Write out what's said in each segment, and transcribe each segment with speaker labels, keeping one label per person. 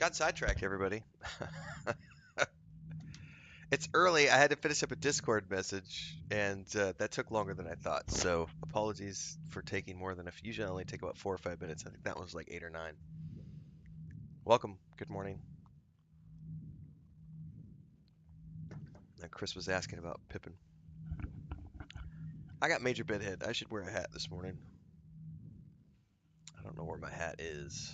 Speaker 1: Got sidetracked, everybody. It's early. I had to finish up a Discord message, and that took longer than I thought. So apologies for taking more than usually I only take about 4 or 5 minutes. I think that was like 8 or 9. Welcome. Good morning. And Chris was asking about Pippin. I got major bedhead. I should wear a hat this morning. I don't know where my hat is.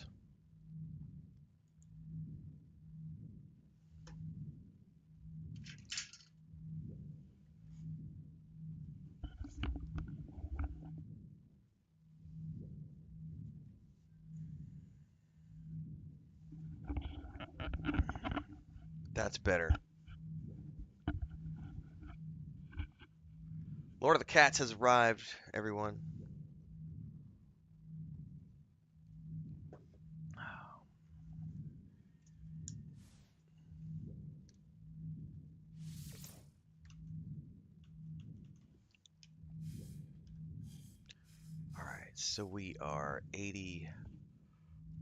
Speaker 1: That's better. Lord of the Cats has arrived, everyone. All right, so we are 80,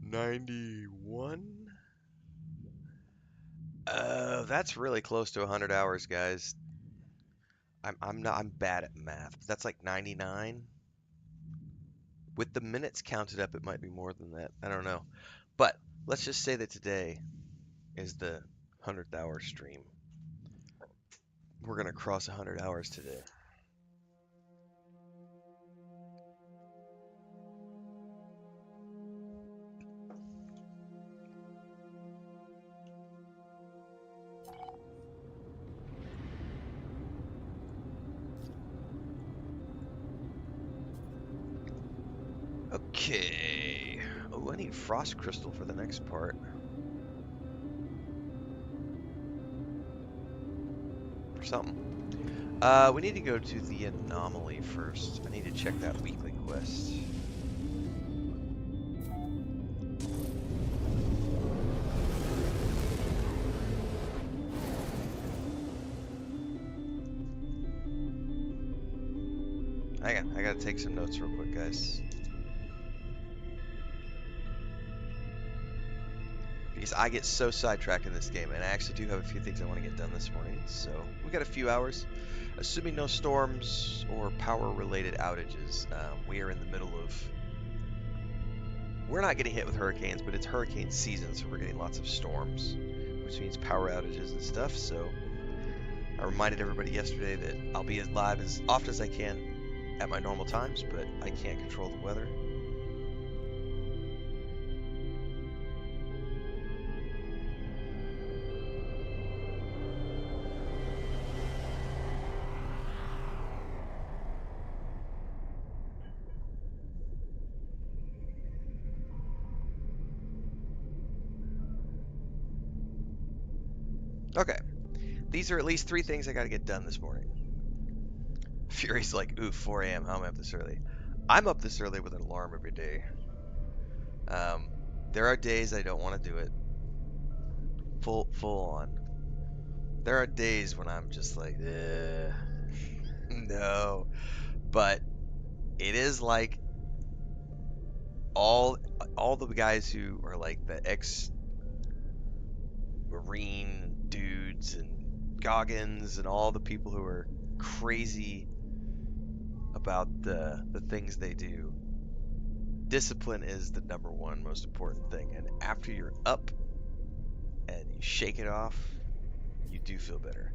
Speaker 1: 91. That's really close to 100 hours, guys. I'm bad at math. But that's like 99. With the minutes counted up, it might be more than that. I don't know. But let's just say that today is the 100th hour stream. We're gonna cross 100 hours today. Okay. Oh, I need frost crystal for the next part. For something. We need to go to the anomaly first. I need to check that weekly quest. I gotta take some notes real quick, guys. Because I get so sidetracked in this game, and I actually do have a few things I want to get done this morning. So we got a few hours, assuming no storms or power-related outages. We are in the middle of. We're not getting hit with hurricanes, but it's hurricane season, so we're getting lots of storms, which means power outages and stuff. So I reminded everybody yesterday that I'll be as live as often as I can at my normal times, but I can't control the weather. Okay, these are at least 3 things I got to get done this morning. Fury's like, ooh, 4 a.m. How am I up this early? I'm up this early with an alarm every day. There are days I don't want to do it. Full on. There are days when I'm just like, no. But it is like all the guys who are like the ex-Marine dudes and Goggins and all the people who are crazy about the things they do. Discipline is the number one most important thing, and after you're up and you shake it off, you do feel better.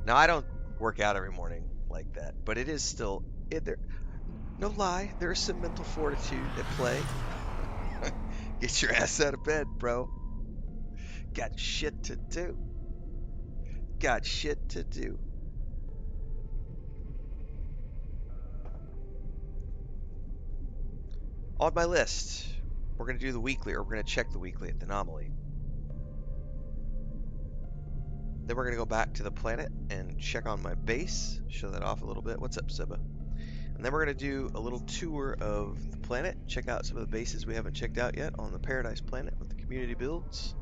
Speaker 1: Now I don't work out every morning like that, but it is still there. No lie, there's some mental fortitude at play. Get your ass out of bed, bro. Got shit to do. Got shit to do. On my list, we're going to do the weekly, or we're going to check the weekly at the anomaly. Then we're going to go back to the planet and check on my base, show that off a little bit. What's up, Seba? And then we're going to do a little tour of the planet, check out some of the bases we haven't checked out yet on the Paradise planet with the community builds.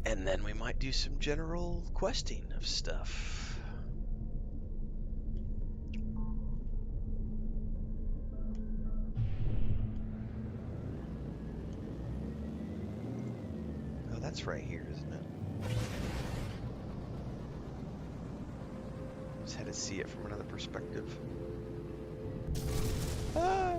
Speaker 1: And then we might do some general questing of stuff. That's right here, isn't it? Just had to see it from another perspective. Ah!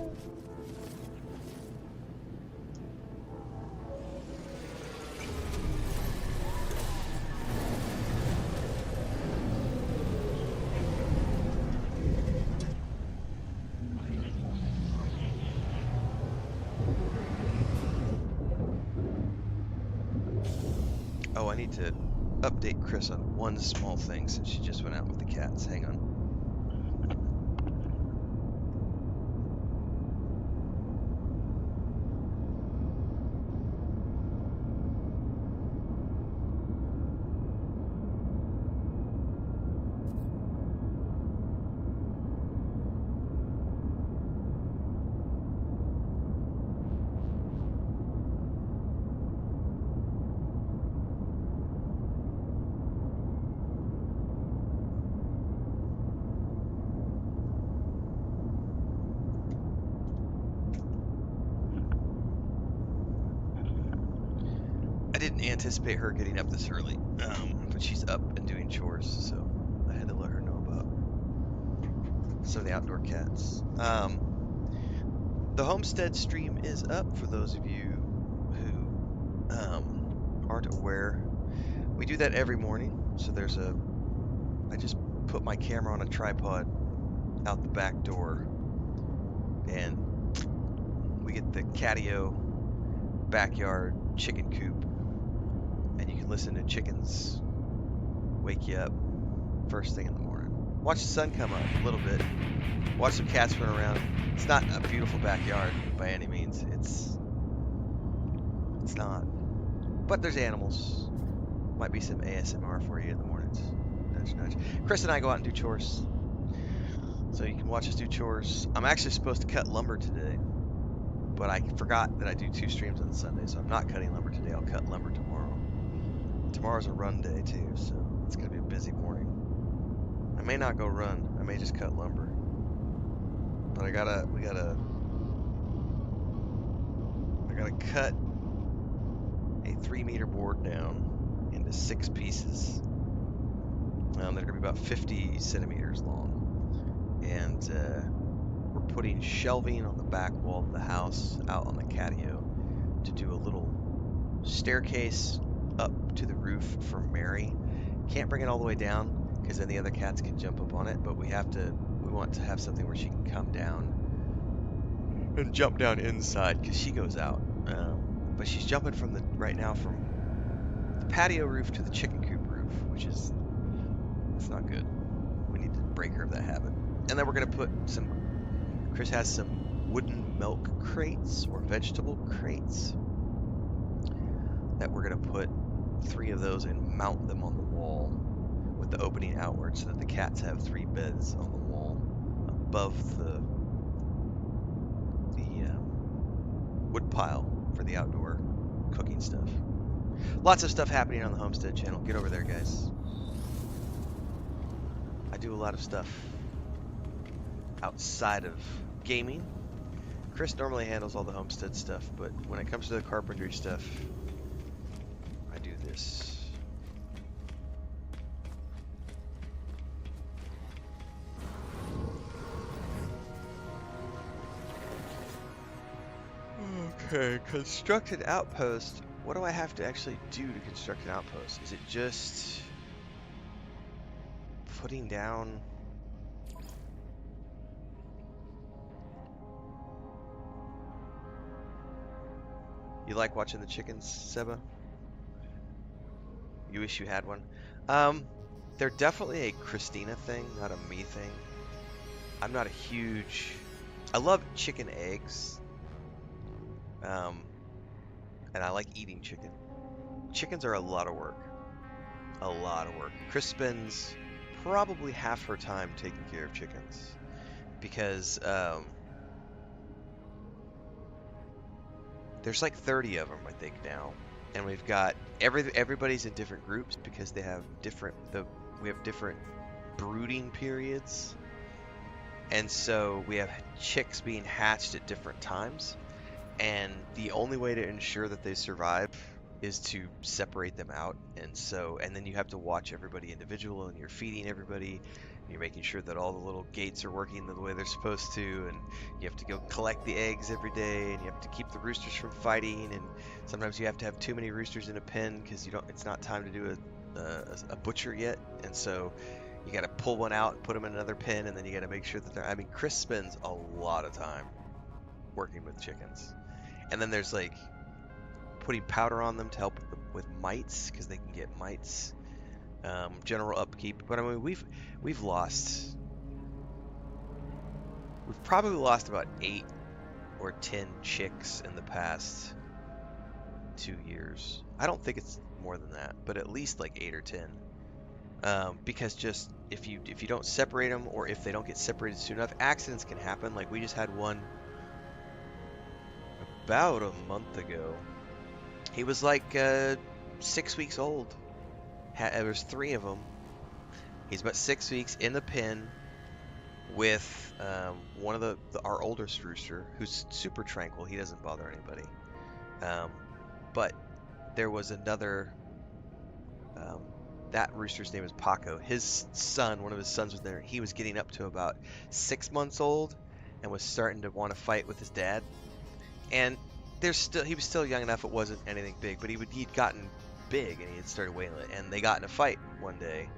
Speaker 1: Oh, I need to update Chris on one small thing since she just went out with the cats. Hang on. I didn't anticipate her getting up this early, but she's up and doing chores, so I had to let her know about some of the outdoor cats. The Homestead stream is up for those of you who aren't aware. We do that every morning, so I just put my camera on a tripod out the back door, and we get the catio backyard chicken coop, and you can listen to chickens wake you up first thing in the morning. Watch the sun come up a little bit. Watch some cats run around. It's not a beautiful backyard by any means. It's not. But there's animals. Might be some ASMR for you in the mornings. Nudge, nudge. Chris and I go out and do chores. So you can watch us do chores. I'm actually supposed to cut lumber today, but I forgot that I do 2 streams on Sunday, so I'm not cutting lumber today. I'll cut lumber tomorrow. Tomorrow's a run day too, so it's gonna be a busy morning. I may not go run. I may just cut lumber. But I gotta cut a 3-meter board down into 6 pieces. They're gonna be about 50 centimeters long, and we're putting shelving on the back wall of the house out on the catio to do a little staircase up to the roof for Mary. Can't bring it all the way down because then the other cats can jump up on it, but we want to have something where she can come down and jump down inside because she goes out. But she's jumping right now from the patio roof to the chicken coop roof, which is, it's not good. We need to break her of that habit. And then we're gonna put Chris has some wooden milk crates or vegetable crates that we're gonna put 3 of those and mount them on the wall with the opening outward so that the cats have 3 beds on the wall above the wood pile for the outdoor cooking stuff. Lots of stuff happening on the Homestead channel. Get over there, guys. I do a lot of stuff outside of gaming. Chris normally handles all the Homestead stuff, but when it comes to the carpentry stuff, I do this. Okay, construct an outpost. What do I have to actually do to construct an outpost? Is it just putting down... You like watching the chickens, Seba? You wish you had one? They're definitely a Christina thing, not a me thing. I'm not a huge... I love chicken eggs. And I like eating chicken. Chickens are a lot of work. A lot of work. Chris spends probably half her time taking care of chickens. Because, there's like 30 of them, I think, now. And we've got everybody's in different groups because they have we have different brooding periods. And so we have chicks being hatched at different times. And the only way to ensure that they survive is to separate them out. And then you have to watch everybody individual, and you're feeding everybody, and you're making sure that all the little gates are working the way they're supposed to, and you have to go collect the eggs every day, and you have to keep the roosters from fighting, and sometimes you have to have too many roosters in a pen because it's not time to do a butcher yet, and so you got to pull one out and put them in another pen, and then you got to make sure that I mean, Chris spends a lot of time working with chickens. And then there's like putting powder on them to help with mites, because they can get mites. General upkeep. But I mean, we've probably lost about 8 or 10 chicks in the past 2 years. I don't think it's more than that, but at least like 8 or 10. Because just if you don't separate them, or if they don't get separated soon enough, accidents can happen. Like we just had one about a month ago. He was like 6 weeks old. There was 3 of them. He's about 6 weeks in the pen with one of our oldest rooster, who's super tranquil. He doesn't bother anybody. But there was another. That rooster's name is Paco. His son, one of his sons, was there. He was getting up to about 6 months old and was starting to want to fight with his dad. And he was still young enough. It wasn't anything big, but he'd gotten big, and he had started weighing it. And they got in a fight one day.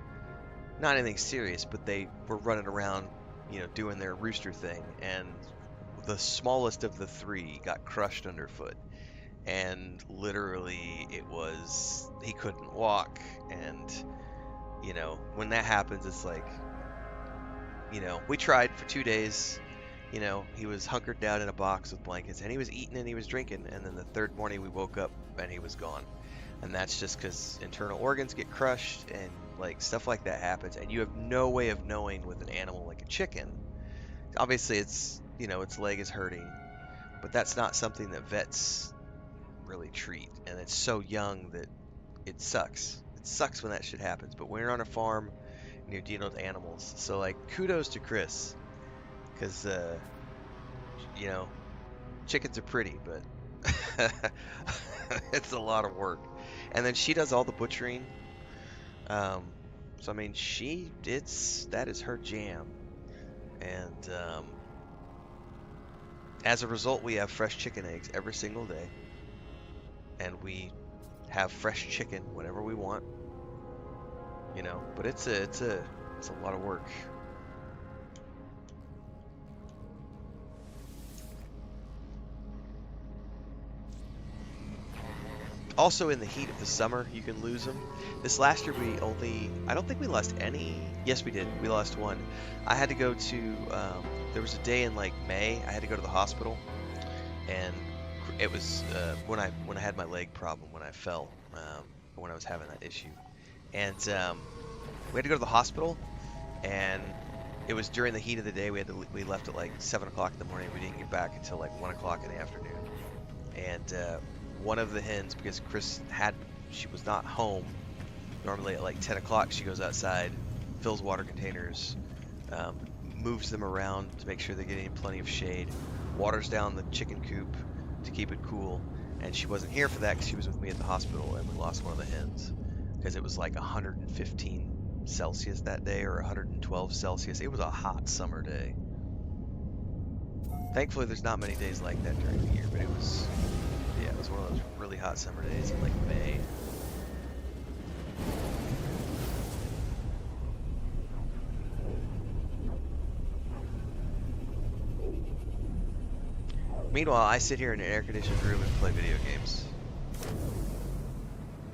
Speaker 1: Not anything serious, but they were running around, doing their rooster thing. And the smallest of the 3 got crushed underfoot. And literally he couldn't walk. And, when that happens, it's like, we tried for 2 days. He was hunkered down in a box with blankets, and he was eating and he was drinking. And then the 3rd morning we woke up and he was gone. And that's just because internal organs get crushed and like stuff like that happens. And you have no way of knowing with an animal like a chicken. Obviously its leg is hurting, but that's not something that vets really treat. And it's so young that it sucks. It sucks when that shit happens. But when you're on a farm and you're dealing with animals, so like kudos to Chris, because chickens are pretty, but it's a lot of work. And then she does all the butchering. So I mean, that is her jam. And as a result, we have fresh chicken eggs every single day. And we have fresh chicken whenever we want. But it's a lot of work. Also, in the heat of the summer, you can lose them. This last year, I don't think we lost any. Yes, we did. We lost one. I had to go to, there was a day in like May, I had to go to the hospital. And it was when I had my leg problem, when I fell, when I was having that issue. And we had to go to the hospital, and it was during the heat of the day. We left at like 7 o'clock in the morning. We didn't get back until like 1 o'clock in the afternoon. And one of the hens, because she was not home. Normally at like 10 o'clock, she goes outside, fills water containers, moves them around to make sure they're getting plenty of shade, waters down the chicken coop to keep it cool. And she wasn't here for that because she was with me at the hospital, and we lost one of the hens because it was like 115 Celsius that day, or 112 Celsius. It was a hot summer day. Thankfully, there's not many days like that during the year, but it was one of those really hot summer days in like May. Meanwhile, I sit here in an air-conditioned room and play video games.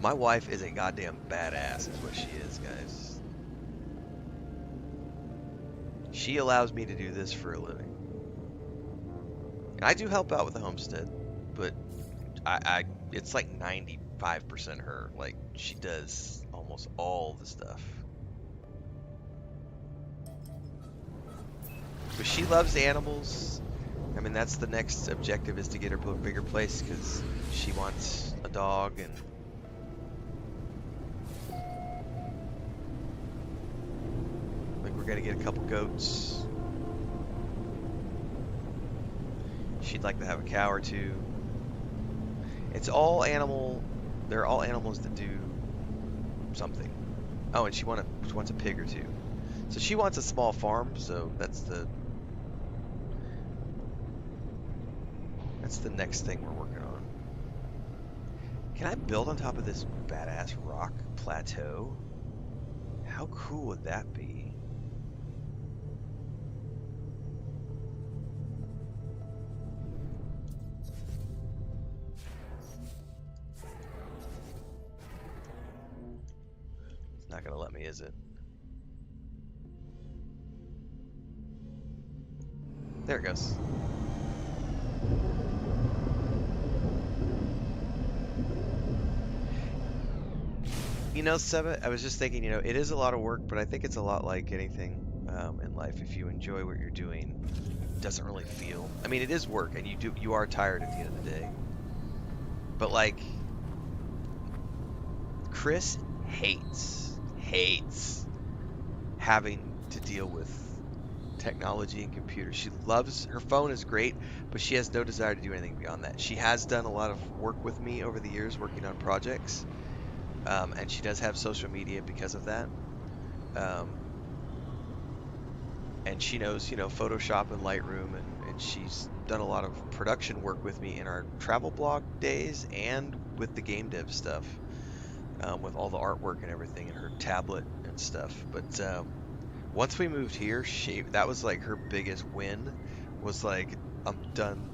Speaker 1: My wife is a goddamn badass, is what she is, guys. She allows me to do this for a living. And I do help out with the homestead, but it's like 95% her. Like, she does almost all the stuff. But she loves animals. I mean, that's the next objective, is to get her a bigger place, because she wants a dog. And like, we're gonna get a couple goats. She'd like to have a cow or two. It's all animal They're all animals that do something. Oh, and she wants a pig or two. So she wants a small farm, so that's the next thing we're working on. Can I build on top of this badass rock plateau? How cool would that be? It's not gonna let me, is it? There it goes. You know, Seba, I was just thinking, it is a lot of work, but I think it's a lot like anything in life. If you enjoy what you're doing, it doesn't really feel. I mean, it is work, and you are tired at the end of the day. But like, Chris hates having to deal with technology and computers. She loves her phone is great, but she has no desire to do anything beyond that. She has done a lot of work with me over the years, working on projects. And she does have social media because of that. And she knows, Photoshop and Lightroom, and she's done a lot of production work with me in our travel blog days and with the game dev stuff, with all the artwork and everything, and her tablet and stuff. But once we moved here, that was like her biggest win, was like, I'm done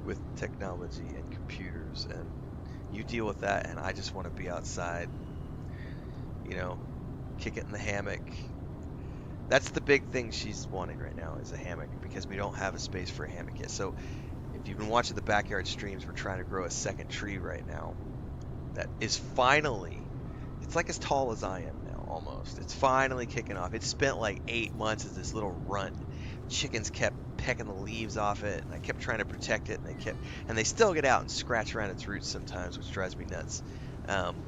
Speaker 1: with technology and computers, and you deal with that, and I just want to be outside, kick it in the hammock. That's the big thing she's wanting right now, is a hammock, because we don't have a space for a hammock yet. So if you've been watching the backyard streams, we're trying to grow a second tree right now that is finally, it's like as tall as I am now, almost. It's finally kicking off. It spent like 8 months as this little runt. Chickens kept pecking the leaves off it, and I kept trying to protect it, and they still get out and scratch around its roots sometimes, which drives me nuts.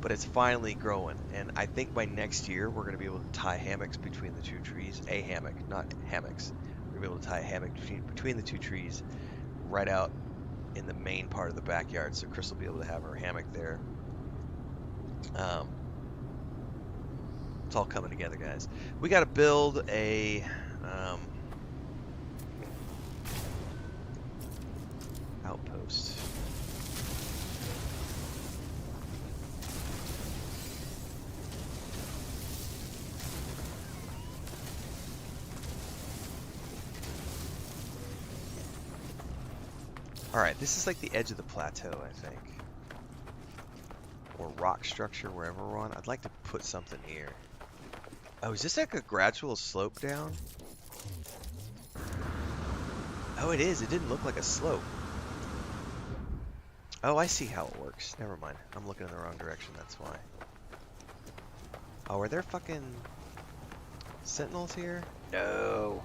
Speaker 1: But it's finally growing, and I think by next year we're going to be able to tie hammocks between the two trees. A hammock, not hammocks. We're going to be able to tie a hammock between the two trees right out in the main part of the backyard, so Chris will be able to have her hammock there. It's all coming together, guys. We got to build a outpost. Alright, this is like the edge of the plateau, I think. Or rock structure, wherever we're on. I'd like to put something here. Oh, is this like a gradual slope down? Oh, it is. It didn't look like a slope. Oh, I see how it works. Never mind. I'm looking in the wrong direction, that's why. Oh, are there fucking sentinels here? No.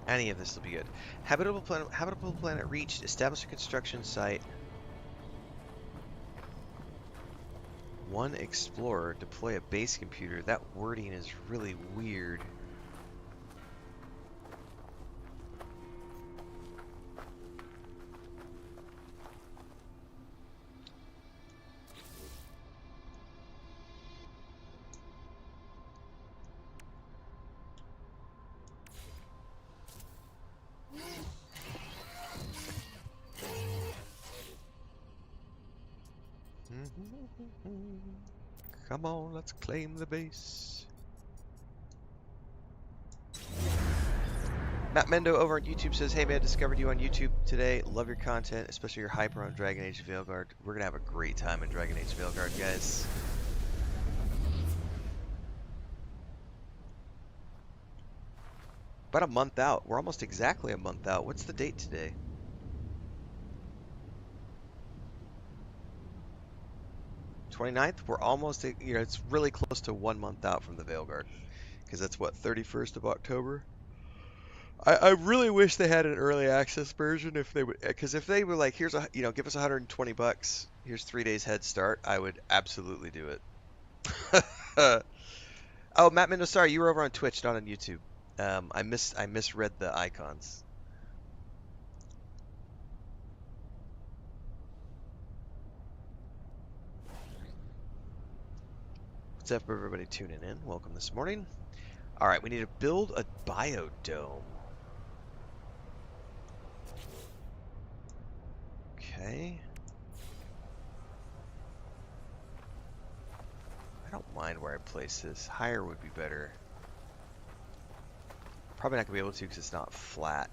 Speaker 1: Any of this will be good. Habitable planet reached. Establish a construction site. One explorer. Deploy a base computer. That wording is really weird. Come on, let's claim the base. Matt Mendo over on YouTube says, hey man, discovered you on YouTube today. Love your content, especially your hyper on Dragon Age Veilguard. We're going to have a great time in Dragon Age Veilguard, guys. About a month out. We're almost exactly a month out. What's the date today? 29th? We're almost, it's really close to 1 month out from the Veilguard. Because that's what, 31st of October? I really wish they had an early access version, if they would, because if they were like, here's give us $120, here's 3 days head start, I would absolutely do it. Oh, Matt Mendo, sorry, you were over on Twitch, not on YouTube. I misread the icons. What's up, everybody tuning in? Welcome this morning. All right, we need to build a biodome. Okay. I don't mind where I place this. Higher would be better. Probably not gonna be able to because it's not flat.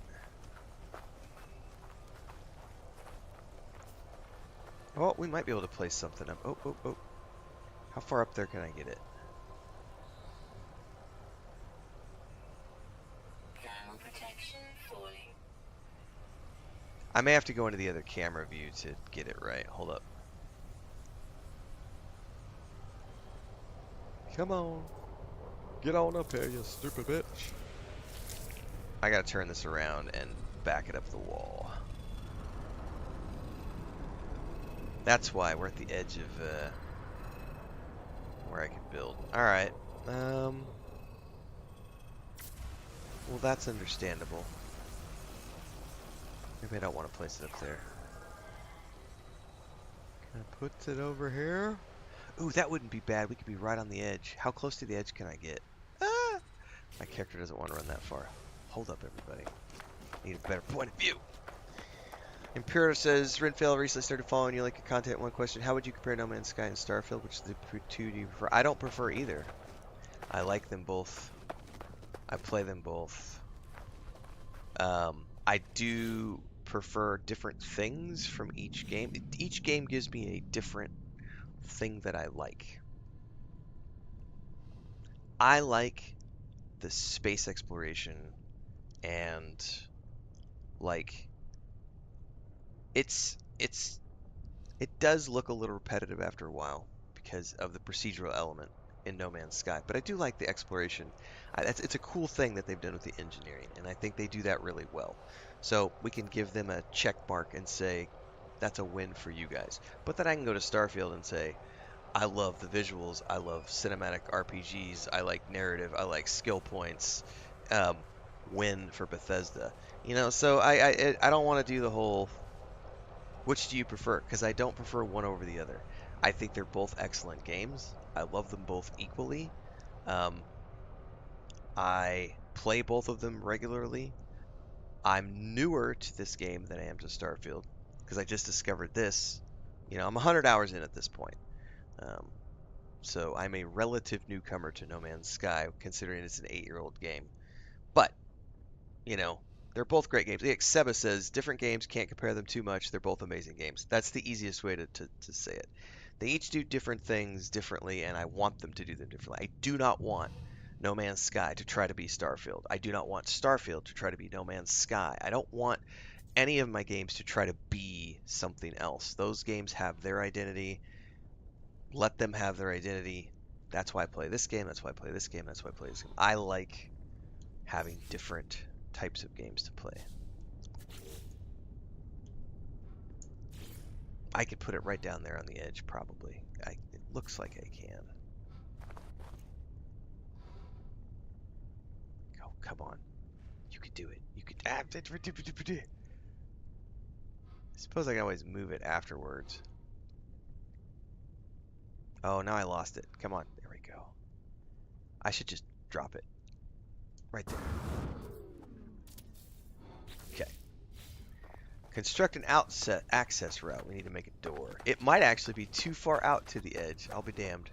Speaker 1: Oh, we might be able to place something up. Oh, oh, oh. How far up there can I get it?
Speaker 2: Thermal protection falling.
Speaker 1: I may have to go into the other camera view to get it right. Hold up. Come on. Get on up here, you stupid bitch. I gotta turn this around and back it up the wall. That's why we're at the edge of where I can build. Alright. Well, that's understandable. Maybe I don't want to place it up there. Can I put it over here? Ooh, that wouldn't be bad. We could be right on the edge. How close to the edge can I get? Ah! My character doesn't want to run that far. Hold up, everybody. Need a better point of view. Imperial says, Renfail recently started following you like your content. One question, how would you compare No Man's Sky and Starfield? Which of the two do you prefer? I don't prefer either. I like them both. I play them both. I do prefer different things from each game. Each game gives me a different thing that I like. I like the space exploration and like it does look a little repetitive after a while because of the procedural element in No Man's Sky, but I do like the exploration. It's a cool thing that they've done with the engineering, and I think they do that really well. So we can give them a check mark and say that's a win for you guys. But then I can go to Starfield and say I love the visuals, I love cinematic RPGs, I like narrative, I like skill points. Um, Win for Bethesda. You know, so I don't want to do the whole which do you prefer? Because I don't prefer one over the other. I think they're both excellent games. I love them both equally. Um, I play both of them regularly. I'm newer to this game than I am to Starfield because I just discovered this. You know, I'm 100 hours in at this point. Um, so I'm a relative newcomer to No Man's Sky, considering it's an 8-year-old game. But you know, they're both great games. Like Seba says, different games, can't compare them too much. They're both amazing games. That's the easiest way to say it. They each do different things differently, and I want them to do them differently. I do not want No Man's Sky to try to be Starfield. I do not want Starfield to try to be No Man's Sky. I don't want any of my games to try to be something else. Those games have their identity. Let them have their identity. That's why I play this game. That's why I play this game. That's why I play this game. I like having different types of games to play. I could put it right down there on the edge, probably. It looks like I can. Oh, come on. You could do it. You could. I suppose I can always move it afterwards. Oh, now I lost it. Come on. There we go. I should just drop it. Right there. Okay. Construct an outset access route. We need to make a door. It might actually be too far out to the edge. I'll be damned.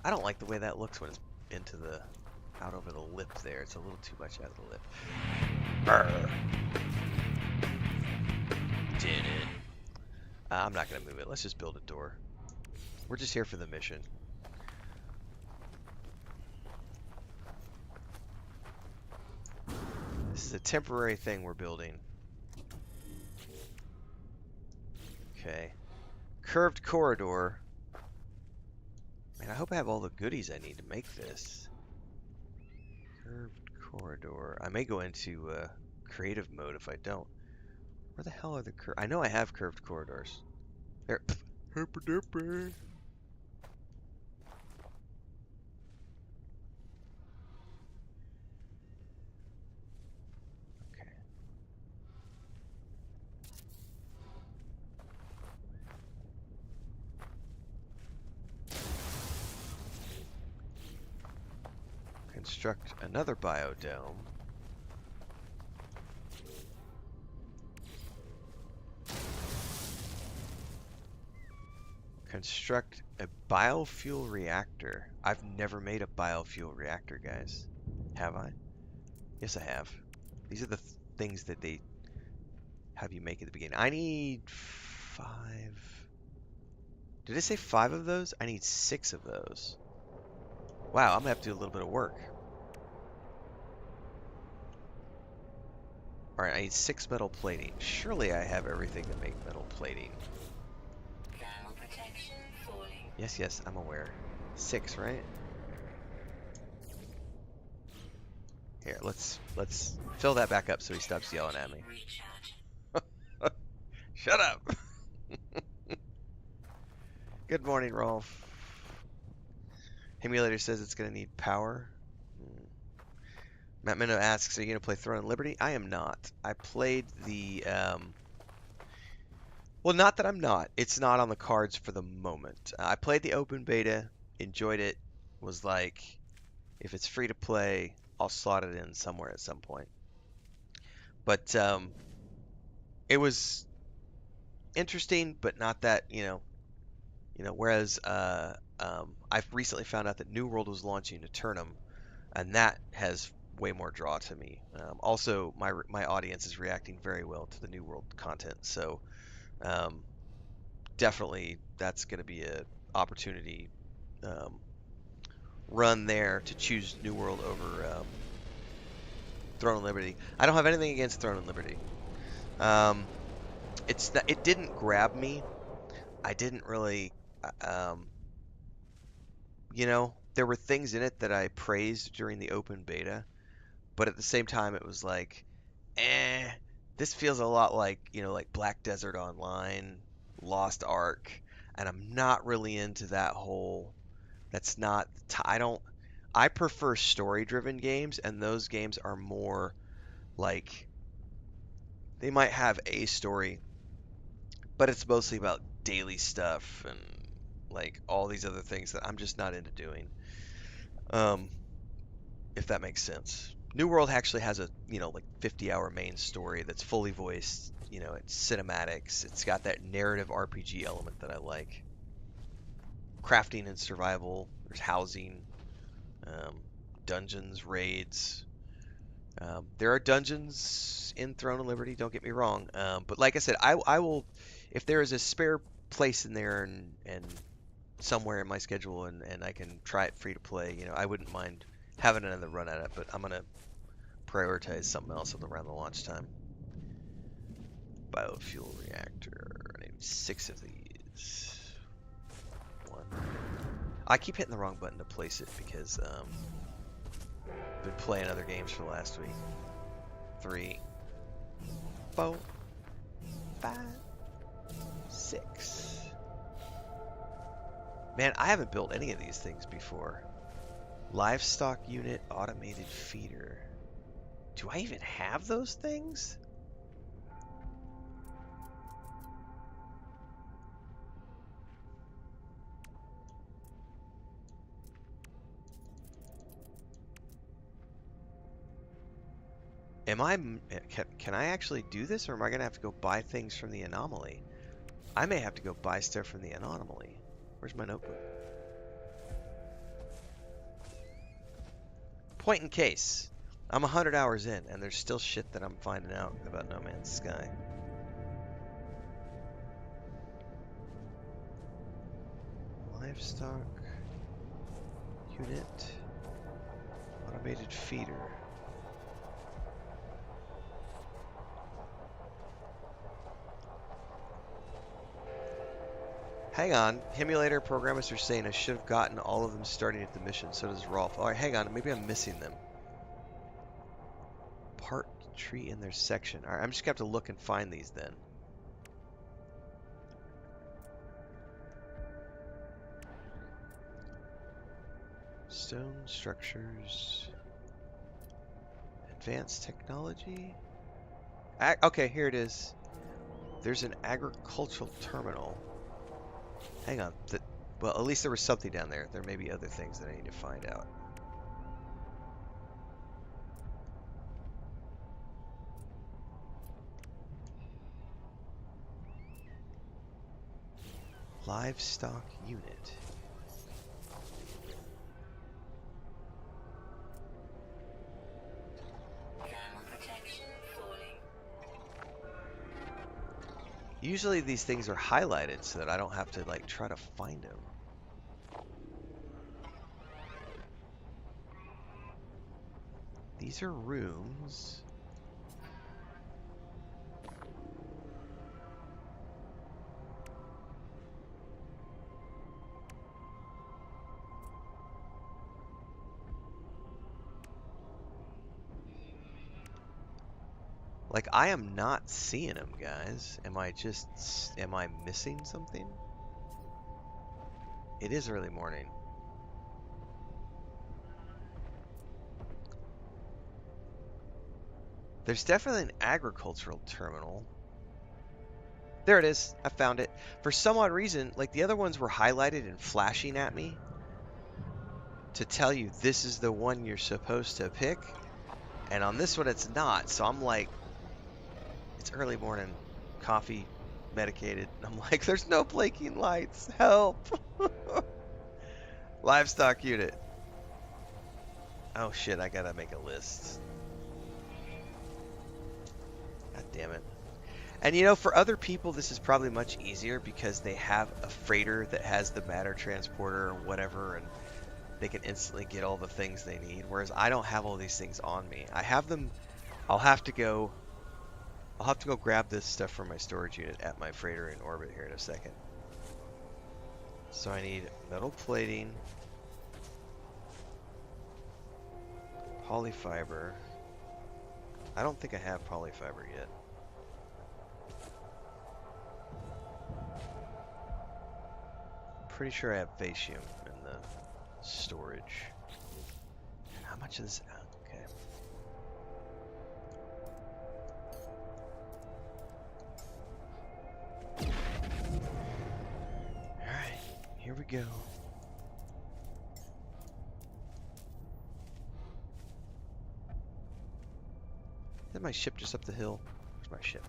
Speaker 1: I don't like the way that looks when it's into the out over the lip there. It's a little too much out of the lip. Brr. Did it. I'm not going to move it. Let's just build a door. We're just here for the mission. This is a temporary thing we're building. Okay. Curved corridor. Man, I hope I have all the goodies I need to make this. Curved corridor. I may go into creative mode if I don't. Where the hell are the I know I have curved corridors. There. Construct another biodome. Construct a biofuel reactor. I've never made a biofuel reactor, guys. Have I? Yes, I have. These are the things that they have you make at the beginning. I need 5. Did it say 5 of those? I need 6 of those. Wow, I'm gonna have to do a little bit of work. Alright, I need 6 metal plating. Surely I have everything to make metal plating.
Speaker 2: Thermal protection falling.
Speaker 1: Yes, yes, I'm aware. 6, right? Here, let's fill that back up so he stops yelling at me.
Speaker 2: Recharge.
Speaker 1: Shut up! Good morning, Rolf. Emulator says it's going to need power. Matt Minnow asks, are you going to play Throne and Liberty? I am not. I played the... Well, not that I'm not. It's not on the cards for the moment. I played the open beta, enjoyed it, was like, if it's free to play, I'll slot it in somewhere at some point. But it was interesting, but not that, whereas I've recently found out that New World was launching to Turnham, and that has way more draw to me. Also, my audience is reacting very well to the New World content, so definitely that's going to be a opportunity run there to choose New World over Throne and Liberty. I don't have anything against Throne and Liberty. It didn't grab me. I didn't really, there were things in it that I praised during the open beta, but at the same time it was like, this feels a lot like, like Black Desert Online, Lost Ark, and I'm not really into that whole, that's not, I prefer story-driven games, and those games are more like, they might have a story, but it's mostly about daily stuff and like all these other things that I'm just not into doing. If that makes sense. New World actually has a, like 50-hour main story that's fully voiced, it's cinematics, it's got that narrative RPG element that I like. Crafting and survival, there's housing, dungeons, raids. There are dungeons in Throne of Liberty, don't get me wrong. But like I said, I will, if there is a spare place in there and somewhere in my schedule and I can try it free to play, I wouldn't mind having another run at it, but I'm going to prioritize something else around the launch time. Biofuel reactor. I need 6 of these. 1. I keep hitting the wrong button to place it because I've been playing other games for the last week. 3, 4, 5, 6. Man, I haven't built any of these things before. Livestock unit, automated feeder. Do I even have those things? Can I actually do this, or am I going to have to go buy things from the anomaly? I may have to go buy stuff from the anomaly. Where's my notebook? Point in case. I'm 100 hours in, and there's still shit that I'm finding out about No Man's Sky. Livestock unit, automated feeder. Hang on, Emulator programmers are saying I should have gotten all of them starting at the mission. So does Rolf. All right, hang on, maybe I'm missing them. Part tree in their section. All right, I'm just gonna have to look and find these then. Stone structures. Advanced technology. Okay, here it is. There's an agricultural terminal. Hang on. Well, at least there was something down there. There may be other things that I need to find out. Livestock unit.
Speaker 2: Thermal protection falling.
Speaker 1: Usually these things are highlighted so that I don't have to like try to find them. These are rooms. Like, I am not seeing them, guys. Am I missing something? It is early morning. There's definitely an agricultural terminal. There it is. I found it. For some odd reason, like the other ones were highlighted and flashing at me to tell you this is the one you're supposed to pick. And on this one, it's not. So I'm like, it's early morning, coffee, medicated. I'm like, there's no blinking lights. Help. Livestock unit. Oh shit, I gotta make a list. God damn it. And you know, for other people, this is probably much easier because they have a freighter that has the matter transporter or whatever, and they can instantly get all the things they need. Whereas I don't have all these things on me. I have them. I'll have to go grab this stuff from my storage unit at my freighter in orbit here in a second. So I need metal plating, polyfiber. I don't think I have polyfiber yet. Pretty sure I have Vatium in the storage. And how much is okay. Alright, here we go. Is my ship just up the hill? Where's my ship?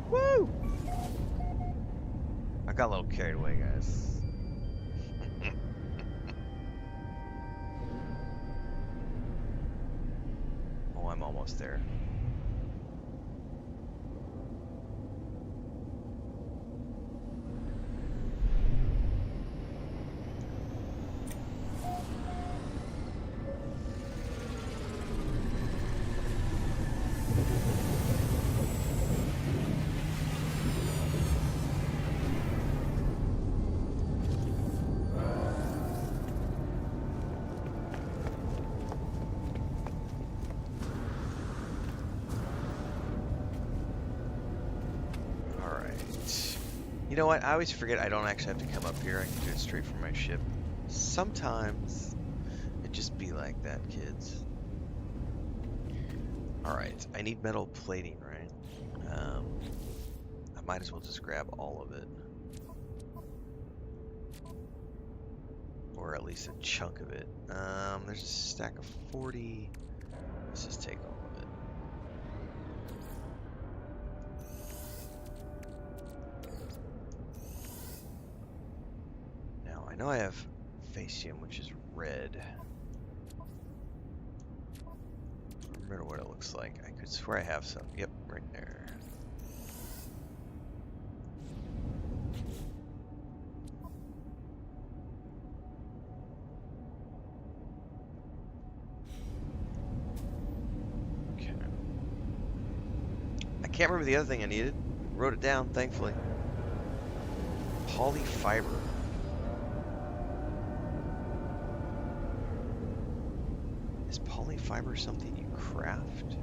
Speaker 1: Woo! I got a little carried away, guys. Oh, I'm almost there. You know what? I always forget I don't actually have to come up here. I can do it straight from my ship. Sometimes it just be like that, kids. Alright, I need metal plating, right? I might as well just grab all of it. Or at least a chunk of it. There's a stack of 40. Let's just take all of it. Now, I know I have Vatium, which is red. I don't remember what it looks like. I could swear I have some. Yep, right there. Okay. I can't remember the other thing I needed. Wrote it down, thankfully. Polyfiber. Is polyfiber something you craft?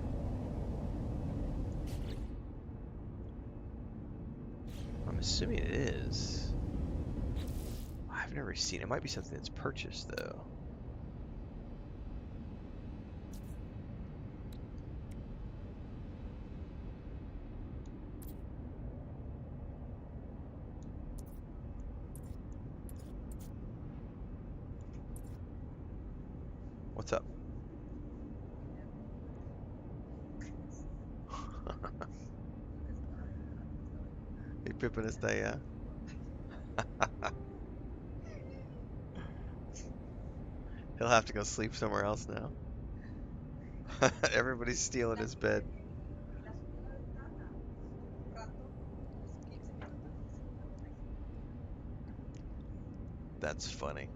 Speaker 1: I'm assuming it is. I've never seen it. It might be something that's purchased though. What's up? Hey, Pippin is there, yeah? He'll have to go sleep somewhere else now. Everybody's stealing his bed. That's funny.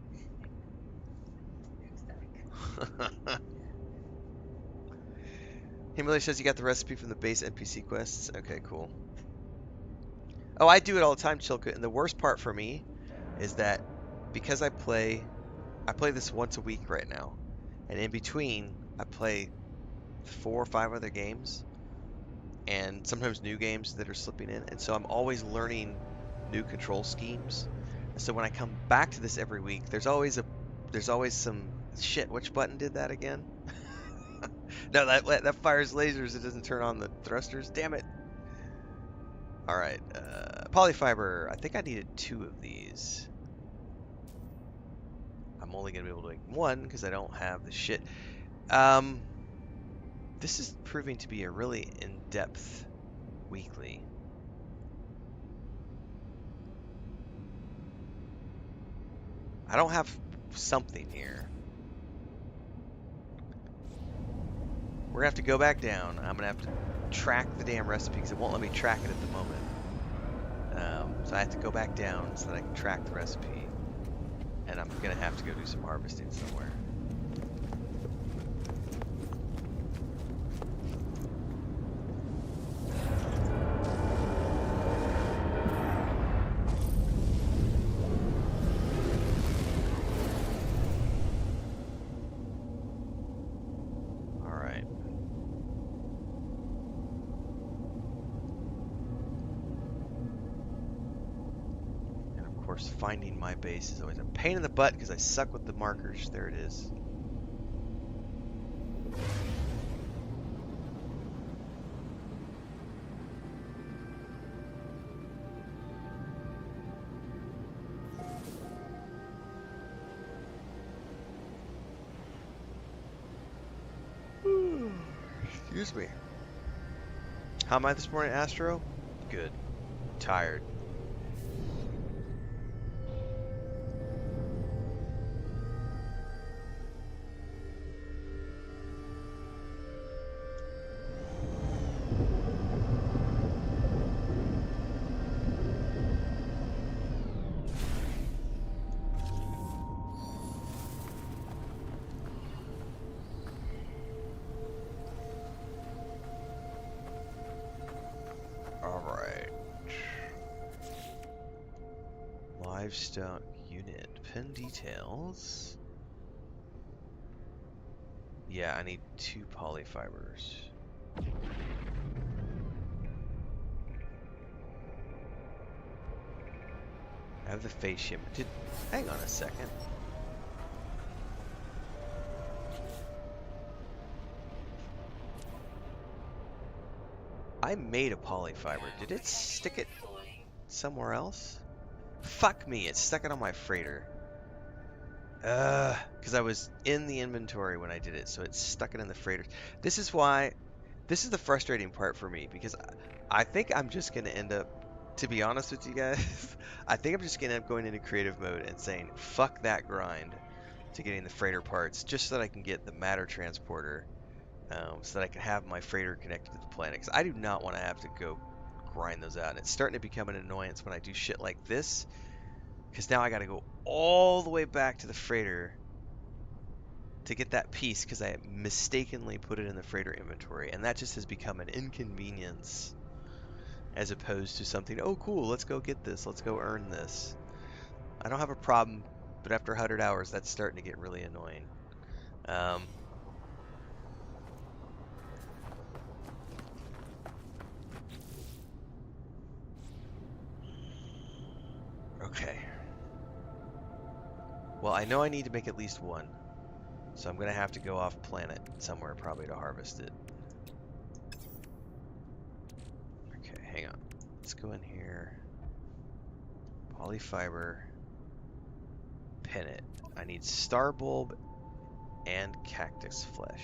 Speaker 1: Himalaya says you got the recipe from the base NPC quests. Okay, cool. Oh, I do it all the time, Chilka. And the worst part for me is that because I play this once a week right now, and in between I play 4 or 5 other games, and sometimes new games that are slipping in, and so I'm always learning new control schemes. And so when I come back to this every week, there's always some shit. Which button did that again? No, that fires lasers. It doesn't turn on the thrusters. Damn it! All right, polyfiber. I think I needed 2 of these. I'm only gonna be able to make 1 because I don't have the shit. Um, this is proving to be a really in-depth weekly. I don't have something here. We're gonna have to go back down. I'm gonna have to track the damn recipe because it won't let me track it at the moment. So I have to go back down so that I can track the recipe. And I'm gonna have to go do some harvesting somewhere. Alright. And of course, finding my base is always a pain in the butt because I suck with the markers. There it is. Excuse me. How am I this morning, Astro? Good. Tired. Alright. Livestock unit. Pin details. Yeah, I need 2 polyfibers. I have the face shimmer. Hang on a second. I made a polyfiber. Did it stick it somewhere else? Fuck me, it stuck it on my freighter. Because I was in the inventory when I did it, so it stuck it in the freighter. This is the frustrating part for me, because I think I'm just going to end up, to be honest with you guys, I think I'm just going to end up going into creative mode and saying, fuck that grind to getting the freighter parts, just so that I can get the matter transporter, so that I can have my freighter connected to the planet. Because I do not want to have to go grind those out. And it's starting to become an annoyance when I do shit like this, because now I got to go all the way back to the freighter to get that piece because I mistakenly put it in the freighter inventory, and that just has become an inconvenience as opposed to something, oh cool, let's go get this, let's go earn this. I don't have a problem, but after 100 hours that's starting to get really annoying. I know I need to make at least one. So I'm going to have to go off planet somewhere probably to harvest it. Okay, hang on. Let's go in here. Polyfiber. Pin it. I need star bulb and cactus flesh.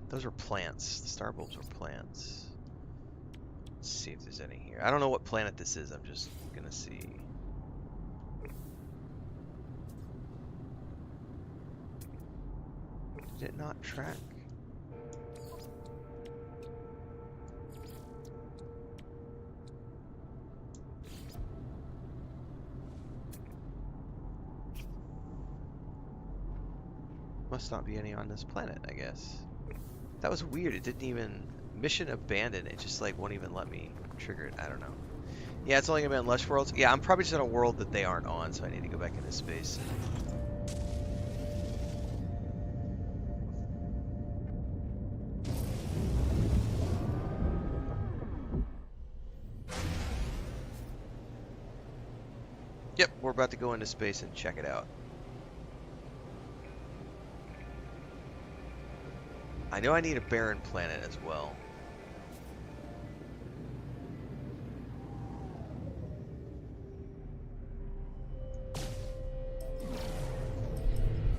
Speaker 1: Those are plants. The star bulbs are plants. Let's see if there's any here. I don't know what planet this is. I'm just gonna see. Did it not track? Must not be any on this planet, I guess. That was weird. It didn't even... Mission abandoned. It just like won't even let me trigger it. I don't know. Yeah, it's only gonna be on Lush Worlds. Yeah, I'm probably just in a world that they aren't on, so I need to go back into space. Yep, we're about to go into space and check it out. I know I need a barren planet as well. I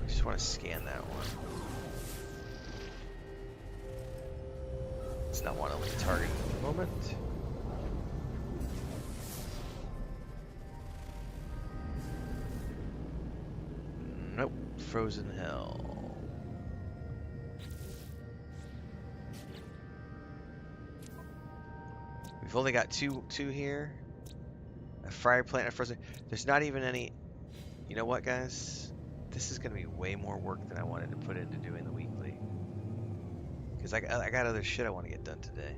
Speaker 1: just want to scan that one. It's not one to leave target at the moment. Nope, frozen hell. We've only got two here. A fire plant, a frozen. There's not even any. You know what, guys? This is gonna be way more work than I wanted to put into doing the weekly. Because I got other shit I want to get done today.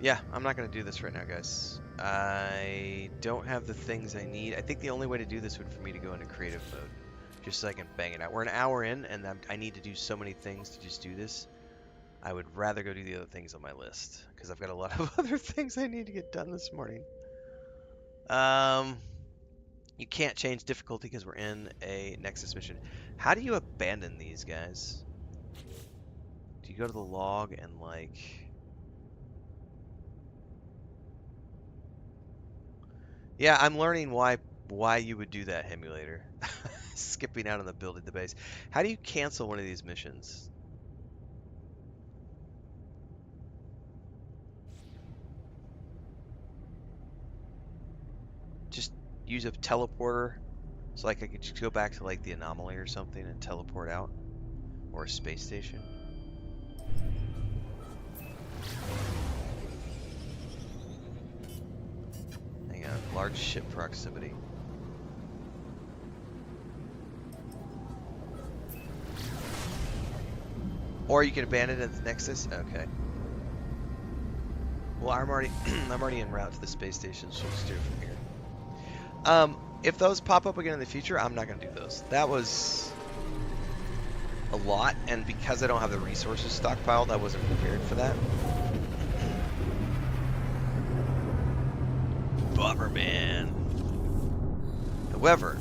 Speaker 1: Yeah, I'm not going to do this right now, guys. I don't have the things I need. I think the only way to do this would for me to go into creative mode, just so I can bang it out. We're an hour in, and I need to do so many things to just do this. I would rather go do the other things on my list, because I've got a lot of other things I need to get done this morning. You can't change difficulty because we're in a Nexus mission. How do you abandon these guys? Do you go to the log and, like... Yeah, I'm learning why you would do that, Emulator. Skipping out on the building the base. How do you cancel one of these missions? Just use a teleporter, so like I could just go back to like the anomaly or something and teleport out, or a space station. Hang on, large ship proximity. Or you can abandon it at the Nexus. Okay. Well, I'm already en route to the space station, so we'll steer from here. If those pop up again in the future, I'm not gonna do those. That was a lot, and because I don't have the resources stockpiled, I wasn't prepared for that. Bummer, man. However,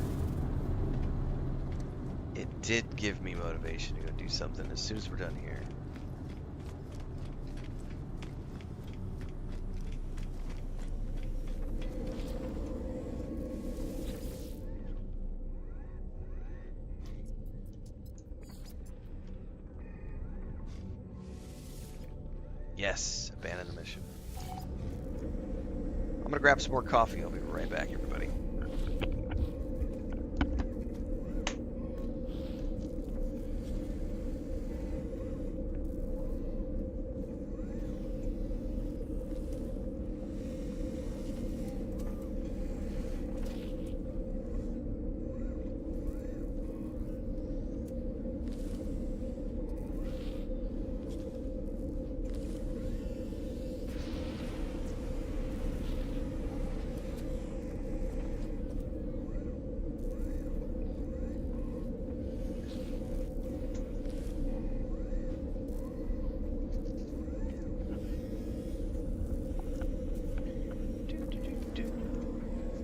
Speaker 1: it did give me motivation to go do something as soon as we're done here. Yes, abandon the mission. I'm gonna grab some more coffee. I'll be right back, everybody.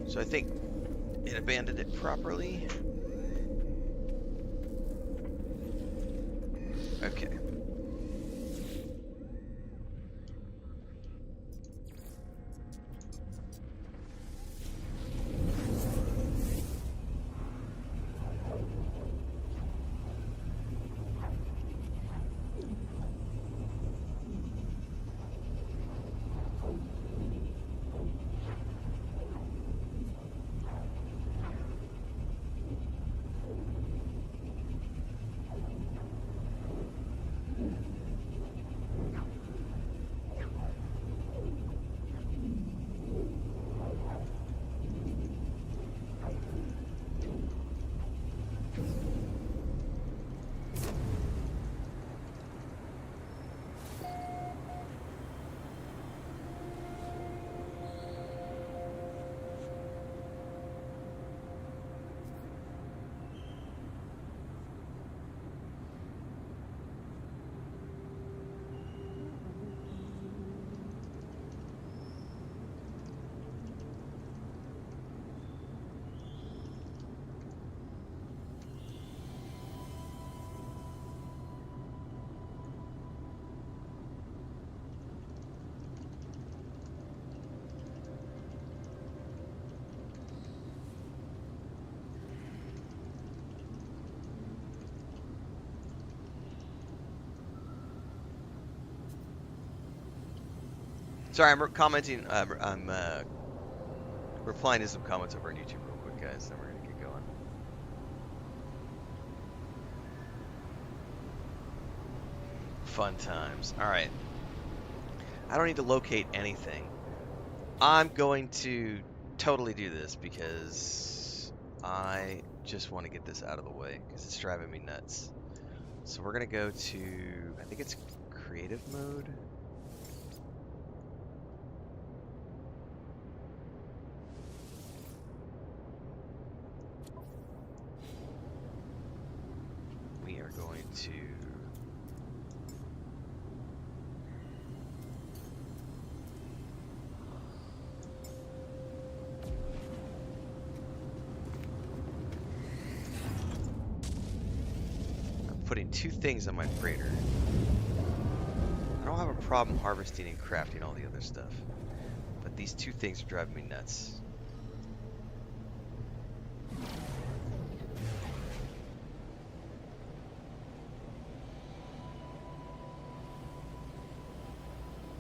Speaker 1: So I think it abandoned it properly. Okay. Sorry, I'm commenting. I'm replying to some comments over on YouTube real quick, guys. Then we're gonna get going. Fun times. All right. I don't need to locate anything. I'm going to totally do this because I just want to get this out of the way because it's driving me nuts. So we're gonna go to, I think it's creative mode. We are going to putting two things on my freighter. I don't have a problem harvesting and crafting all the other stuff, but these two things are driving me nuts.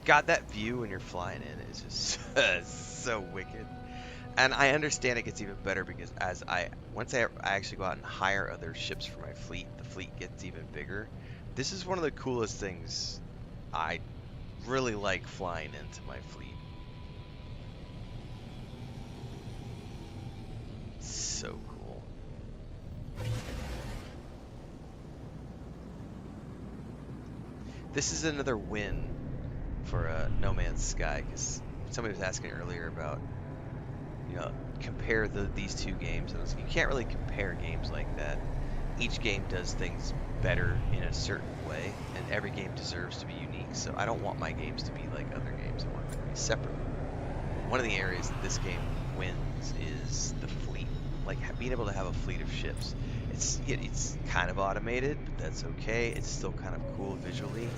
Speaker 1: God, that view when you're flying in is just so wicked. And I understand it gets even better because once I actually go out and hire other ships for my fleet, the fleet gets even bigger. This is one of the coolest things. I really like flying into my fleet. So cool. This is another win for No Man's Sky, because somebody was asking earlier about, compare these two games. And you can't really compare games like that. Each game does things better in a certain way, and every game deserves to be unique. So I don't want my games to be like other games. I want them to be separate. One of the areas that this game wins is the fleet, like being able to have a fleet of ships. It's kind of automated, but that's okay. It's still kind of cool visually.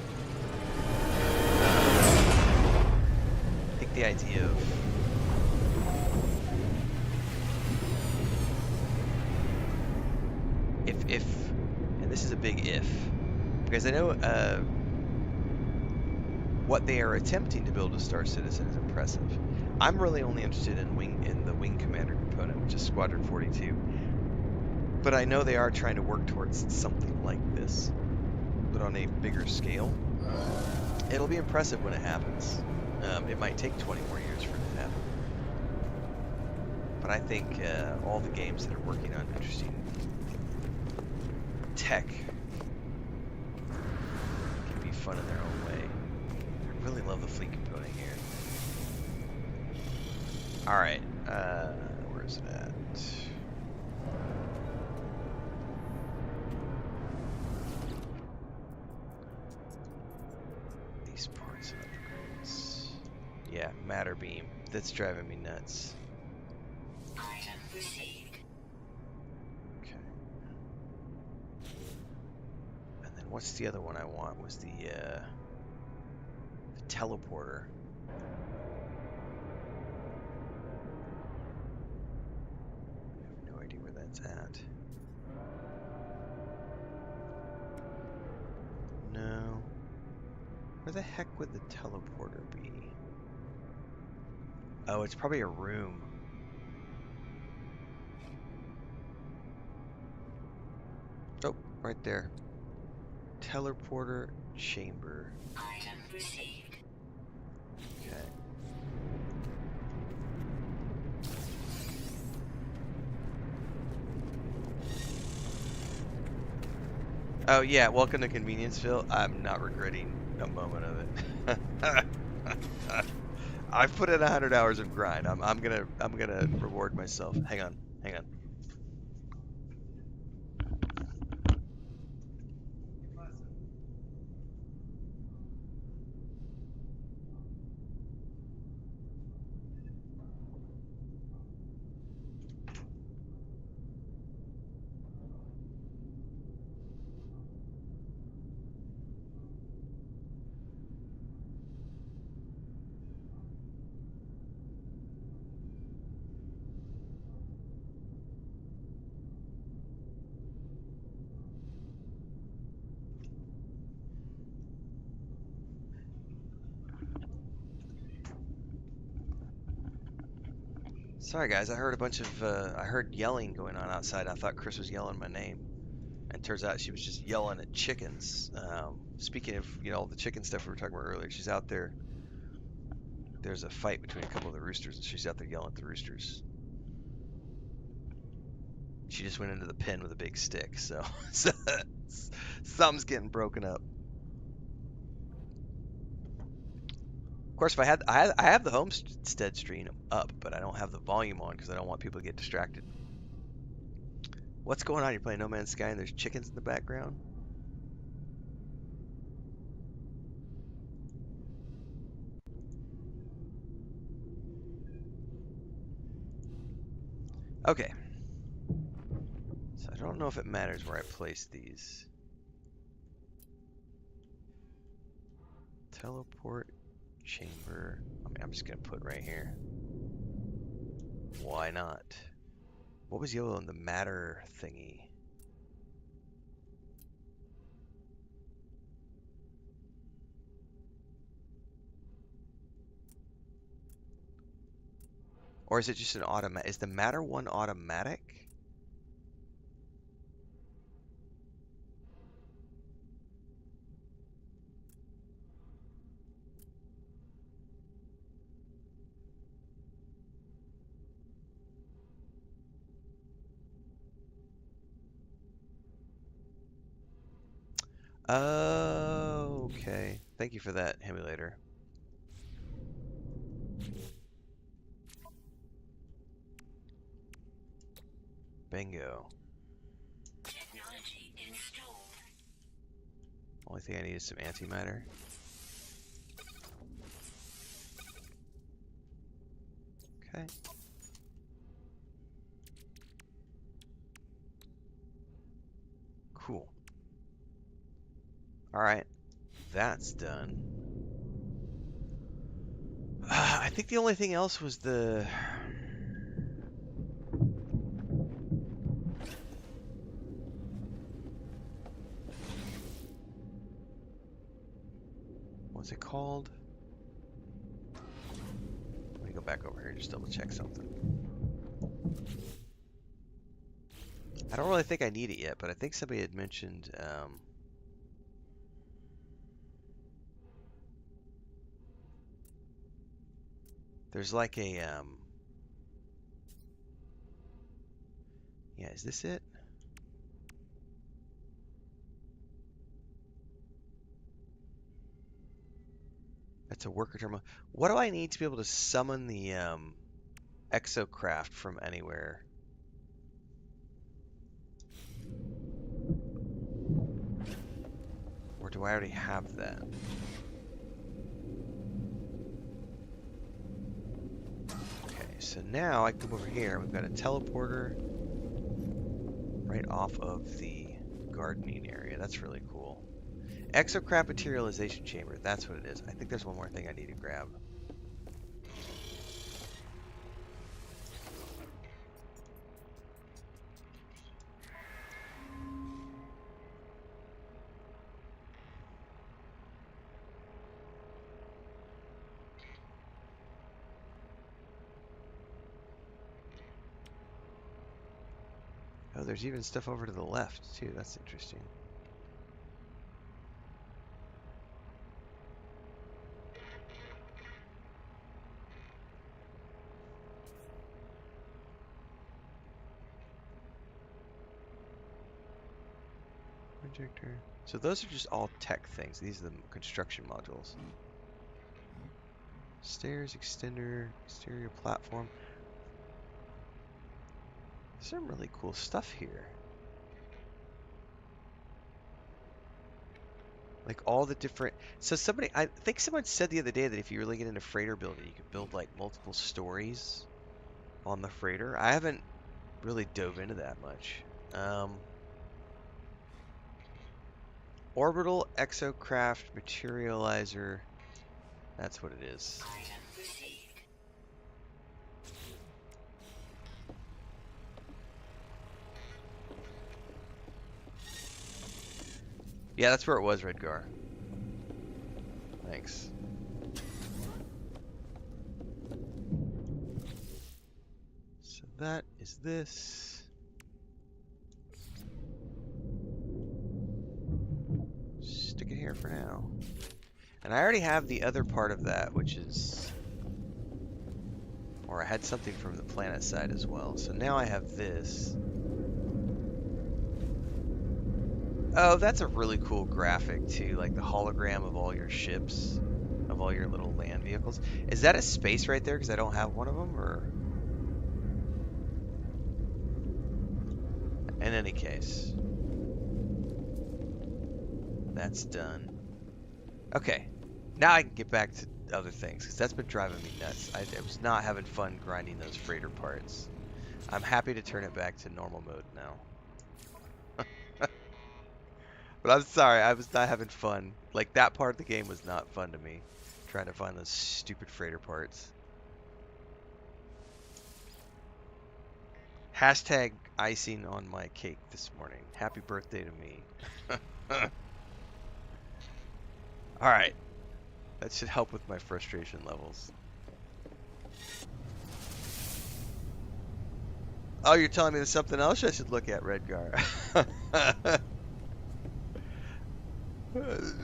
Speaker 1: I think the idea of if, and this is a big if, because I know what they are attempting to build with Star Citizen is impressive. I'm really only interested in the wing commander component, which is Squadron 42. But I know they are trying to work towards something like this, but on a bigger scale. It'll be impressive when it happens. It might take 20 more years for it to happen. But I think all the games that are working on interesting tech can be fun in their own way. I really love the fleet component here. Alright, where is it at? These parts and upgrades. Yeah, matter beam. That's driving me nuts.
Speaker 2: Item received.
Speaker 1: Okay. And then what's the other one I want? Was the teleporter. I have no idea where that's at. No. Where the heck would the teleporter be? Oh, it's probably a room. Oh, right there. Teleporter chamber.
Speaker 2: Item received.
Speaker 1: Okay. Oh yeah, welcome to Convenience-ville. I'm not regretting a moment of it. I've put in 100 hours of grind. I'm gonna reward myself. Hang on, hang on. Sorry guys, I heard a bunch of I heard yelling going on outside. I thought Chris was yelling my name, and turns out she was just yelling at chickens. Speaking of, all the chicken stuff we were talking about earlier, she's out there. There's a fight between a couple of the roosters, and she's out there yelling at the roosters. She just went into the pen with a big stick, so, so something's getting broken up. Of course, if I have the Homestead stream up, but I don't have the volume on because I don't want people to get distracted. What's going on? You're playing No Man's Sky and there's chickens in the background? Okay. So I don't know if it matters where I place these. Teleport chamber. I mean, I'm just gonna put right here. Why not? What was the other one? The matter thingy. Or is it just an automatic? Is the matter one automatic? Oh, okay. Thank you for that, emulator. Bingo.
Speaker 2: Technology installed.
Speaker 1: Only thing I need is some antimatter. Okay. Cool. Alright. That's done. I think the only thing else was the... What's it called? Let me go back over here and just double check something. I don't really think I need it yet, but I think somebody had mentioned there's like a yeah, is this it? That's a worker terminal. What do I need to be able to summon the exocraft from anywhere? Or do I already have that? Okay. so now I come over here. We've got a teleporter right off of the gardening area. That's really cool. Exocrap materialization chamber. That's what it is. I think there's one more thing I need to grab. Oh, there's even stuff over to the left, too. That's interesting. Projector. So those are just all tech things. These are the construction modules. Stairs, extender, exterior platform. There's some really cool stuff here. Like all the different. So I think someone said the other day that if you really get into freighter building, you could build like multiple stories on the freighter. I haven't really dove into that much. Orbital exocraft materializer. That's what it is.
Speaker 2: Item received.
Speaker 1: Yeah, that's where it was, Redgar. Thanks. So that is this. Stick it here for now. And I already have the other part of that, which is... Or I had something from the planet side as well. So now I have this. Oh, that's a really cool graphic too, like the hologram of all your ships, of all your little land vehicles. Is that a space right there? Because I don't have one of them, or... In any case. That's done. Okay, now I can get back to other things, because that's been driving me nuts. I was not having fun grinding those freighter parts. I'm happy to turn it back to normal mode now. But I'm sorry, I was not having fun. Like, that part of the game was not fun to me. Trying to find those stupid freighter parts. Hashtag icing on my cake this morning. Happy birthday to me. Alright. That should help with my frustration levels. Oh, you're telling me there's something else I should look at, Redgar.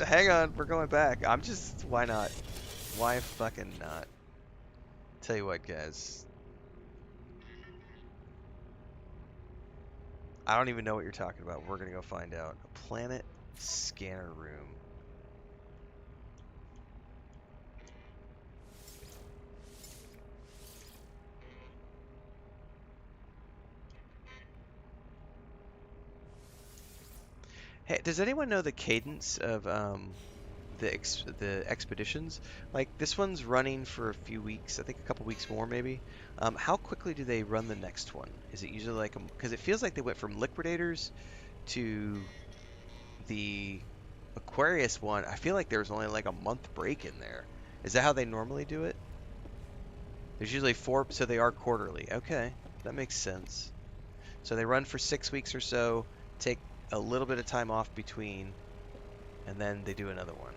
Speaker 1: Hang on, we're going back. Why not? Why fucking not? Tell you what, guys. I don't even know what you're talking about. We're gonna go find out. A planet scanner room. Hey, does anyone know the cadence of the expeditions? Like this one's running for a few weeks, I think a couple weeks more maybe. How quickly do they run the next one? Is it usually like because it feels like they went from liquidators to the Aquarius one. I feel like there was only like a month break in there. Is that how they normally do it? There's usually 4, so they are quarterly. Okay, that makes sense. So they run for 6 weeks or so, take a little bit of time off between, and then they do another one.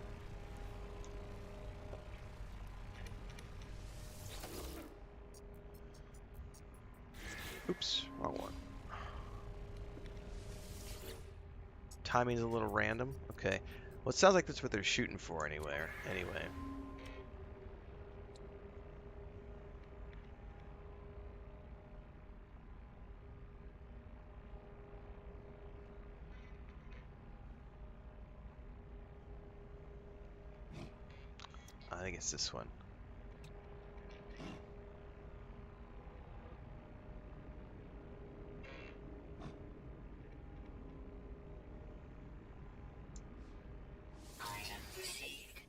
Speaker 1: Oops, wrong one. Timing's a little random. Okay. Well, it sounds like that's what they're shooting for anyway. I think it's this one.
Speaker 2: Item received.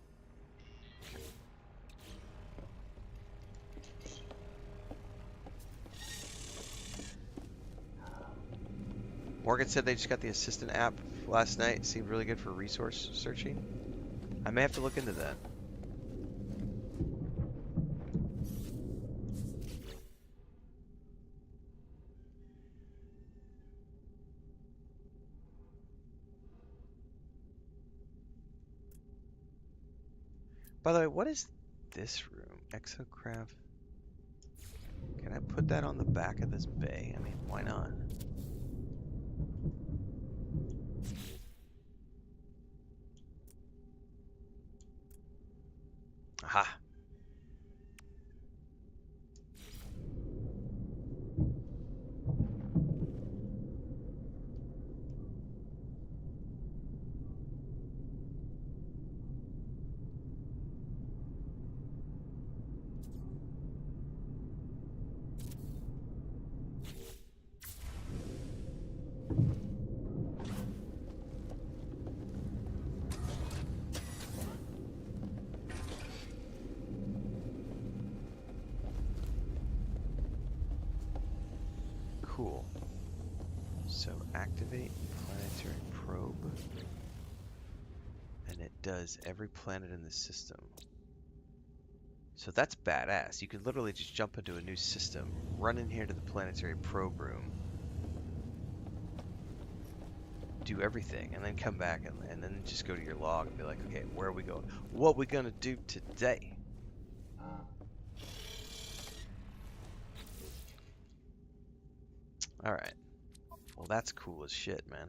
Speaker 1: Morgan said they just got the assistant app last night. It seemed really good for resource searching. I may have to look into that. By the way, what is this room? Exocraft. Can I put that on the back of this bay? I mean, why not? Aha. Cool. So activate planetary probe. And it does every planet in the system. So that's badass. You can literally just jump into a new system, run in here to the planetary probe room, do everything, and then come back and then just go to your log and be like, okay, where are we going? What we gonna do today? Alright. Well, that's cool as shit, man.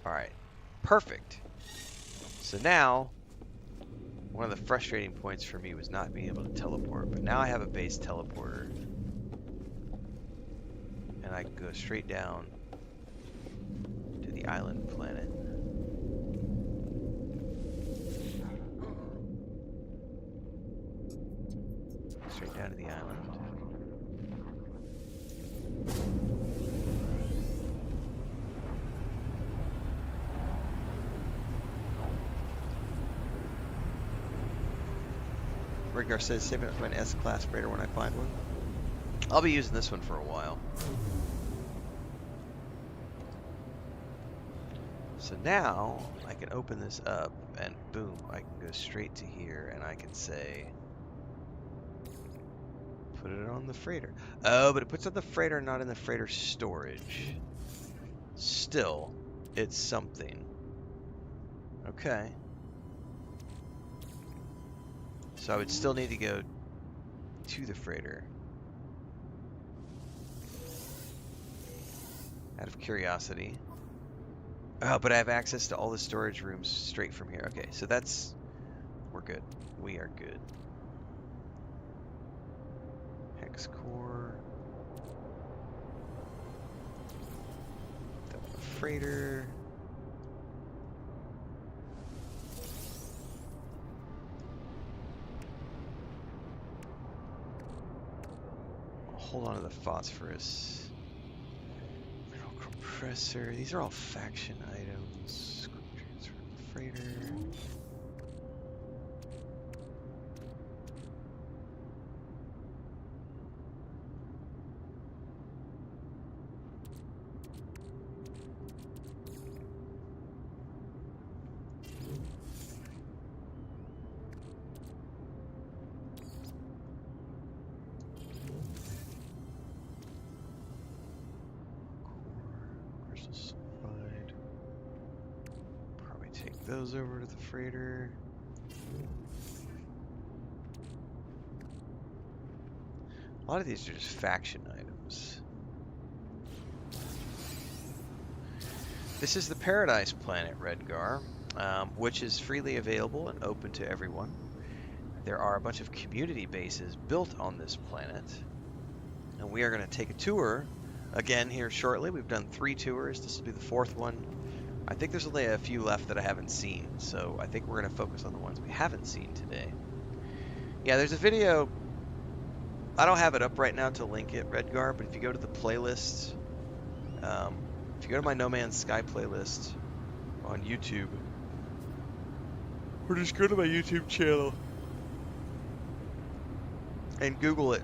Speaker 1: Alright. Perfect. So now, one of the frustrating points for me was not being able to teleport, but now I have a base teleporter. And I can go straight down to the island planet. Straight down to the island. Riggar says, saving up for an S-class freighter when I find one. I'll be using this one for a while. So now I can open this up and boom, I can go straight to here and I can say, put it on the freighter. Oh, but it puts on the freighter, not in the freighter storage. Still, it's something. Okay. So I would still need to go to the freighter. Out of curiosity. Oh, but I have access to all the storage rooms straight from here. Okay, so that's... we're good. We are good. Hex core. The freighter. Hold on to the phosphorus. Mineral compressor. These are all faction items. Quick transfer to the freighter. Those over to the freighter. A lot of these are just faction items. This is the Paradise Planet, Redgar, which is freely available and open to everyone. There are a bunch of community bases built on this planet, and we are going to take a tour again here shortly. We've done 3 tours. This will be the 4th one. I think there's only a few left that I haven't seen, so I think we're going to focus on the ones we haven't seen today. Yeah, there's a video. I don't have it up right now to link it, Redgar, but if you go to the playlist If you go to my No Man's Sky playlist on YouTube, or just go to my YouTube channel and Google it.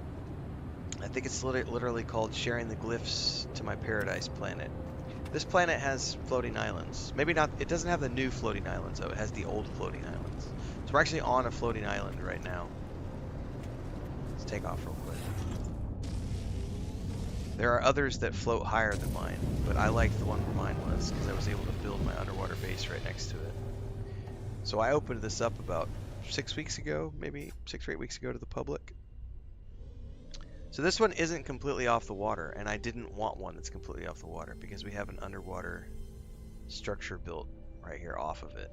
Speaker 1: I think it's literally called Sharing the Glyphs to My Paradise Planet. This planet has floating islands. Maybe not, it doesn't have the new floating islands though, it has the old floating islands. So we're actually on a floating island right now. Let's take off real quick. There are others that float higher than mine, but I liked the one where mine was because I was able to build my underwater base right next to it. So I opened this up about 6 weeks ago, maybe 6 or 8 weeks ago to the public. So this one isn't completely off the water, and I didn't want one that's completely off the water because we have an underwater structure built right here off of it.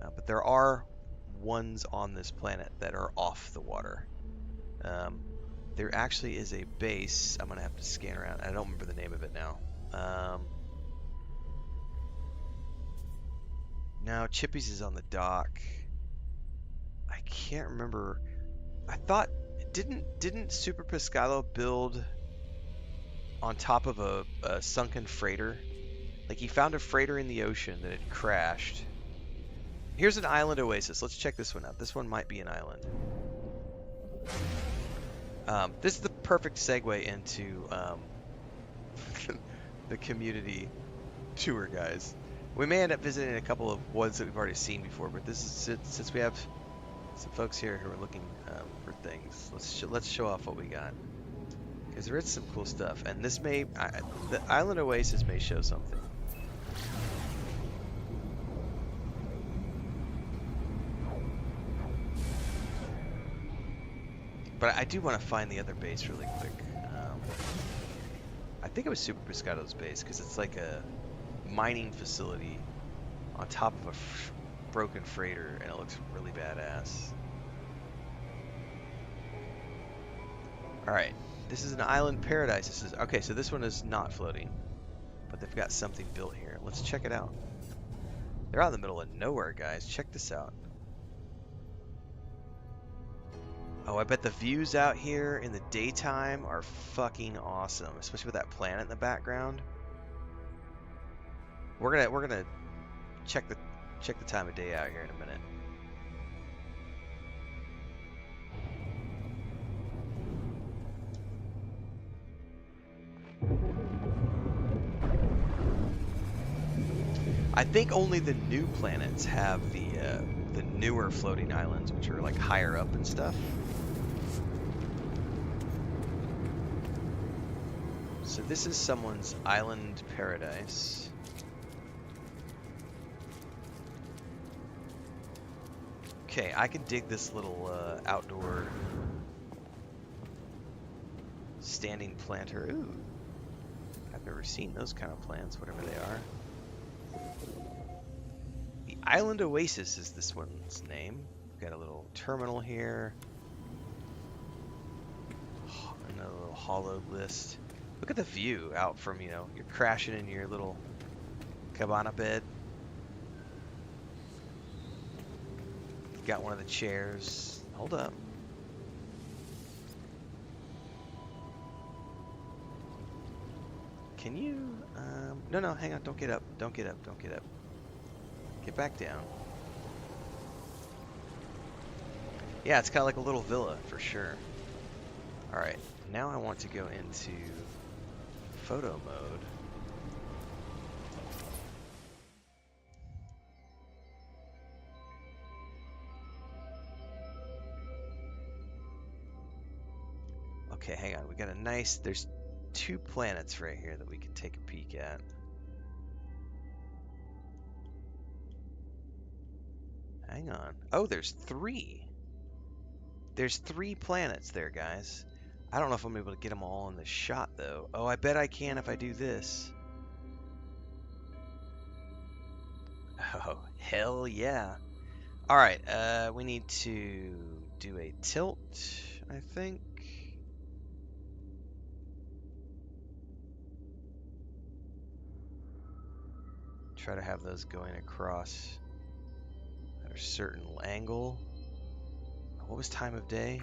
Speaker 1: But there are ones on this planet that are off the water. There actually is a base. I'm gonna have to scan around. I don't remember the name of it now. Now Chippy's is on the dock. I can't remember. I thought didn't Super Pescado build on top of a sunken freighter? Like he found a freighter in the ocean that had crashed. Here's an island oasis. Let's check this one out. This one might be an island. This is the perfect segue into the community tour, guys. We may end up visiting a couple of ones that we've already seen before, but this is since we have some folks here who are looking for things. Let's show off what we got, because there is some cool stuff, and this may the island oasis may show something. But I do want to find the other base really quick. I think it was Super Pescado's base because it's like a mining facility on top of a broken freighter, and it looks really badass. All right, this is an island paradise. This is okay. So this one is not floating, but they've got something built here. Let's check it out. They're out in the middle of nowhere, guys. Check this out. Oh, I bet the views out here in the daytime are fucking awesome, especially with that planet in the background. We're gonna check the time of day out here in a minute. I think only the new planets have the newer floating islands, which are like higher up and stuff. So this is someone's island paradise. Okay, I can dig this little outdoor standing planter. Ooh, I've never seen those kind of plants, whatever they are. The Island Oasis is this one's name. We've got a little terminal here. And a little hollowed list. Look at the view out from, you know, you're crashing in your little cabana bed. Got one of the chairs. Hold up. Can you, no, hang on, don't get up. Don't get up, don't get up. Get back down. Yeah, it's kind of like a little villa for sure. All right, now I want to go into photo mode. Okay, hang on. We got a nice, there's 2 planets right here that we can take a peek at. Hang on. Oh, there's 3. There's 3 planets there, guys. I don't know if I'm able to get them all in the shot, though. Oh, I bet I can if I do this. Oh, hell yeah. Alright, we need to do a tilt, I think. Try to have those going across at a certain angle. What was time of day?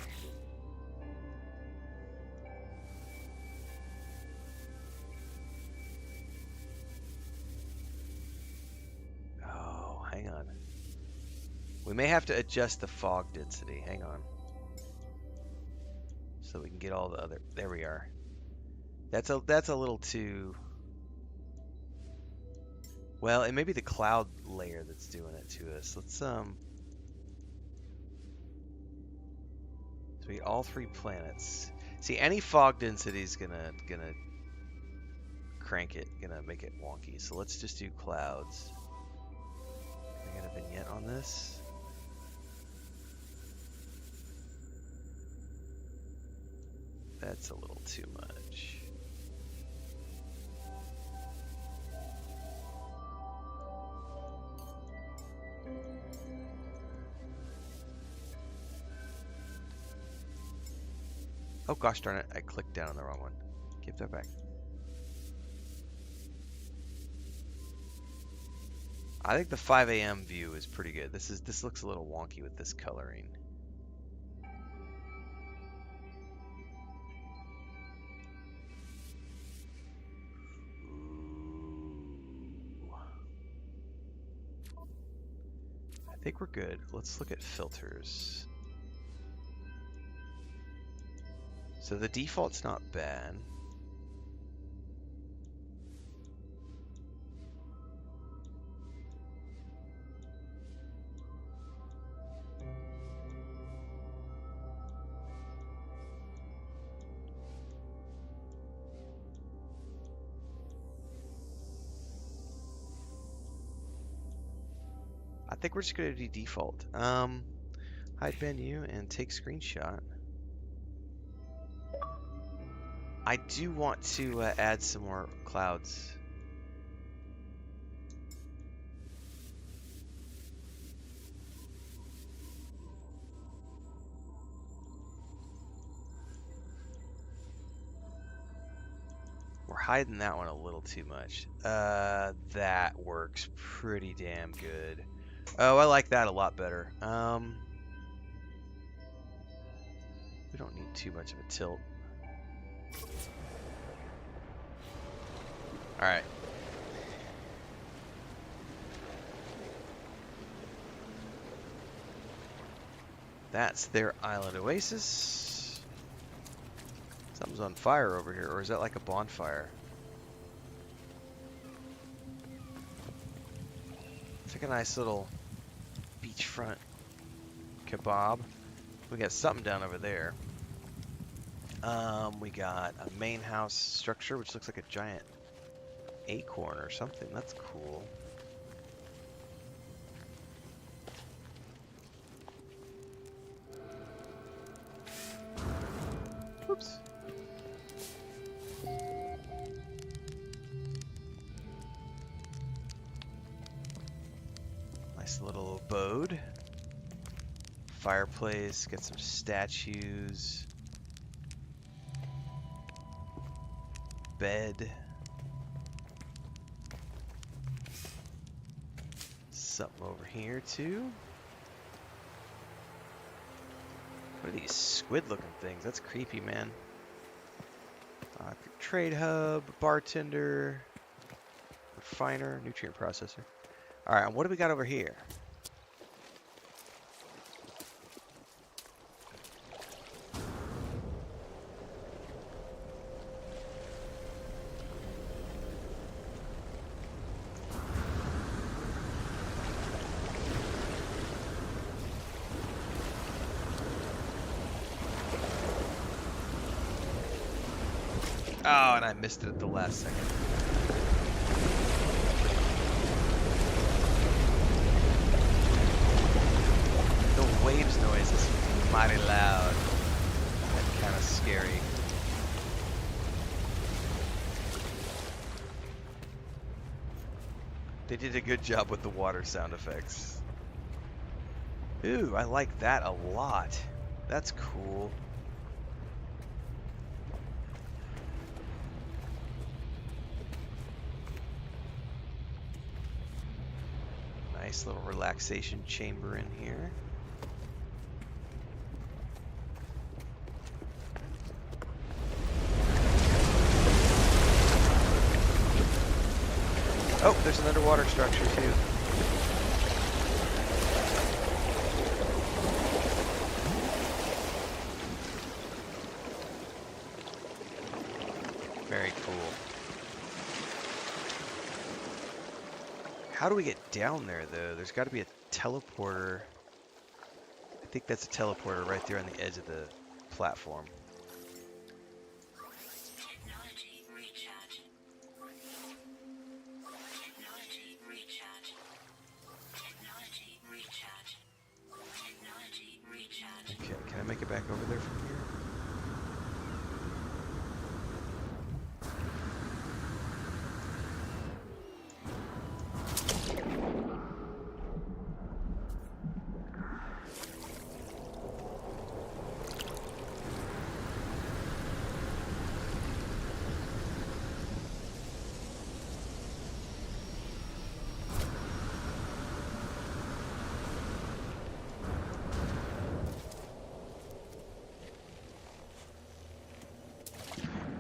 Speaker 1: may have to adjust the fog density. Hang on. So we can get all the other... There we are. That's a little too... Well, it may be the cloud layer that's doing it to us. Let's So we all 3 planets. See, any fog density is gonna crank it, gonna make it wonky. So let's just do clouds. I got a vignette on this. That's a little too much. Oh gosh darn it, I clicked down on the wrong one. Give that back. I think the 5 a.m. view is pretty good. This looks a little wonky with this coloring. Ooh. I think we're good. Let's look at filters. So the default's not bad. I think we're just going to do default. Hide menu and take screenshot. I do want to add some more clouds. We're hiding that one a little too much. That works pretty damn good. Oh, I like that a lot better. We don't need too much of a tilt. Alright. That's their island oasis. Something's on fire over here, or is that like a bonfire? It's like a nice little beachfront kebab. We got something down over there. We got a main house structure, which looks like a giant acorn or something. That's cool. Oops. Nice little abode. Fireplace, got some statues. Bed. Something over here too. What are these squid looking things? That's creepy, man. Trade hub, bartender, refiner, nutrient processor. Alright, and what do we got over here? Oh, and I missed it at the last second. The waves noise is mighty loud and kind of scary. They did a good job with the water sound effects. Ooh, I like that a lot. That's cool. Nice little relaxation chamber in here. Oh, there's an underwater structure too. Very cool. How do we get down there, though? There's got to be a teleporter. I think that's a teleporter right there on the edge of the platform.
Speaker 2: Technology recharge. Technology recharge. Technology recharge. Technology recharge.
Speaker 1: Okay, can I make it back over there from here?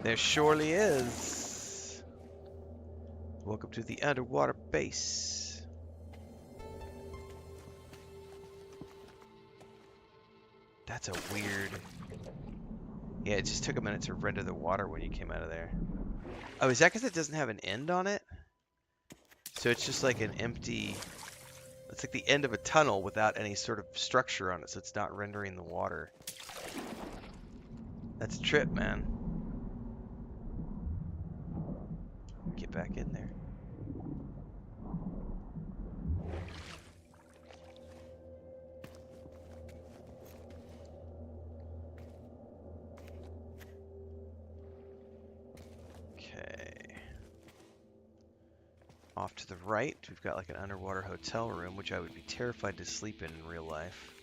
Speaker 1: There surely is. Welcome to the underwater base. That's a weird... Yeah, it just took a minute to render the water when you came out of there. Oh, is that because it doesn't have an end on it? So it's just like an empty... It's like the end of a tunnel without any sort of structure on it, so it's not rendering the water. That's a trip, man. Get back in there. Okay. Off to the right, we've got like an underwater hotel room, which I would be terrified to sleep in real life.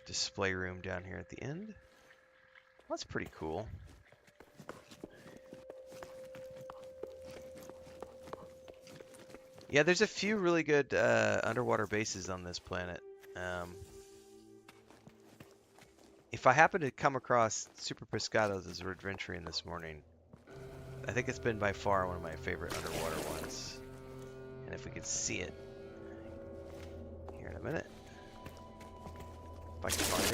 Speaker 1: Display room down here at the end. That's pretty cool. Yeah, there's a few really good underwater bases on this planet. If I happen to come across Super Pescados as we're adventuring this morning, I think it's been by far one of my favorite underwater ones. And if we could see it here in a minute. If I can find it.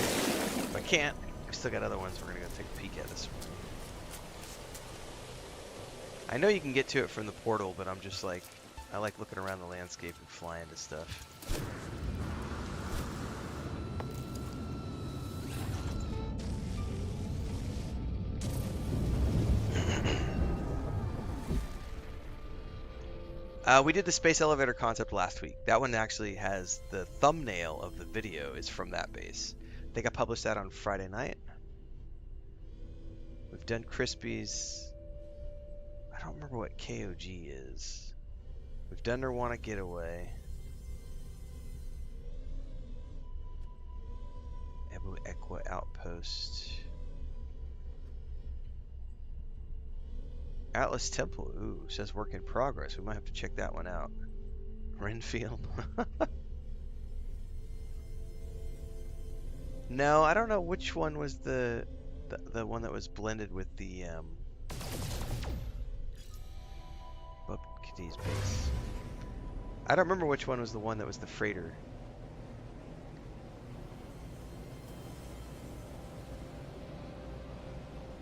Speaker 1: If I can't, we've still got other ones we're going to go take a peek at this morning. I know you can get to it from the portal, but I'm just like, I like looking around the landscape and flying to stuff. We did the space elevator concept last week. That one actually has the thumbnail of the video is from that base. I think I published that on Friday night. We've done Crispy's. I don't remember what KOG is. We've done Nirvana Getaway. Ebu Equa Outpost. Atlas Temple. Ooh, says work in progress. We might have to check that one out. Renfail. No, I don't know which one was the one that was blended with the Bub Kitty's base. I don't remember which one was the one that was the freighter.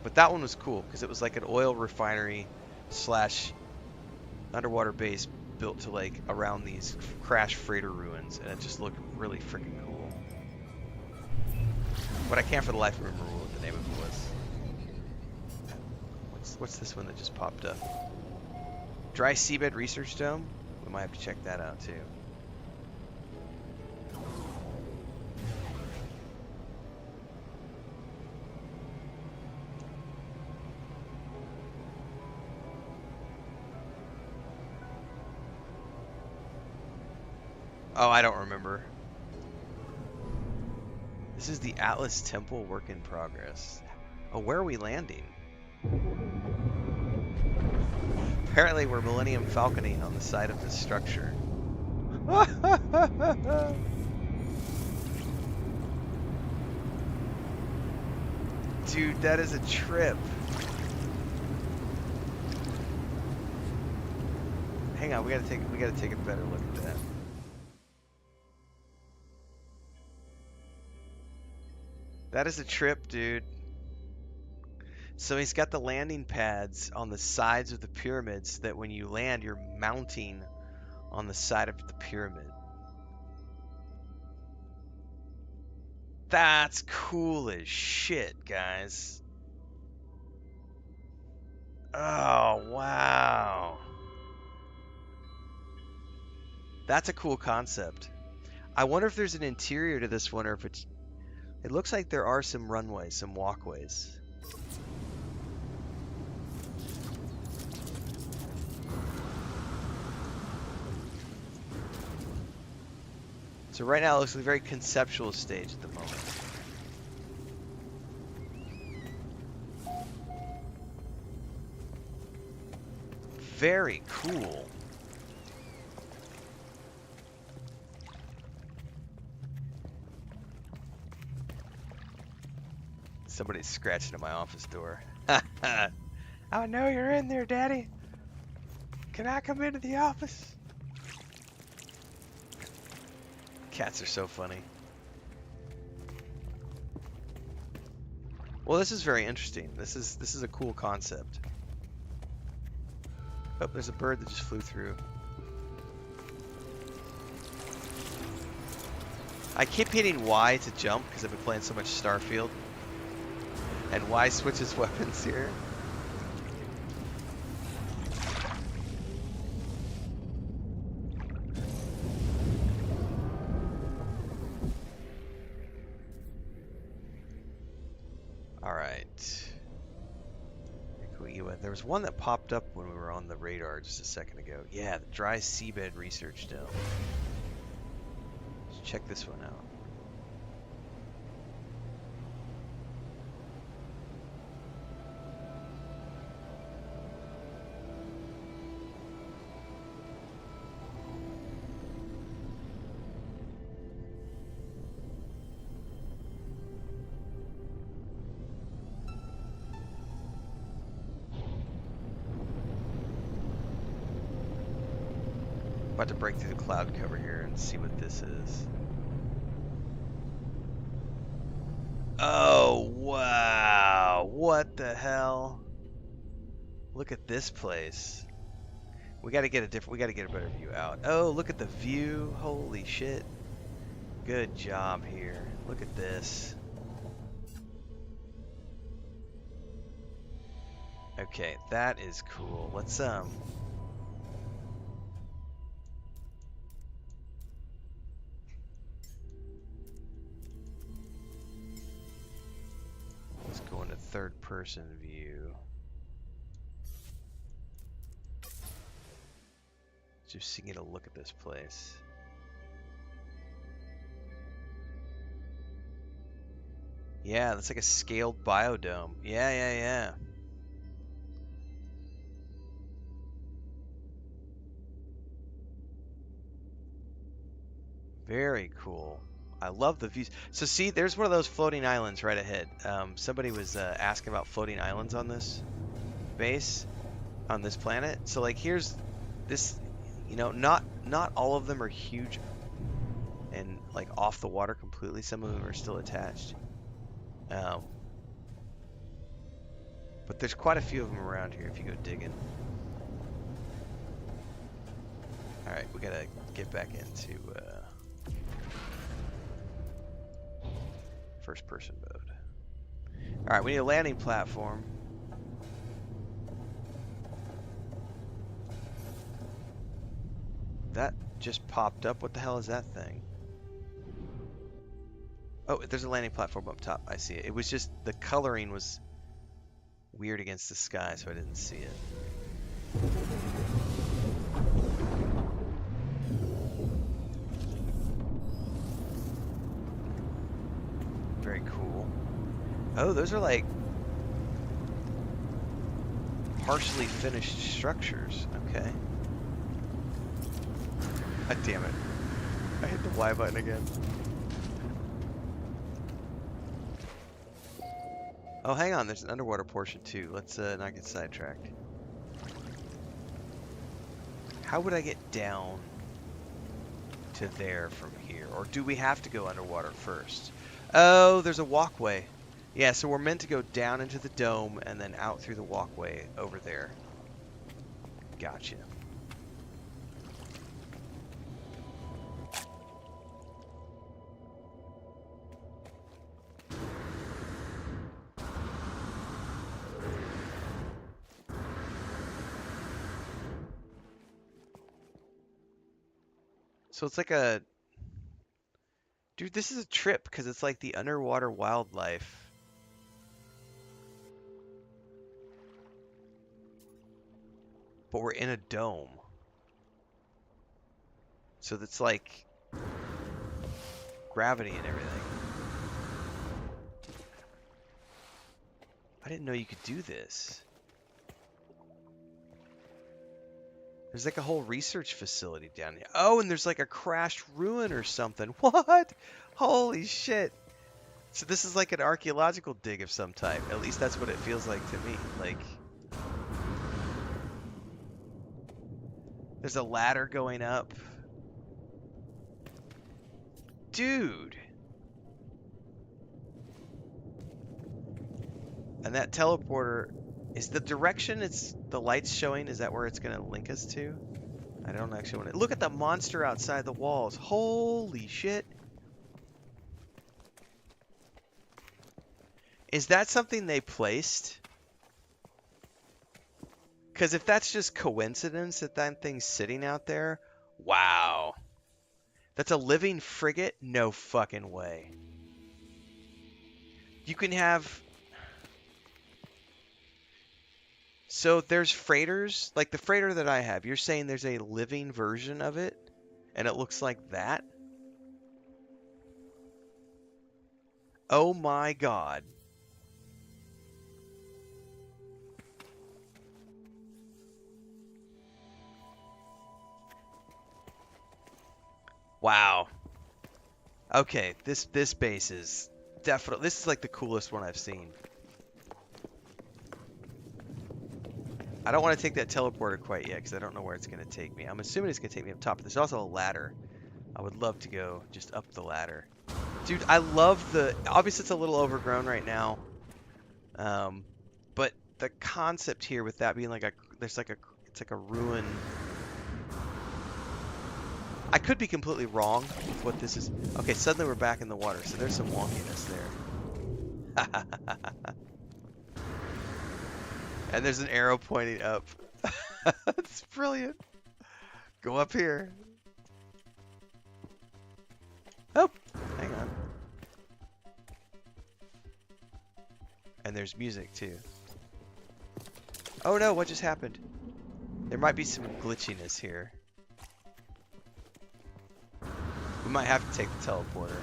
Speaker 1: But that one was cool because it was like an oil refinery slash underwater base built to like around these crashed freighter ruins, and it just looked really freaking cool. But I can't for the life remember what the name of it was. What's this one that just popped up? Dry Seabed Research Dome? We might have to check that out too. Oh, I don't remember. This is the Atlas Temple work in progress. Oh, where are we landing? Apparently we're Millennium Falconing on the side of this structure. Dude, that is a trip. hang on. We gotta take a better look at that. That is a trip, dude. So he's got the landing pads on the sides of the pyramids so that when you land, you're mounting on the side of the pyramid. That's cool as shit, guys. Oh, wow. That's a cool concept. I wonder if there's an interior to this one or if it's... It looks like there are some runways, some walkways. So right now it looks like a very conceptual stage at the moment. Very cool. Somebody's scratching at my office door. I know you're in there, Daddy. Can I come into the office? Cats are so funny. Well, this is very interesting. This is a cool concept. Oh, there's a bird that just flew through. I keep hitting Y to jump because I've been playing so much Starfield. And Y switches weapons here. There was one that popped up when we were on the radar just a second ago. Yeah, the dry seabed research dome. Let's check this one out. About to break through the cloud cover here and see what this is. Oh, wow. What the hell? Look at this place. We got to get a better view out. Oh, look at the view. Holy shit. Good job here. Look at this. Okay, that is cool. Let's go into third person view. Just so you get a look at this place. Yeah, that's like a scaled biodome. Yeah. Very cool. I love the views. So see, there's one of those floating islands right ahead. Somebody was asking about floating islands on this base, on this planet. So like, here's this, you know, not all of them are huge and like off the water completely. Some of them are still attached. But there's quite a few of them around here if you go digging. All right, we gotta get back into first person mode. All right, we need a landing platform. That just popped up. What the hell is that thing? Oh, there's a landing platform up top. I see it. It was just the coloring was weird against the sky, so I didn't see it. Very cool. Oh, those are like partially finished structures. Okay. God damn it. I hit the Y button again. Oh, hang on. There's an underwater portion too. Let's not get sidetracked. How would I get down to there from here? Or do we have to go underwater first? Oh, there's a walkway. Yeah, so we're meant to go down into the dome and then out through the walkway over there. Gotcha. So it's like a... Dude, this is a trip because it's like the underwater wildlife. But we're in a dome. So that's like gravity and everything. I didn't know you could do this. There's like a whole research facility down here. Oh, and there's like a crashed ruin or something. What? Holy shit. So this is like an archaeological dig of some type. At least that's what it feels like to me. Like, there's a ladder going up. Dude. And that teleporter, is the direction it's the light's showing, is that where it's going to link us to? I don't actually want to. Look at the monster outside the walls. Holy shit. Is that something they placed? Because if that's just coincidence that that thing's sitting out there, wow. That's a living frigate? No fucking way. You can have... So there's freighters, like the freighter that I have. You're saying there's a living version of it, and it looks like that? Oh my god. Wow. Okay, this base is definitely... This is like the coolest one I've seen. I don't want to take that teleporter quite yet because I don't know where it's going to take me. I'm assuming it's going to take me up top. There's also a ladder. I would love to go just up the ladder. Dude, I love the... Obviously, it's a little overgrown right now. But the concept here with that being like a... There's like a... It's like a ruin. I could be completely wrong with what this is. Okay, suddenly we're back in the water. So there's some wonkiness there. And there's an arrow pointing up. That's brilliant. Go up here. Oh, hang on. And there's music too. Oh no, what just happened? There might be some glitchiness here. We might have to take the teleporter.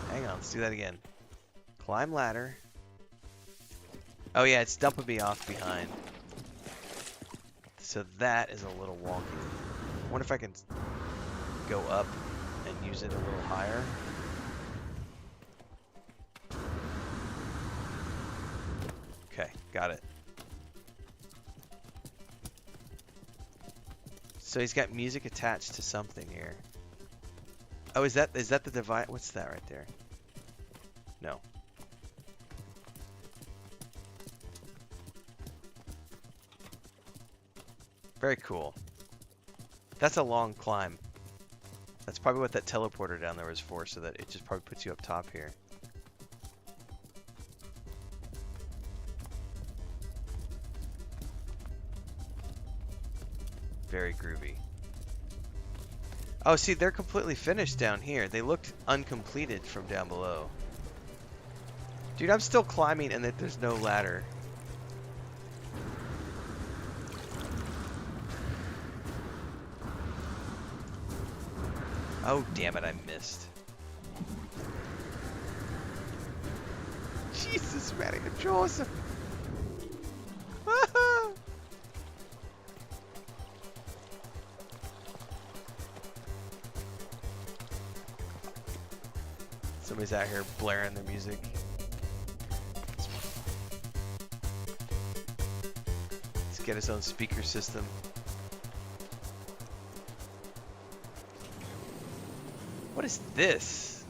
Speaker 1: Hang on, let's do that again. Climb ladder. Oh yeah, it's dumping me off behind. So that is a little wonky. I wonder if I can go up and use it a little higher. Okay, got it. So he's got music attached to something here. Oh, is that the device? What's that right there? No. Very cool. That's a long climb. That's probably what that teleporter down there was for, so that it just probably puts you up top here. Very groovy. Oh, see, they're completely finished down here. They looked uncompleted from down below. Dude, I'm still climbing and there's no ladder. Oh, damn it, I missed. Jesus, man, I controls him. Somebody's out here blaring their music. It's get his own speaker system. What is this?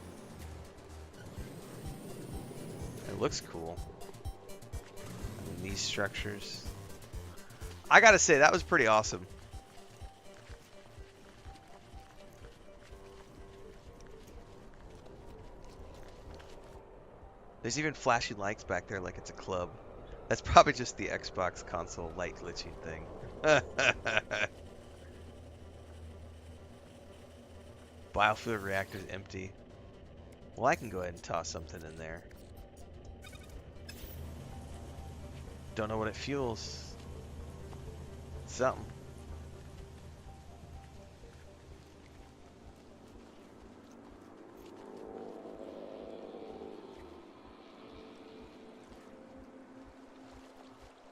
Speaker 1: It looks cool. I mean, these structures. I gotta say, that was pretty awesome. There's even flashing lights back there like it's a club. That's probably just the Xbox console light glitching thing. Biofuel reactor's empty. Well, I can go ahead and toss something in there. Don't know what it fuels. Something.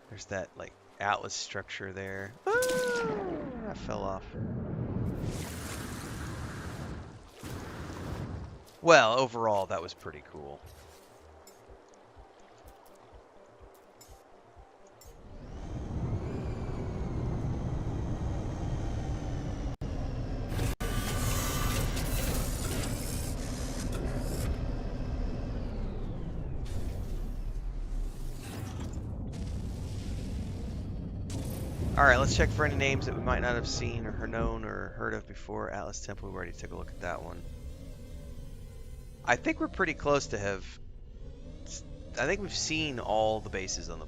Speaker 1: There's that, like, Atlas structure there. Ah, that fell off. Well, overall, that was pretty cool. Alright, let's check for any names that we might not have seen or known or heard of before. Atlas Temple, we already took a look at that one. I think we're pretty close to have... I think we've seen all the bases on the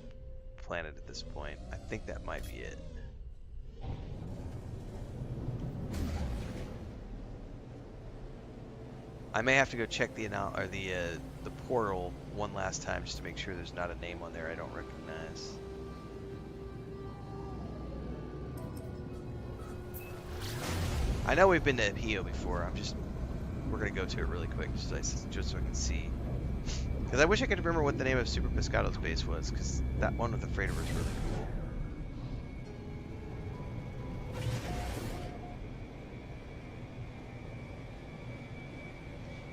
Speaker 1: planet at this point. I think that might be it. I may have to go check the portal one last time just to make sure there's not a name on there I don't recognize. I know we've been to Hio before. We're gonna go to it really quick just so I can see. Because I wish I could remember what the name of Super Pescado's base was, because that one with the freighter was really cool.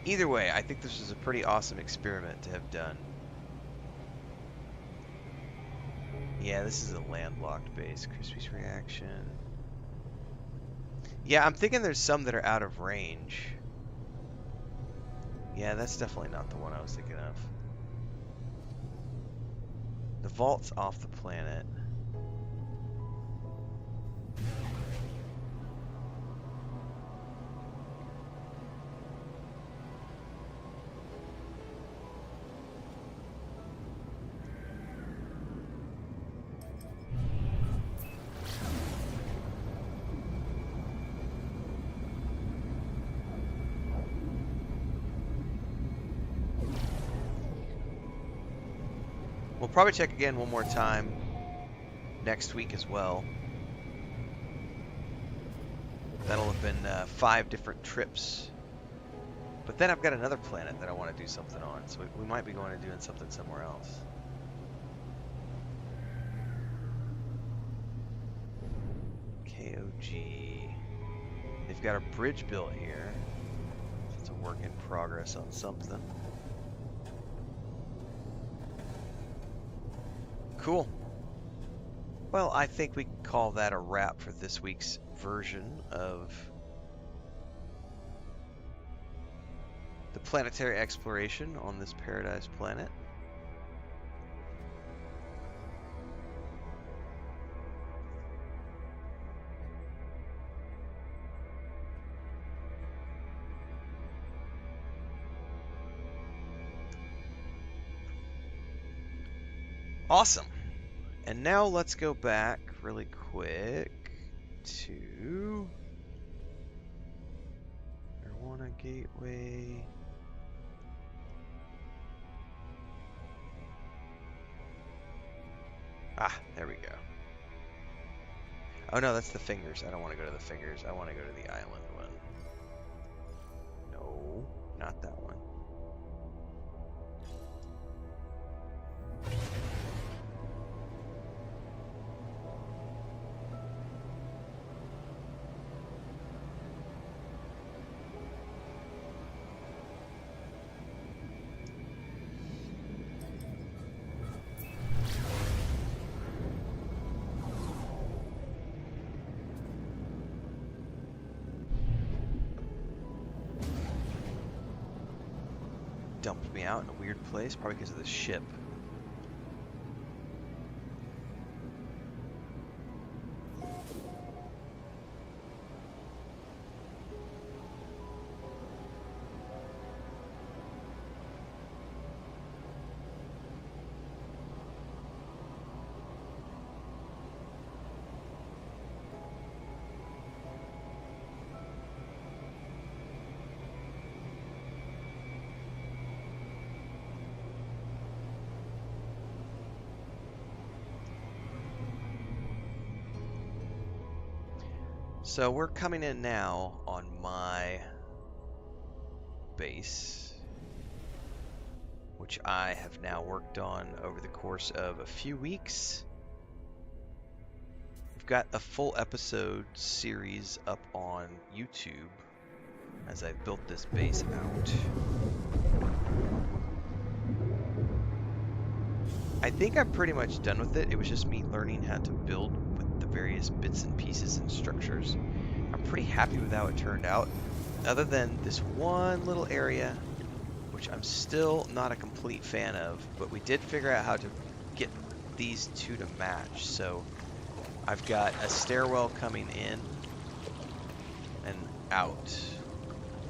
Speaker 1: Either way, I think this was a pretty awesome experiment to have done. Yeah, this is a landlocked base. Crispy's reaction. Yeah, I'm thinking there's some that are out of range. Yeah, that's definitely not the one I was thinking of. The vault's off the planet. We'll probably check again one more time next week as well. That'll have been 5 different trips. But then I've got another planet that I want to do something on, so we might be going to doing something somewhere else. KOG. They've got a bridge built here. It's a work in progress on something. Cool. Well, I think we can call that a wrap for this week's version of the planetary exploration on this paradise planet. Awesome. And now let's go back really quick to Marijuana Gateway. Ah, there we go. Oh no, that's the fingers. I don't want to go to the fingers. I want to go to the island one. No, not that one. me out in a weird place, probably because of the ship. So we're coming in now on my base, which I have now worked on over the course of a few weeks. We've got a full episode series up on YouTube as I've built this base out. I think I'm pretty much done with it. It was just me learning how to build with the various bits and pieces and structures. I'm pretty happy with how it turned out, other than this one little area, which I'm still not a complete fan of, but we did figure out how to get these two to match. So I've got a stairwell coming in and out.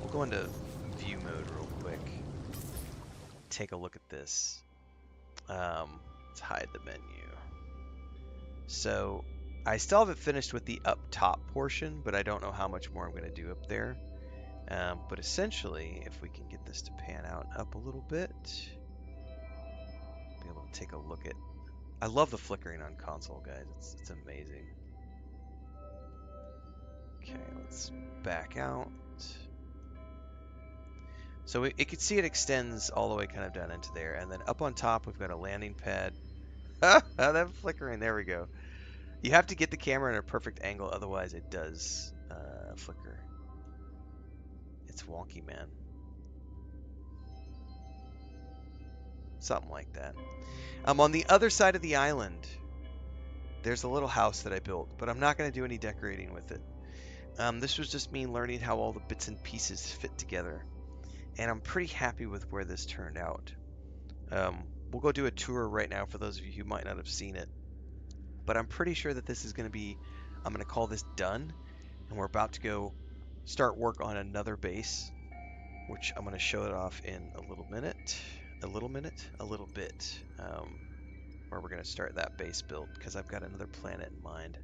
Speaker 1: We'll go into view mode real quick. Take a look at this. Let's hide the menu. So I still haven't finished with the up top portion, but I don't know how much more I'm going to do up there. But essentially, if we can get this to pan out up a little bit, be able to take a look at. I love the flickering on console, guys. It's amazing. Okay, let's back out. So you can see it extends all the way kind of down into there, and then up on top we've got a landing pad. That flickering, there we go. You have to get the camera in a perfect angle, otherwise it does flicker. It's wonky, man. Something like that. On the other side of the island, there's a little house that I built, but I'm not going to do any decorating with it. This was just me learning how all the bits and pieces fit together. And I'm pretty happy with where this turned out. We'll go do a tour right now for those of you who might not have seen it. But I'm pretty sure that this is going to be, I'm going to call this done. And we're about to go start work on another base, which I'm going to show it off in a little bit, where we're going to start that base build, because I've got another planet in mind.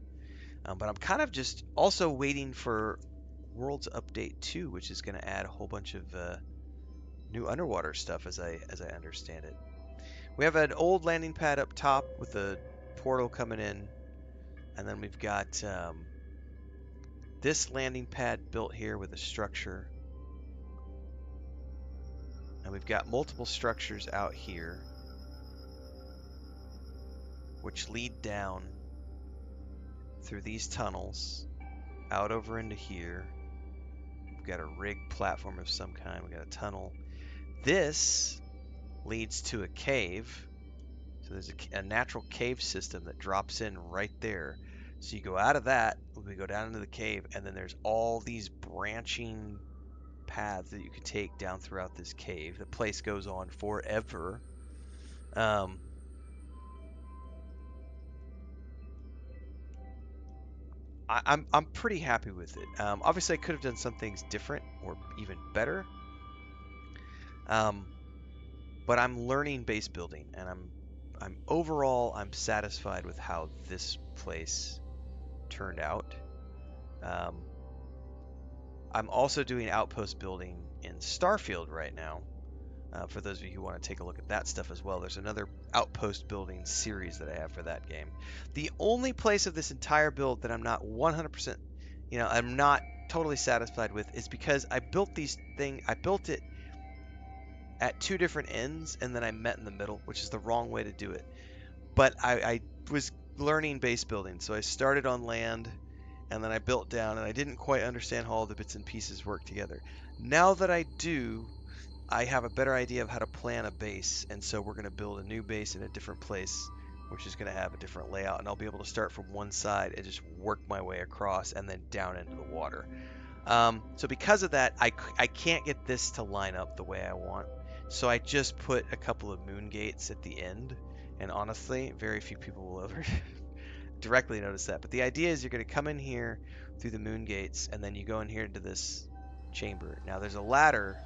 Speaker 1: But I'm kind of just also waiting for Worlds Update 2, which is going to add a whole bunch of new underwater stuff, as I understand it. We have an old landing pad up top with a portal coming in, and then we've got this landing pad built here with a structure, and we've got multiple structures out here which lead down through these tunnels out over into here. We've got a rig platform of some kind. We've got a tunnel. This leads to a cave. So there's a natural cave system that drops in right there. So you go out of that, we go down into the cave, and then there's all these branching paths that you could take down throughout this cave. The place goes on forever. I'm pretty happy with it. Obviously, I could have done some things different or even better. But I'm learning base building, and I'm overall satisfied with how this place turned out. I'm also doing outpost building in Starfield right now. For those of you who want to take a look at that stuff as well, there's another outpost building series that I have for that game. The only place of this entire build that I'm not 100%, I'm not totally satisfied with is because I built it at two different ends, and then I met in the middle, which is the wrong way to do it. But I was learning base building, so I started on land, and then I built down, and I didn't quite understand how all the bits and pieces work together. Now that I do, I have a better idea of how to plan a base, and so we're going to build a new base in a different place, which is going to have a different layout, and I'll be able to start from one side and just work my way across and then down into the water. So because of that, I can't get this to line up the way I want. So I just put a couple of moon gates at the end, and honestly, very few people will ever directly notice that. But the idea is you're going to come in here through the moon gates, and then you go in here into this chamber. Now there's a ladder.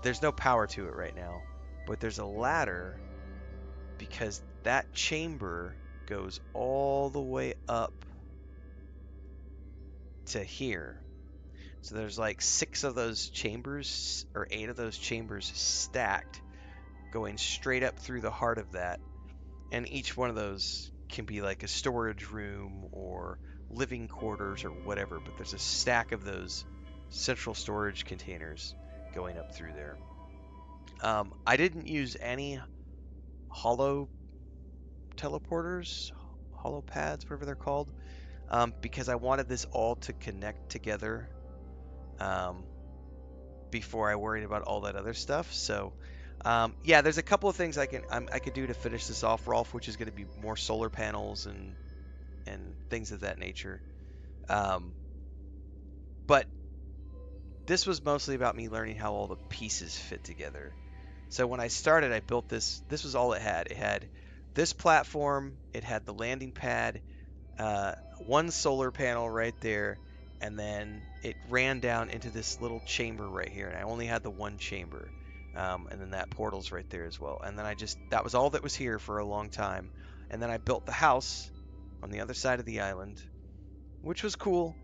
Speaker 1: There's no power to it right now, but there's a ladder because that chamber goes all the way up to here. So there's like 6 of those chambers or 8 of those chambers stacked going straight up through the heart of that. And each one of those can be like a storage room or living quarters or whatever, but there's a stack of those central storage containers going up through there. I didn't use any hollow teleporters, hollow pads, whatever they're called, because I wanted this all to connect together before I worried about all that other stuff. So yeah, there's a couple of things I could do to finish this off, Rolf, which is going to be more solar panels and things of that nature. But this was mostly about me learning how all the pieces fit together. So when I started, I built this. This was all it had. It had this platform. It had the landing pad, one solar panel right there, and then it ran down into this little chamber right here. And I only had the one chamber. And then that portal's right there as well. And then that was all that was here for a long time. And then I built the house on the other side of the island, which was cool.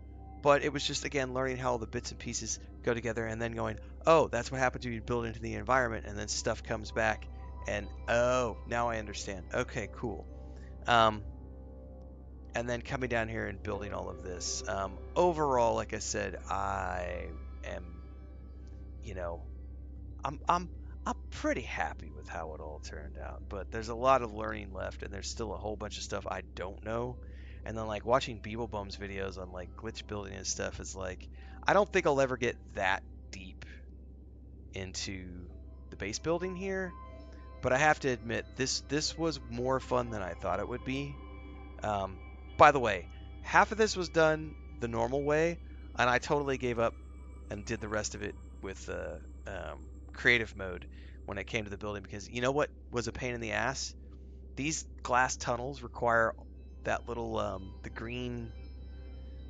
Speaker 1: But it was just, again, learning how all the bits and pieces go together and then going, oh, that's what happens when you build into the environment and then stuff comes back. And, oh, now I understand. Okay, cool. And then coming down here and building all of this. Overall, like I said, I am, I'm pretty happy with how it all turned out. But there's a lot of learning left, and there's still a whole bunch of stuff I don't know. And then like watching Beeblebum's videos on like glitch building and stuff is like, I don't think I'll ever get that deep into the base building here. But I have to admit, this was more fun than I thought it would be. By the way, half of this was done the normal way, and I totally gave up and did the rest of it with creative mode when it came to the building, because you know what was a pain in the ass? These glass tunnels require that little the green,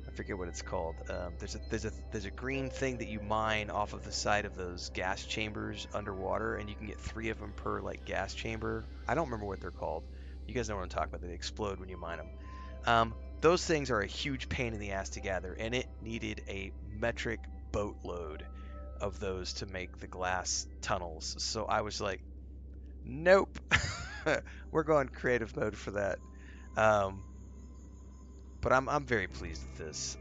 Speaker 1: I forget what it's called. There's a green thing that you mine off of the side of those gas chambers underwater, and you can get 3 of them per like gas chamber. I don't remember what they're called. You guys know what I'm talking about. They explode when you mine them. Those things are a huge pain in the ass to gather, and it needed a metric boatload of those to make the glass tunnels. So I was like, nope. We're going creative mode for that. But I'm very pleased with this.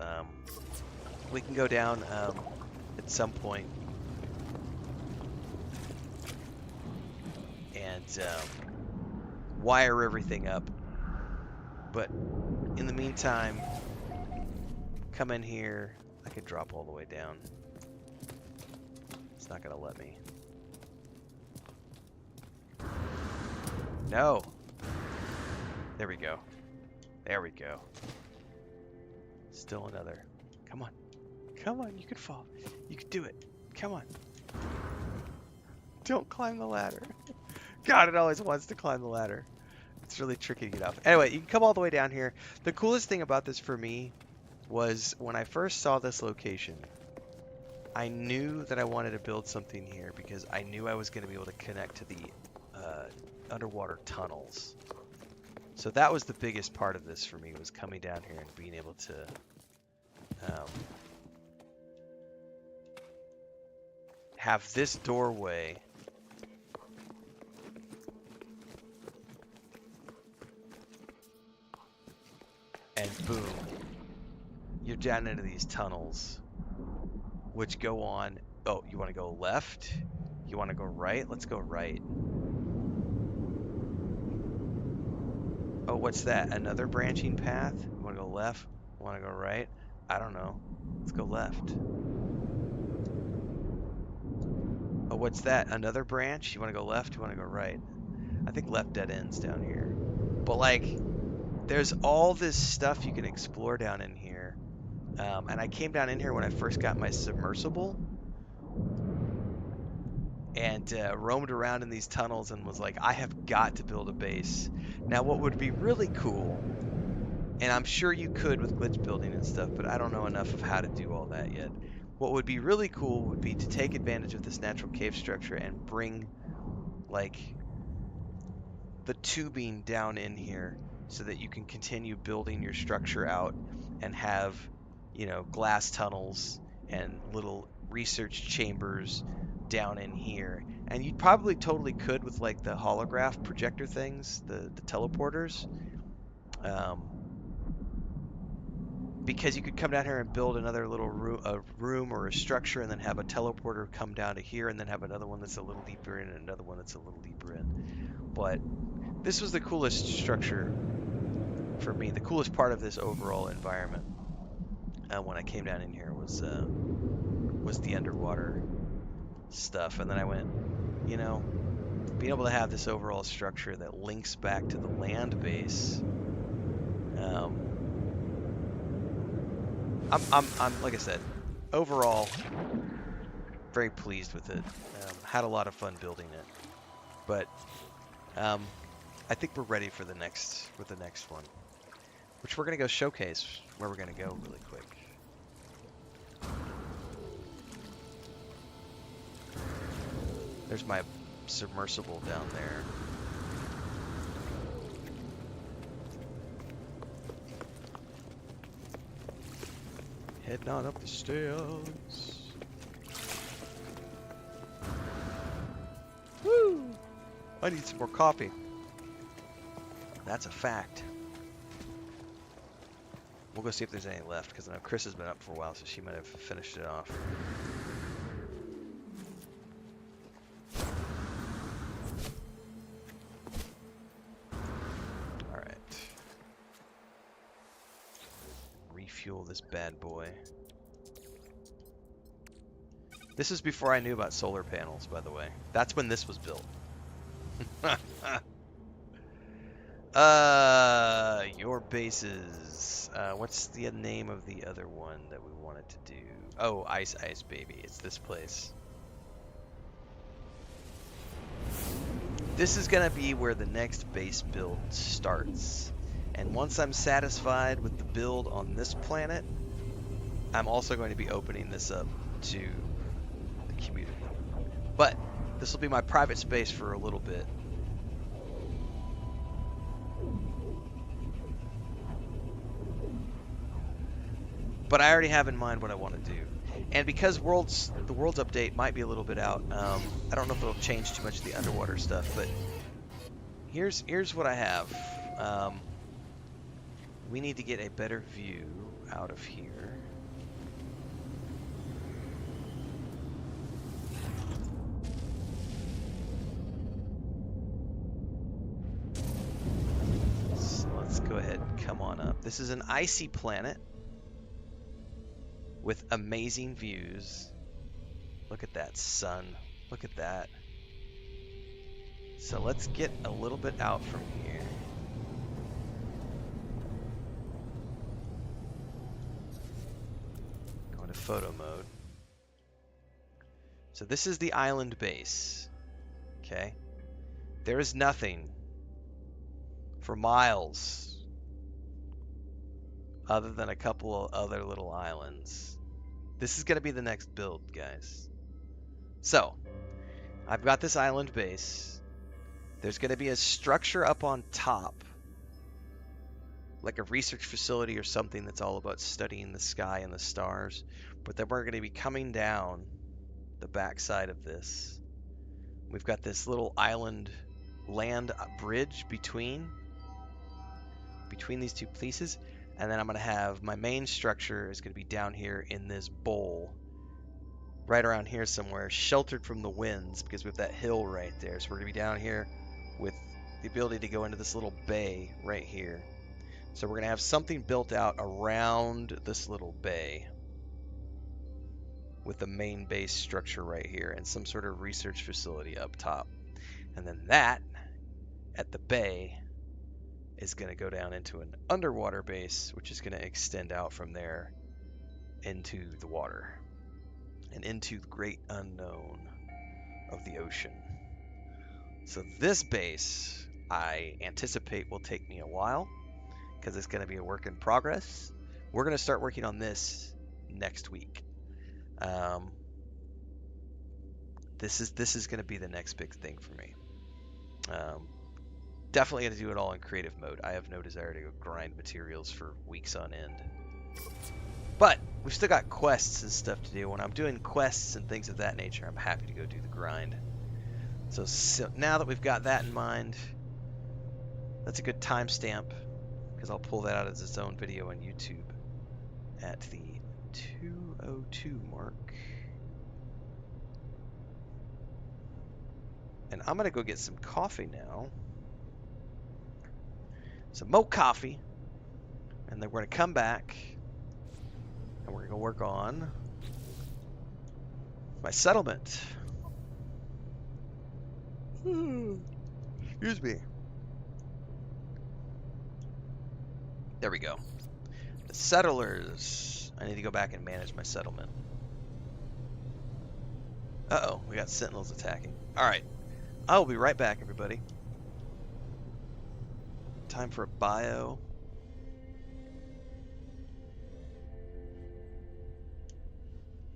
Speaker 1: We can go down at some point and wire everything up. But in the meantime, come in here. I could drop all the way down. It's not gonna let me. No. There we go. There we go. Still another. Come on. Come on, you could fall. You could do it. Come on. Don't climb the ladder. God, it always wants to climb the ladder. It's really tricky to get off. Anyway, you can come all the way down here. The coolest thing about this for me was when I first saw this location, I knew that I wanted to build something here because I knew I was going to be able to connect to the underwater tunnels. So that was the biggest part of this for me, was coming down here and being able to have this doorway and boom, you're down into these tunnels, which go on. Oh, you want to go left? You want to go right? Let's go right. Oh, what's that? Another branching path? You want to go left? You want to go right? I don't know. Let's go left. Oh, what's that? Another branch? You want to go left? You want to go right? I think left dead ends down here. But like, there's all this stuff you can explore down in here. And I came down in here when I first got my submersible. and roamed around in these tunnels and was like, I have got to build a base. Now, what would be really cool, and I'm sure you could with glitch building and stuff, but I don't know enough of how to do all that yet. What would be really cool would be to take advantage of this natural cave structure and bring, like, the tubing down in here so that you can continue building your structure out and have, glass tunnels and little research chambers down in here. And you probably totally could with like the holograph projector things, the teleporters. Um, because you could come down here and build another little room or a structure and then have a teleporter come down to here and then have another one that's a little deeper in and another one that's a little deeper in. But this was the coolest structure for me. The coolest part of this overall environment when I came down in here was the underwater stuff. And then I went, being able to have this overall structure that links back to the land base. I'm like I said, overall very pleased with it. Had a lot of fun building it, but I think we're ready for the next one, which we're gonna go showcase where we're gonna go really quick. There's my submersible down there. Heading on up the stairs. Woo! I need some more coffee. That's a fact. We'll go see if there's any left, because I know Chris has been up for a while, so she might have finished it off. Alright. Refuel this bad boy. This is before I knew about solar panels, by the way. That's when this was built. Your bases. What's the name of the other one that we wanted to do? Oh, Ice Baby. It's this place. This is gonna be where the next base build starts. And once I'm satisfied with the build on this planet, I'm also going to be opening this up to the community. But this will be my private space for a little bit. But I already have in mind what I want to do. And because the world's update might be a little bit out, I don't know if it'll change too much of the underwater stuff, but here's what I have. We need to get a better view out of here. So let's go ahead and come on up. This is an icy planet with amazing views. Look at that sun. Look at that. So let's get a little bit out from here. Go into photo mode. So this is the island base. Okay. There is nothing for miles other than a couple of other little islands. This is going to be the next build, guys. So, I've got this island base. There's going to be a structure up on top, like a research facility or something that's all about studying the sky and the stars. But then we're going to be coming down the backside of this. We've got this little island land bridge between these two pieces. And then I'm going to have my main structure is going to be down here in this bowl, right around here somewhere, sheltered from the winds because we have that hill right there. So we're going to be down here with the ability to go into this little bay right here. So we're going to have something built out around this little bay with the main base structure right here and some sort of research facility up top. And then that at the bay is going to go down into an underwater base, which is going to extend out from there into the water and into the great unknown. of the ocean. So this base, I anticipate will take me a while because it's going to be a work in progress. We're going to start working on this next week. This is going to be the next big thing for me. Definitely going to do it all in creative mode. I have no desire to go grind materials for weeks on end. But we've still got quests and stuff to do. When I'm doing quests and things of that nature, I'm happy to go do the grind. So now that we've got that in mind, that's a good timestamp because I'll pull that out as its own video on YouTube at the 2:02 mark. And I'm going to go get some coffee now. Some mo coffee. And then we're going to come back and we're going to work on my settlement. Excuse me. There we go. The settlers. I need to go back and manage my settlement. Uh-oh, we got sentinels attacking. Alright. I will be right back, everybody. Time for a bio.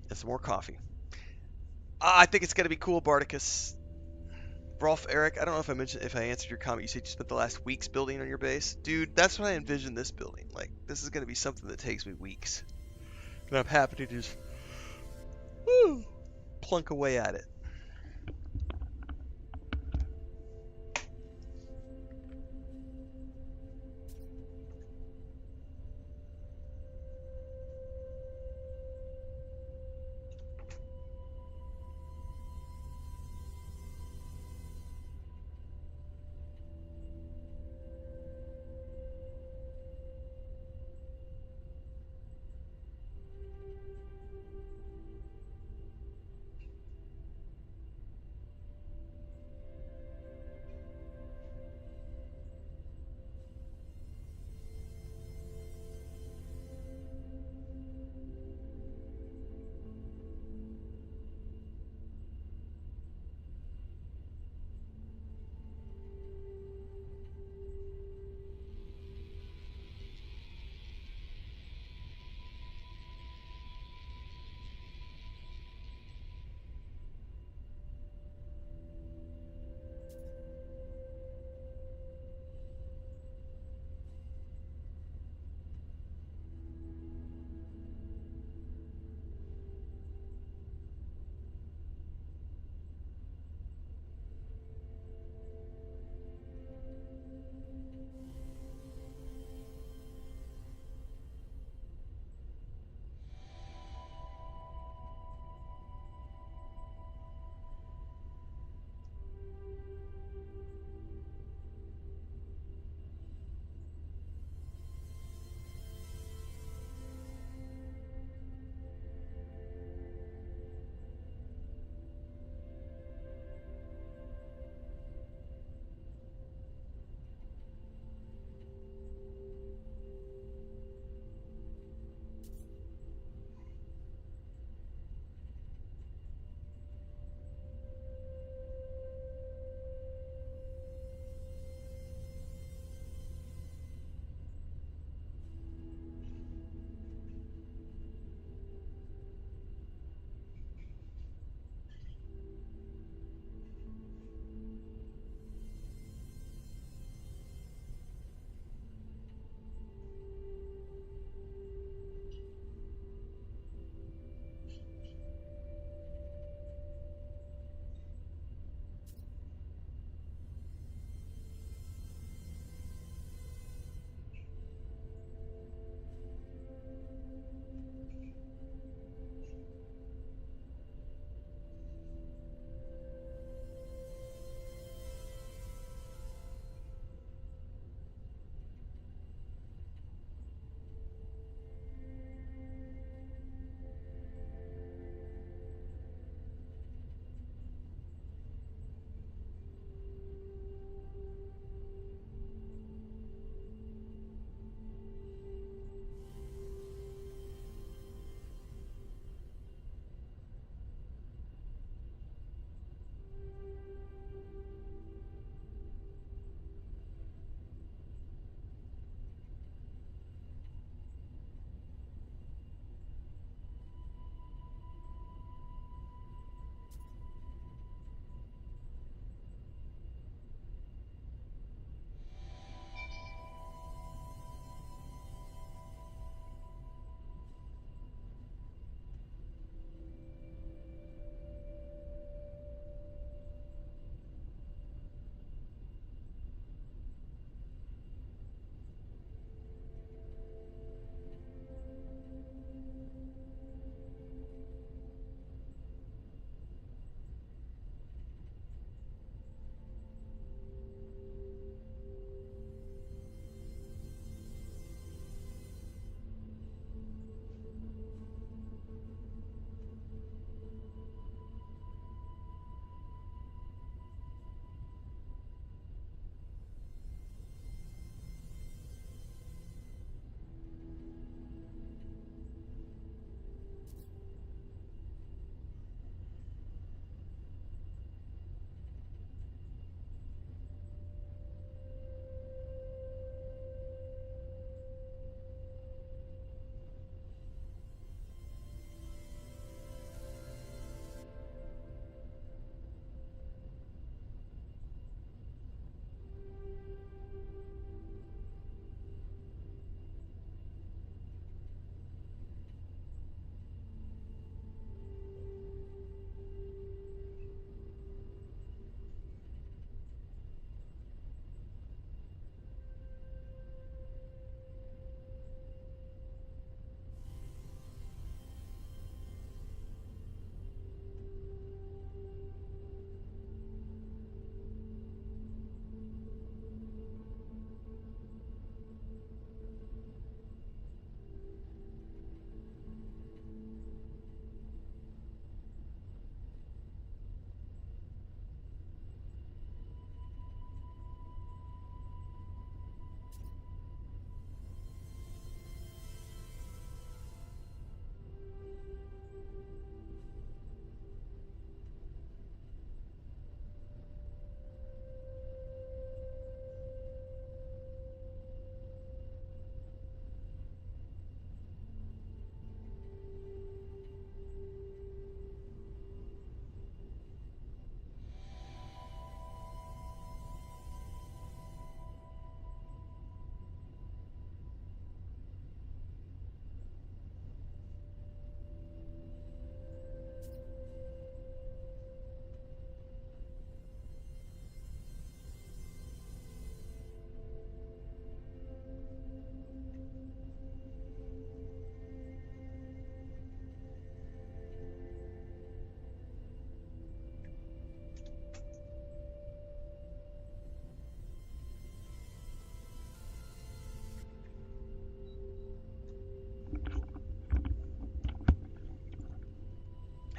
Speaker 1: And some more coffee. I think it's going to be cool, Bardicus. Rolf, Eric, I don't know if I answered your comment. You said you spent the last weeks building on your base. Dude, that's what I envisioned this building. Like, this is going to be something that takes me weeks. And I'm happy to just plunk away at it.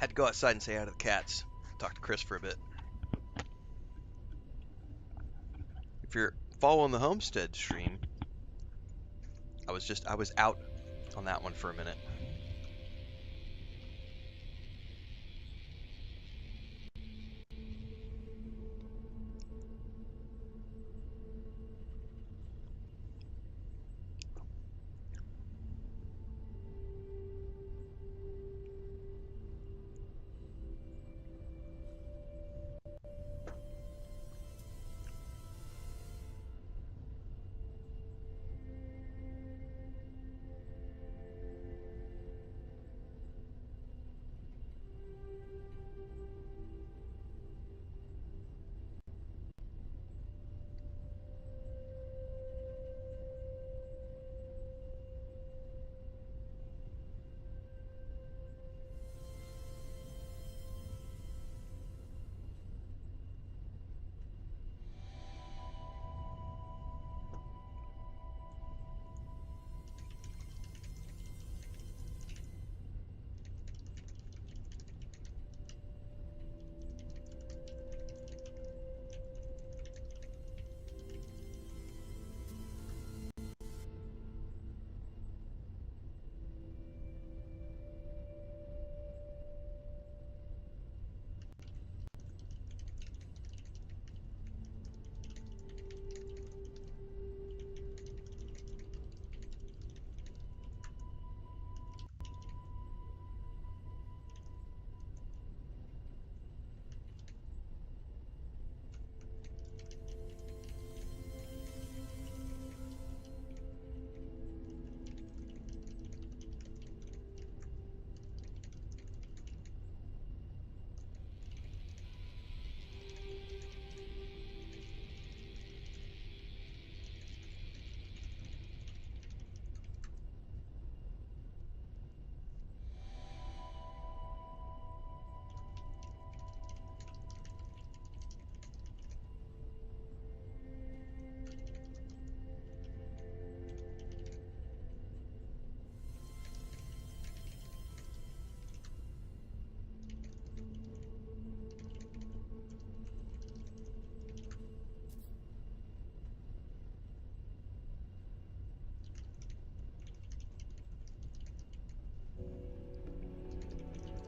Speaker 1: Had to go outside and say hi to the cats. Talk to Chris for a bit. If you're following the Homestead stream, I was out on that one for a minute.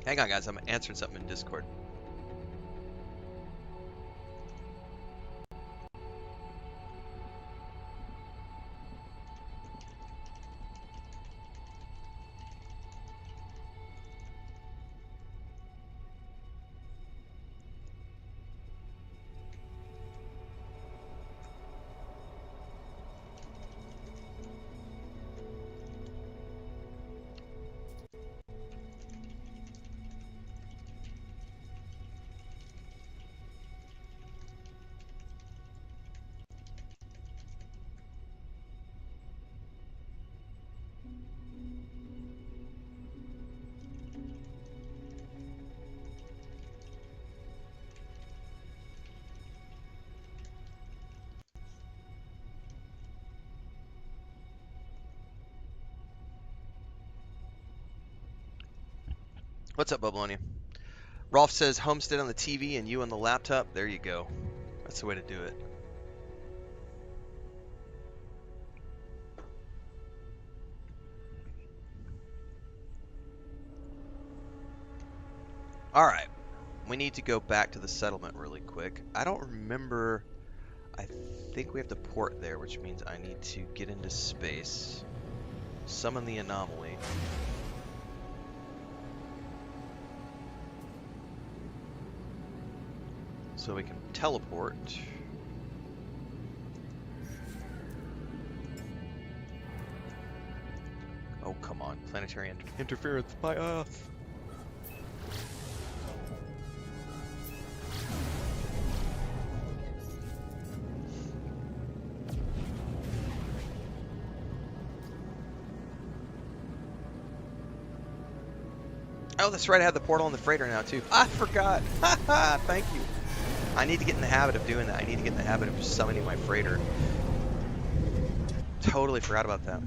Speaker 1: Hang on, guys. I'm answering something in Discord. What's up, Bubblonia? Rolf says Homestead on the TV and you on the laptop. There you go. That's the way to do it. All right. We need to go back to the settlement really quick. I don't remember. I think we have to port there, which means I need to get into space, summon the anomaly. So we can teleport. Oh, come on. Planetary interference by us. Oh, that's right. I have the portal on the freighter now, too. I forgot. Haha, thank you. I need to get in the habit of doing that. I need to get in the habit of summoning my freighter. Totally forgot about that.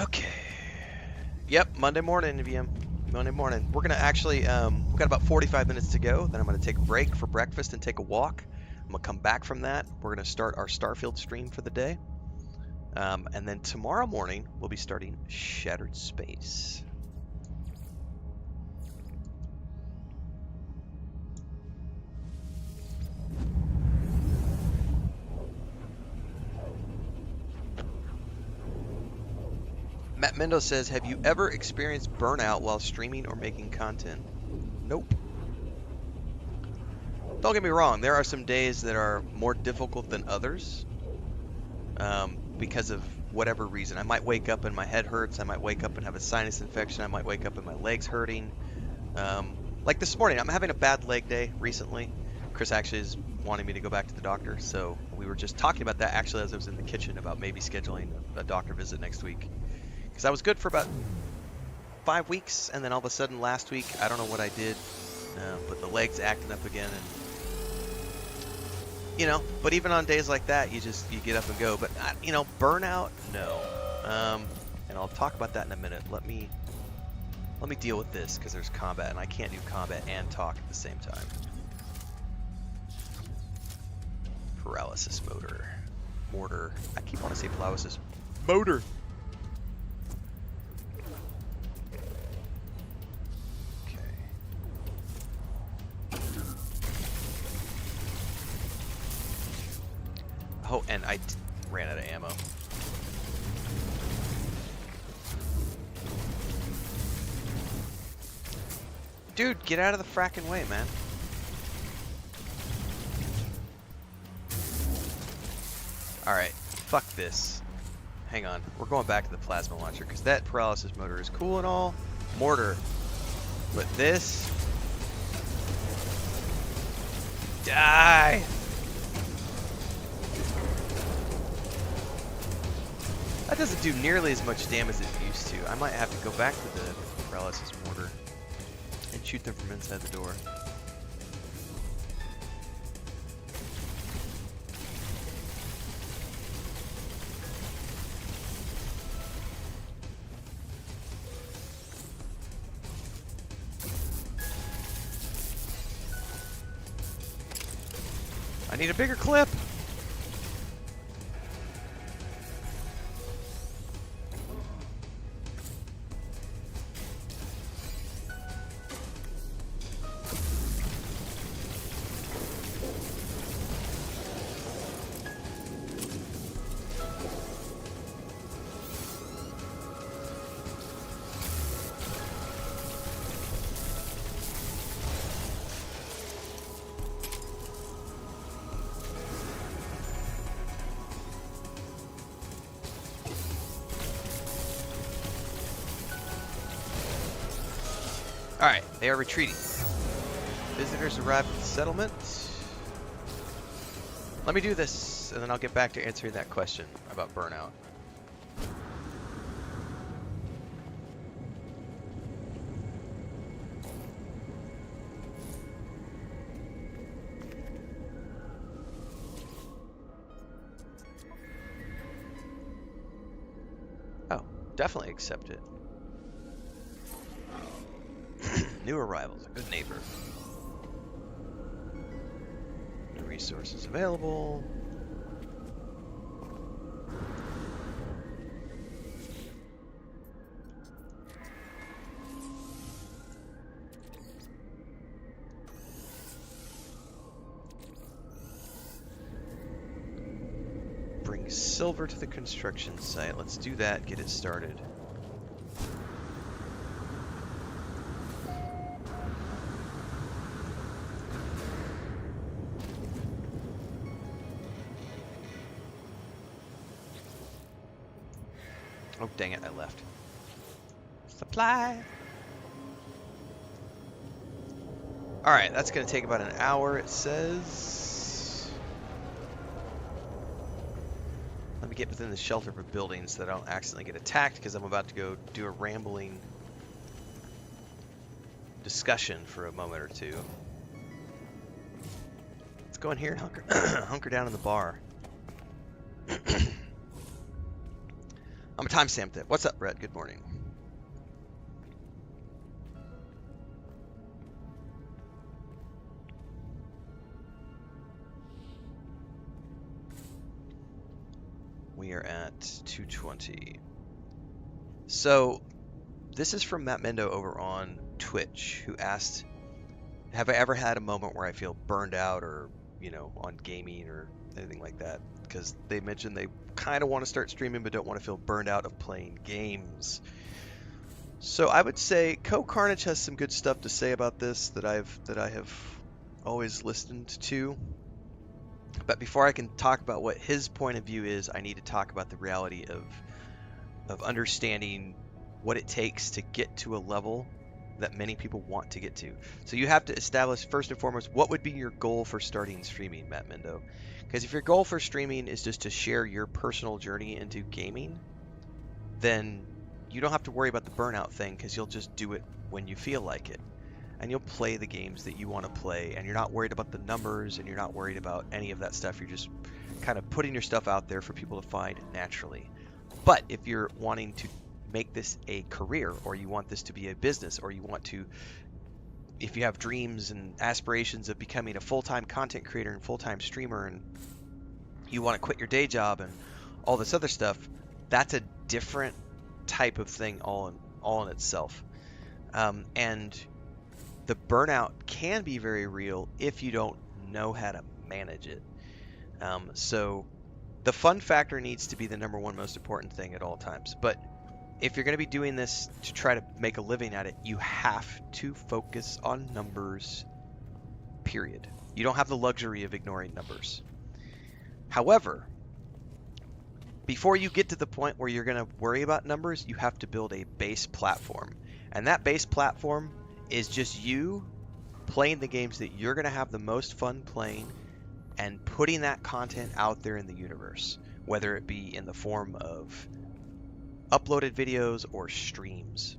Speaker 1: Okay. Yep, Monday morning, VM. Monday morning. We're gonna actually, we've got about 45 minutes to go. Then I'm gonna take a break for breakfast and take a walk. I'm gonna come back from that. We're gonna start our Starfield stream for the day. And then tomorrow morning, we'll be starting Shattered Space. Matt Mendo says, have you ever experienced burnout while streaming or making content? Nope. Don't get me wrong, there are some days that are more difficult than others because of whatever reason. I might wake up and my head hurts. I might wake up and have a sinus infection. I might wake up and my leg's hurting. Like this morning, I'm having a bad leg day recently. Chris actually is wanting me to go back to the doctor, so we were just talking about that actually as I was in the kitchen about maybe scheduling a doctor visit next week. Because I was good for about 5 weeks, and then all of a sudden last week, I don't know what I did, but the leg's acting up again, and you know. But even on days like that, you get up and go. But you know, burnout, no. And I'll talk about that in a minute. Let me deal with this because there's combat, and I can't do combat and talk at the same time. Paralysis mortar. I keep wanting to say paralysis motor. Oh, and I ran out of ammo. Dude, get out of the fracking way, man. Alright, fuck this. Hang on, we're going back to the plasma launcher, because that paralysis motor is cool and all. Mortar. But this... Die! That doesn't do nearly as much damage as it used to. I might have to go back to the paralysis mortar and shoot them from inside the door. I need a bigger clip! Alright, they are retreating. Visitors arrive at the settlement. Let me do this, and then I'll get back to answering that question about burnout. Oh, definitely accept it. New arrivals, a good neighbor. New resources available. Bring silver to the construction site. Let's do that, get it started. Oh, dang it, I left. Supply! Alright, that's going to take about an hour, it says. Let me get within the shelter of a building so that I don't accidentally get attacked, because I'm about to go do a rambling discussion for a moment or two. Let's go in here and hunker down in the bar. I'm timestamped it. What's up, Brett? Good morning. We are at 2:20. So this is from Matt Mendo over on Twitch, who asked, have I ever had a moment where I feel burned out or, on gaming or anything like that? Because they mentioned they kind of want to start streaming but don't want to feel burned out of playing games. So I would say Carnage has some good stuff to say about this that I have always listened to. But before I can talk about what his point of view is, I need to talk about the reality of understanding what it takes to get to a level that many people want to get to. So you have to establish first and foremost what would be your goal for starting streaming, Matt Mendo. Because if your goal for streaming is just to share your personal journey into gaming, then you don't have to worry about the burnout thing, because you'll just do it when you feel like it. And you'll play the games that you want to play, and you're not worried about the numbers, and you're not worried about any of that stuff. You're just kind of putting your stuff out there for people to find naturally. But if you're wanting to make this a career, or you want this to be a business, or you want to, if you have dreams and aspirations of becoming a full-time content creator and full-time streamer, and you want to quit your day job and all this other stuff, that's a different type of thing all in itself. And the burnout can be very real if you don't know how to manage it. So the fun factor needs to be the number one most important thing at all times. But if you're going to be doing this to try to make a living at it, you have to focus on numbers, period. You don't have the luxury of ignoring numbers. However, before you get to the point where you're going to worry about numbers, you have to build a base platform. And that base platform is just you playing the games that you're going to have the most fun playing and putting that content out there in the universe, whether it be in the form of uploaded videos or streams.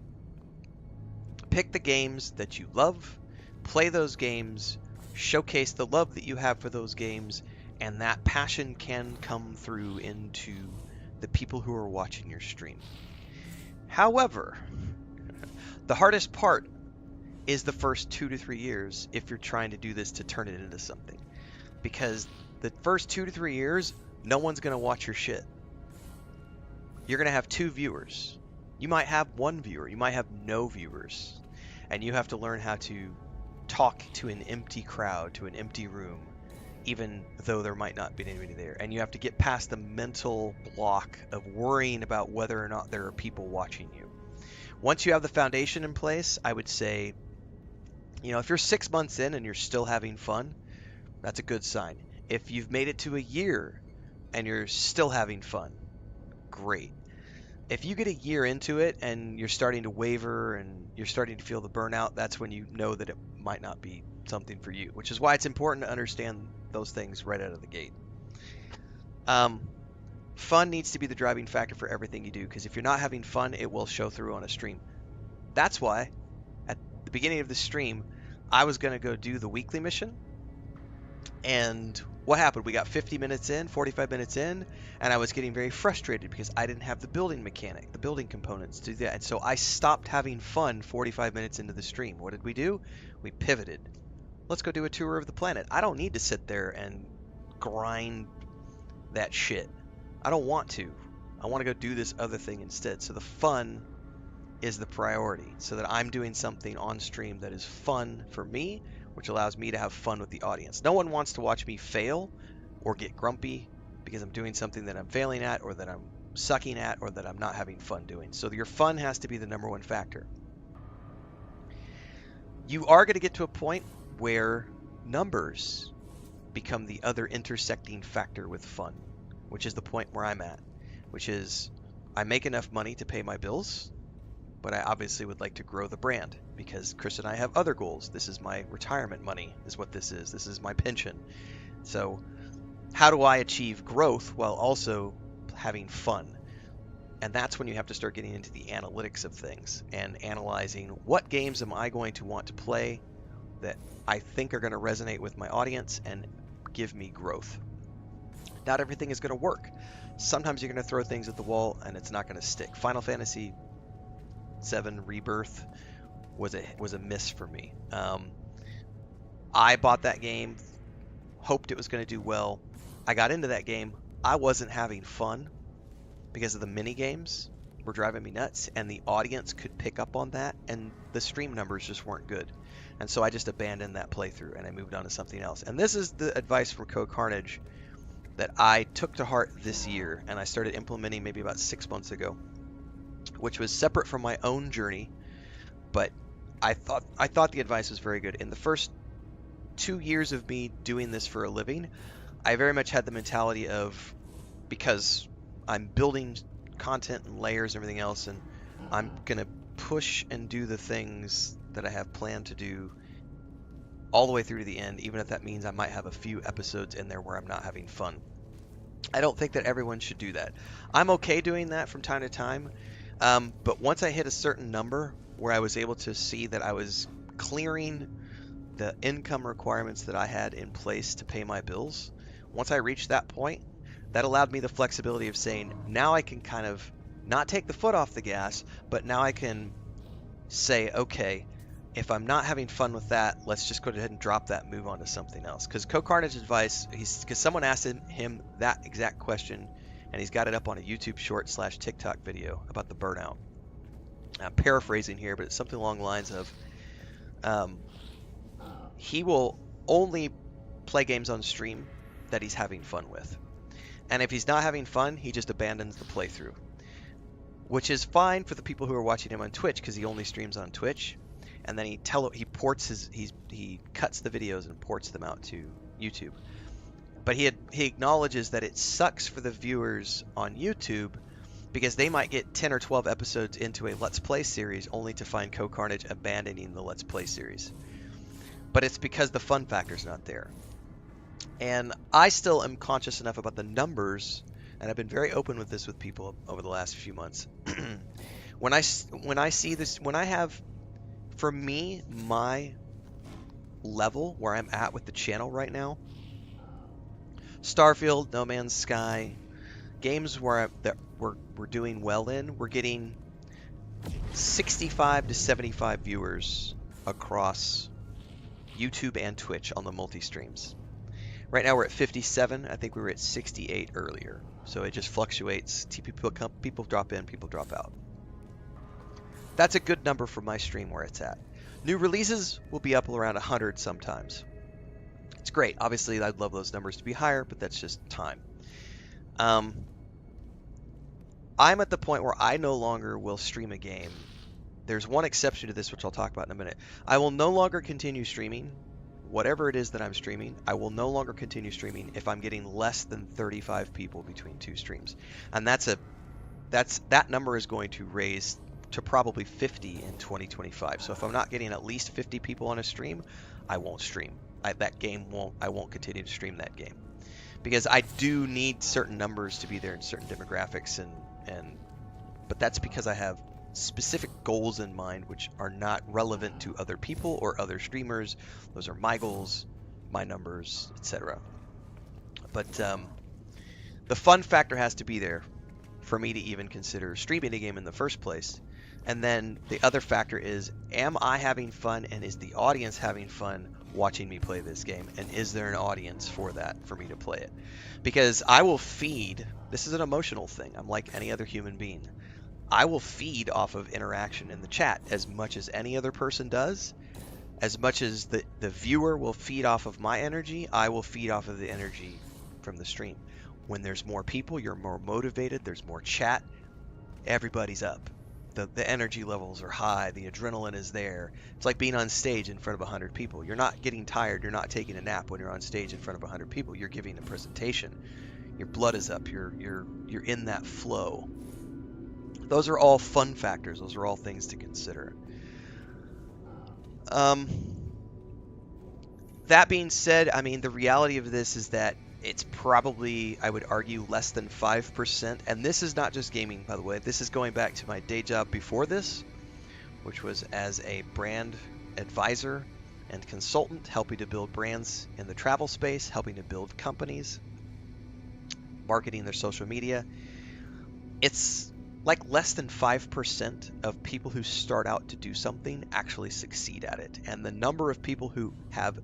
Speaker 1: Pick the games that you love, play those games, showcase the love that you have for those games, and that passion can come through into the people who are watching your stream. However, the hardest part is the first 2 to 3 years if you're trying to do this to turn it into something. Because the first 2 to 3 years, no one's going to watch your shit. You're going to have 2 viewers. You might have 1 viewer. You might have no viewers. And you have to learn how to talk to an empty crowd, to an empty room, even though there might not be anybody there. And you have to get past the mental block of worrying about whether or not there are people watching you. Once you have the foundation in place, I would say, if you're 6 months in and you're still having fun, that's a good sign. If you've made it to a year and you're still having fun, great. If you get a year into it and you're starting to waver and you're starting to feel the burnout, that's when you know that it might not be something for you, which is why it's important to understand those things right out of the gate. Fun needs to be the driving factor for everything you do, because if you're not having fun, it will show through on a stream. That's why at the beginning of the stream, I was going to go do the weekly mission. And what happened? We got 50 minutes in, 45 minutes in, and I was getting very frustrated because I didn't have the building mechanic, the building components to do that. And so I stopped having fun 45 minutes into the stream. What did we do? We pivoted. Let's go do a tour of the planet. I don't need to sit there and grind that shit. I don't want to. I want to go do this other thing instead. So the fun is the priority, so that I'm doing something on stream that is fun for me, which allows me to have fun with the audience. No one wants to watch me fail or get grumpy because I'm doing something that I'm failing at, or that I'm sucking at, or that I'm not having fun doing. So your fun has to be the number one factor. You are going to get to a point where numbers become the other intersecting factor with fun, which is the point where I'm at, which is I make enough money to pay my bills, but I obviously would like to grow the brand because Chris and I have other goals. This is my retirement money, is what this is. This is my pension. So how do I achieve growth while also having fun? And that's when you have to start getting into the analytics of things and analyzing what games am I going to want to play that I think are going to resonate with my audience and give me growth. Not everything is going to work. Sometimes you're going to throw things at the wall and it's not going to stick. Final Fantasy VII Rebirth was a miss for me. I bought that game, hoped it was going to do well. I got into that game. I wasn't having fun because of the mini games were driving me nuts, and the audience could pick up on that, and the stream numbers just weren't good. And so I just abandoned that playthrough and I moved on to something else. And this is the advice from Carnage that I took to heart this year, and I started implementing maybe about 6 months ago, which was separate from my own journey, but I thought the advice was very good. In the first 2 years of me doing this for a living, I very much had the mentality of, because I'm building content and layers and everything else, and I'm gonna push and do the things that I have planned to do all the way through to the end, even if that means I might have a few episodes in there where I'm not having fun. I don't think that everyone should do that. I'm okay doing that from time to time, but once I hit a certain number where I was able to see that I was clearing the income requirements that I had in place to pay my bills, once I reached that point, that allowed me the flexibility of saying, now I can kind of not take the foot off the gas, but now I can say, okay, if I'm not having fun with that, let's just go ahead and drop that, move on to something else. Because Carnage's advice, because someone asked him that exact question, and he's got it up on a YouTube short / TikTok video about the burnout. I'm paraphrasing here, but it's something along the lines of, he will only play games on stream that he's having fun with. And if he's not having fun, he just abandons the playthrough, which is fine for the people who are watching him on Twitch, because he only streams on Twitch, and then he cuts the videos and ports them out to YouTube. But he acknowledges that it sucks for the viewers on YouTube, because they might get 10 or 12 episodes into a Let's Play series only to find Carnage abandoning the Let's Play series. But it's because the fun factor's not there. And I still am conscious enough about the numbers, and I've been very open with this with people over the last few months. when I see this, when I have, for me, my level where I'm at with the channel right now, Starfield, No Man's Sky, games that we're doing well in, we're getting 65 to 75 viewers across YouTube and Twitch on the multi-streams. Right now we're at 57. I think we were at 68 earlier. So it just fluctuates. People drop in, people drop out. That's a good number for my stream where it's at. New releases will be up around 100 sometimes. It's great. Obviously, I'd love those numbers to be higher, but that's just time. I'm at the point where I no longer will stream a game. There's one exception to this, which I'll talk about in a minute. I will no longer continue streaming. Whatever it is that I'm streaming, I will no longer continue streaming if I'm getting less than 35 people between two streams. And that number is going to raise to probably 50 in 2025. So if I'm not getting at least 50 people on a stream, I won't stream. I won't continue to stream that game. Because I do need certain numbers to be there in certain demographics, but that's because I have specific goals in mind which are not relevant to other people or other streamers. Those are my goals, my numbers, etc. But the fun factor has to be there for me to even consider streaming a game in the first place. And then the other factor is, am I having fun, and is the audience having fun watching me play this game? And is there an audience for that, for me to play it? Because I will feed, this is an emotional thing, I'm like any other human being. I will feed off of interaction in the chat as much as any other person does. As much as the viewer will feed off of my energy, I will feed off of the energy from the stream. When there's more people, you're more motivated, there's more chat, everybody's up. The energy levels are high, the adrenaline is there. It's like being on stage in front of 100 people. You're not getting tired, you're not taking a nap when you're on stage in front of 100 people. You're giving a presentation. Your blood is up, you're in that flow. Those are all fun factors. Those are all things to consider. That being said, I mean, the reality of this is that it's probably, I would argue, less than 5%. And this is not just gaming, by the way. This is going back to my day job before this, which was as a brand advisor and consultant, helping to build brands in the travel space, helping to build companies. marketing their social media. It's like less than 5% of people who start out to do something actually succeed at it. And the number of people who have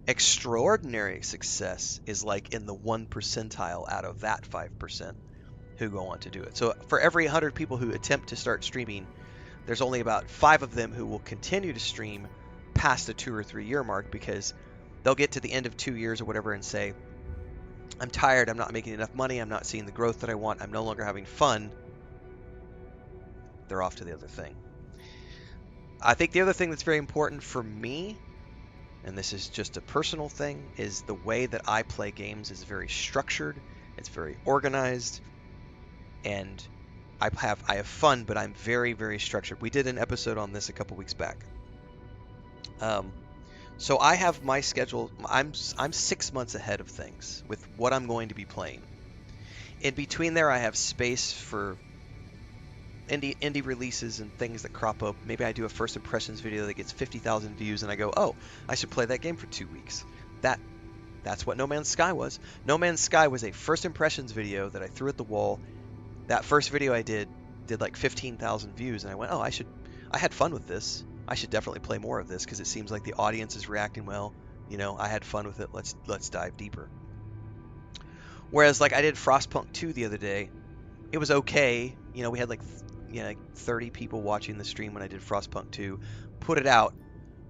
Speaker 1: extraordinary success is like in the 1 percentile out of that 5% who go on to do it. So for every 100 people who attempt to start streaming, there's only about 5 of them who will continue to stream past the 2 or 3 year mark, because they'll get to the end of 2 years or whatever and say, I'm tired, I'm not making enough money, I'm not seeing the growth that I want, I'm no longer having fun. They're off to the other thing. I think the other thing that's very important for me, and this is just a personal thing, is the way that I play games is very structured, it's very organized, and I have fun, but I'm very, very structured. We did an episode on this a couple weeks back. So I have my schedule. I'm 6 months ahead of things with what I'm going to be playing. In between there, I have space for indie releases and things that crop up. Maybe I do a first impressions video that gets 50,000 views, and I go, oh, I should play that game for 2 weeks. That's what No Man's Sky was. No Man's Sky was a first impressions video that I threw at the wall. That first video I did like 15,000 views, and I went, oh, I had fun with this. I should definitely play more of this because it seems like the audience is reacting well. You know, I had fun with it. Let's dive deeper. Whereas like I did Frostpunk 2 the other day, it was okay. You know, we had like 30 people watching the stream when I did Frostpunk 2. Put it out,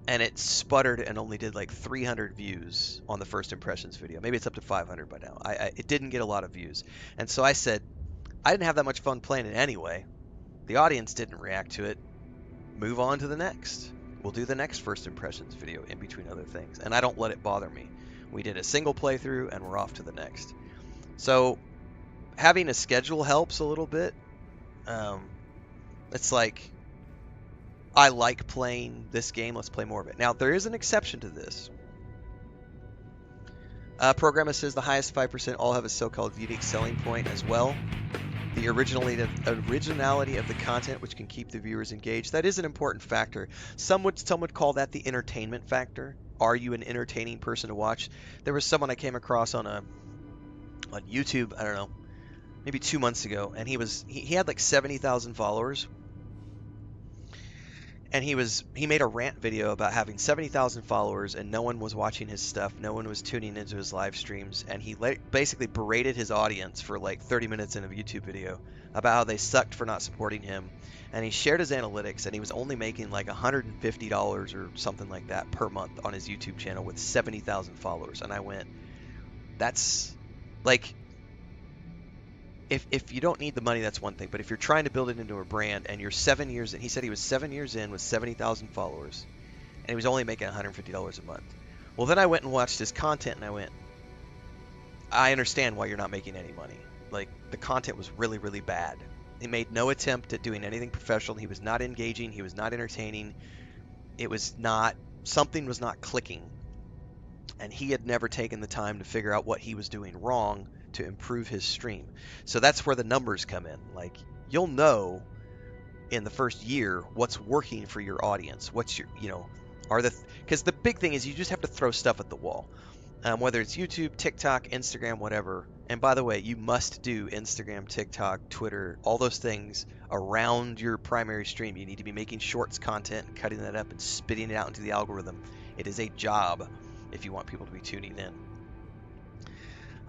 Speaker 1: and it sputtered and only did like 300 views on the first impressions video. Maybe it's up to 500 by now. It didn't get a lot of views, and so I said, I didn't have that much fun playing it anyway. The audience didn't react to it. Move on to the next. We'll do the next first impressions video in between other things, and I don't let it bother me. We did a single playthrough and we're off to the next. So having a schedule helps a little bit. It's like, I like playing this game, let's play more of it. Now there is an exception to this. Programmer says the highest 5% all have a so-called unique selling point as well. The originality of the content, which can keep the viewers engaged. That is an important factor. Some would call that the entertainment factor. Are you an entertaining person to watch? There was someone I came across on YouTube, I don't know, maybe 2 months ago, and he had like 70,000 followers. And he made a rant video about having 70,000 followers and no one was watching his stuff, no one was tuning into his live streams, and he basically berated his audience for like 30 minutes in a YouTube video about how they sucked for not supporting him. And he shared his analytics, and he was only making like $150 or something like that per month on his YouTube channel with 70,000 followers. And I went, that's like, if you don't need the money, that's one thing. But if you're trying to build it into a brand and you're 7 years in, he said he was 7 years in with 70,000 followers, and he was only making $150 a month. Well, then I went and watched his content, and I went, I understand why you're not making any money. Like, the content was really, really bad. He made no attempt at doing anything professional. He was not engaging. He was not entertaining. Something was not clicking. And he had never taken the time to figure out what he was doing wrong to improve his stream. So that's where the numbers come in. Like, you'll know in the first year what's working for your audience. What's your, because the big thing is you just have to throw stuff at the wall. Whether it's YouTube, TikTok, Instagram, whatever. And by the way, you must do Instagram, TikTok, Twitter, all those things around your primary stream. You need to be making shorts content, cutting that up and spitting it out into the algorithm. It is a job if you want people to be tuning in.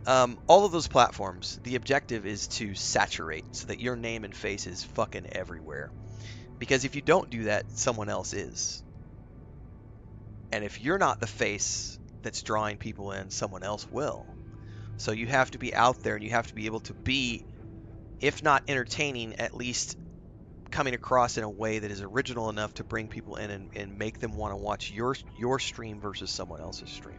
Speaker 1: All of those platforms, the objective is to saturate so that your name and face is fucking everywhere. Because if you don't do that, someone else is. And if you're not the face that's drawing people in, someone else will. So you have to be out there, and you have to be able to be, if not entertaining, at least coming across in a way that is original enough to bring people in and make them want to watch your stream versus someone else's stream.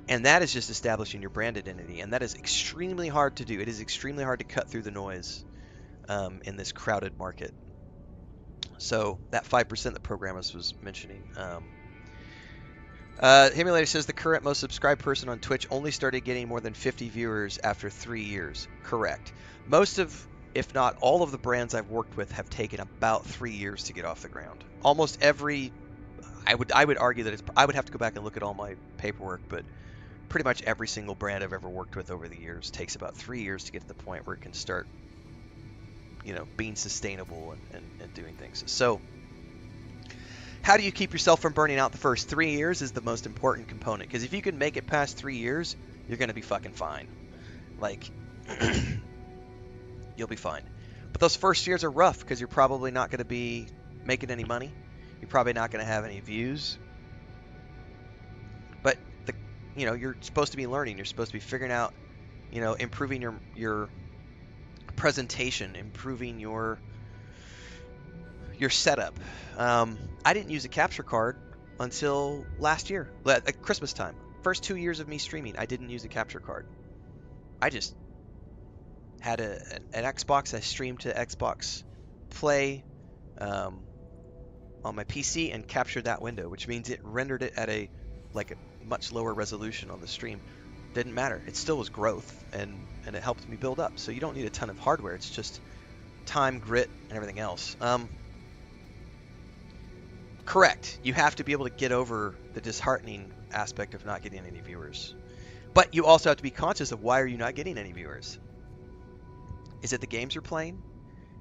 Speaker 1: And that is just establishing your brand identity, and that is extremely hard to do. It is extremely hard to cut through the noise in this crowded market. So that 5% that Programmers was mentioning. Himulator says the current most subscribed person on Twitch only started getting more than 50 viewers after 3 years. Correct. Most of, if not all of the brands I've worked with have taken about 3 years to get off the ground. Almost every, I would argue that I would have to go back and look at all my paperwork, but pretty much every single brand I've ever worked with over the years takes about 3 years to get to the point where it can start, being sustainable and doing things. So how do you keep yourself from burning out? The first 3 years is the most important component, because if you can make it past 3 years, you're going to be fucking fine. Like, you'll be fine. But those first years are rough because you're probably not going to be making any money. You're probably not going to have any views. But you're supposed to be learning. You're supposed to be figuring out, improving your presentation, improving your setup. I didn't use a capture card until last year, at Christmas time. First 2 years of me streaming, I didn't use a capture card. I just had an Xbox. I streamed to Xbox Play on my PC and captured that window, which means it rendered it at a much lower resolution on the stream. Didn't matter. It still was growth, and it helped me build up. So you don't need a ton of hardware. It's just time, grit, and everything else. Correct. You have to be able to get over the disheartening aspect of not getting any viewers. But you also have to be conscious of, why are you not getting any viewers? Is it the games you're playing?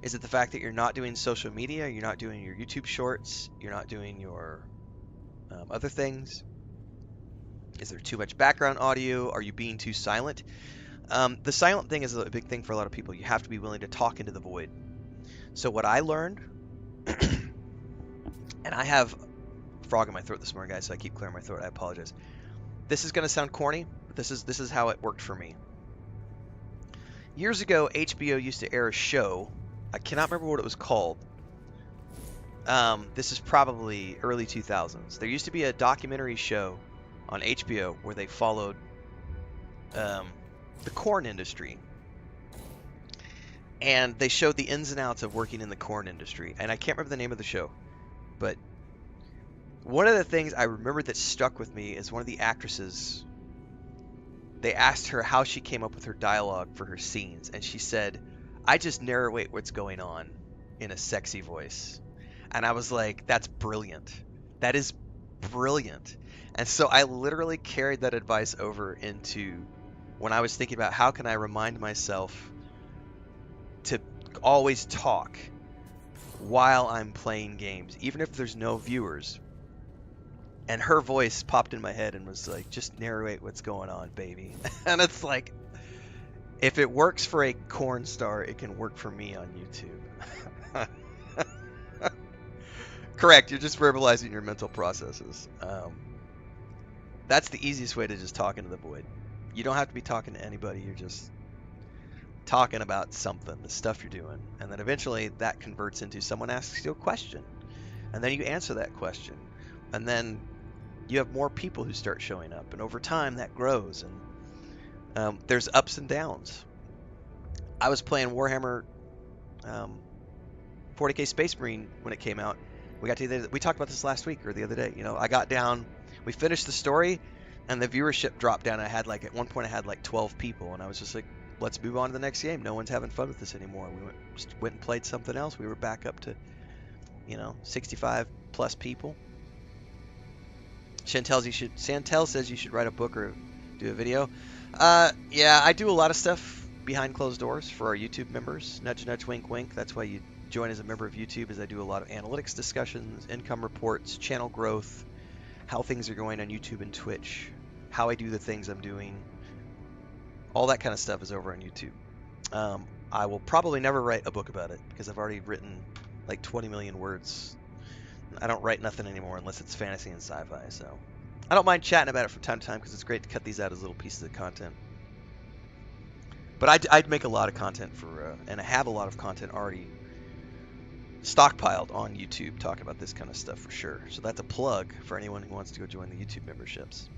Speaker 1: Is it the fact that you're not doing social media? You're not doing your YouTube shorts? You're not doing your other things? Is there too much background audio? Are you being too silent? The silent thing is a big thing for a lot of people. You have to be willing to talk into the void. So what I learned, and I have a frog in my throat this morning, guys, so I keep clearing my throat. I apologize. This is going to sound corny, but this is how it worked for me. Years ago, HBO used to air a show. I cannot remember what it was called. This is probably early 2000s. There used to be a documentary show on HBO where they followed the corn industry. And they showed the ins and outs of working in the corn industry. And I can't remember the name of the show. But one of the things I remember that stuck with me is one of the actresses, they asked her how she came up with her dialogue for her scenes. And she said, "I just narrate what's going on in a sexy voice." And I was like, that's brilliant. That is brilliant. And so I literally carried that advice over into when I was thinking about, how can I remind myself to always talk while I'm playing games, even if there's no viewers. And her voice popped in my head and was like, just narrate what's going on, baby. And it's like, if it works for a corn star, it can work for me on YouTube. Correct, you're just verbalizing your mental processes. That's the easiest way to just talk into the void. You don't have to be talking to anybody, you're just talking about something, the stuff you're doing. And then eventually that converts into someone asks you a question. And then you answer that question. And then you have more people who start showing up. And over time that grows. And there's ups and downs. I was playing Warhammer 40k Space Marine when it came out. We talked about this last week or the other day. I got down, we finished the story, and the viewership dropped down. At one point I had like 12 people, and I was just like, let's move on to the next game. No one's having fun with this anymore. We went and played something else. We were back up to, 65 plus people. Chantel says you should write a book or do a video. Yeah, I do a lot of stuff behind closed doors for our YouTube members. Nudge, nudge, wink, wink. That's why you join as a member of YouTube, as I do a lot of analytics discussions, income reports, channel growth, how things are going on YouTube and Twitch, how I do the things I'm doing. All that kind of stuff is over on YouTube. I will probably never write a book about it because I've already written like 20 million words. I don't write nothing anymore unless it's fantasy and sci-fi, so I don't mind chatting about it from time to time because it's great to cut these out as little pieces of content. But I'd make a lot of content and I have a lot of content already stockpiled on YouTube talking about this kind of stuff for sure. So that's a plug for anyone who wants to go join the YouTube memberships.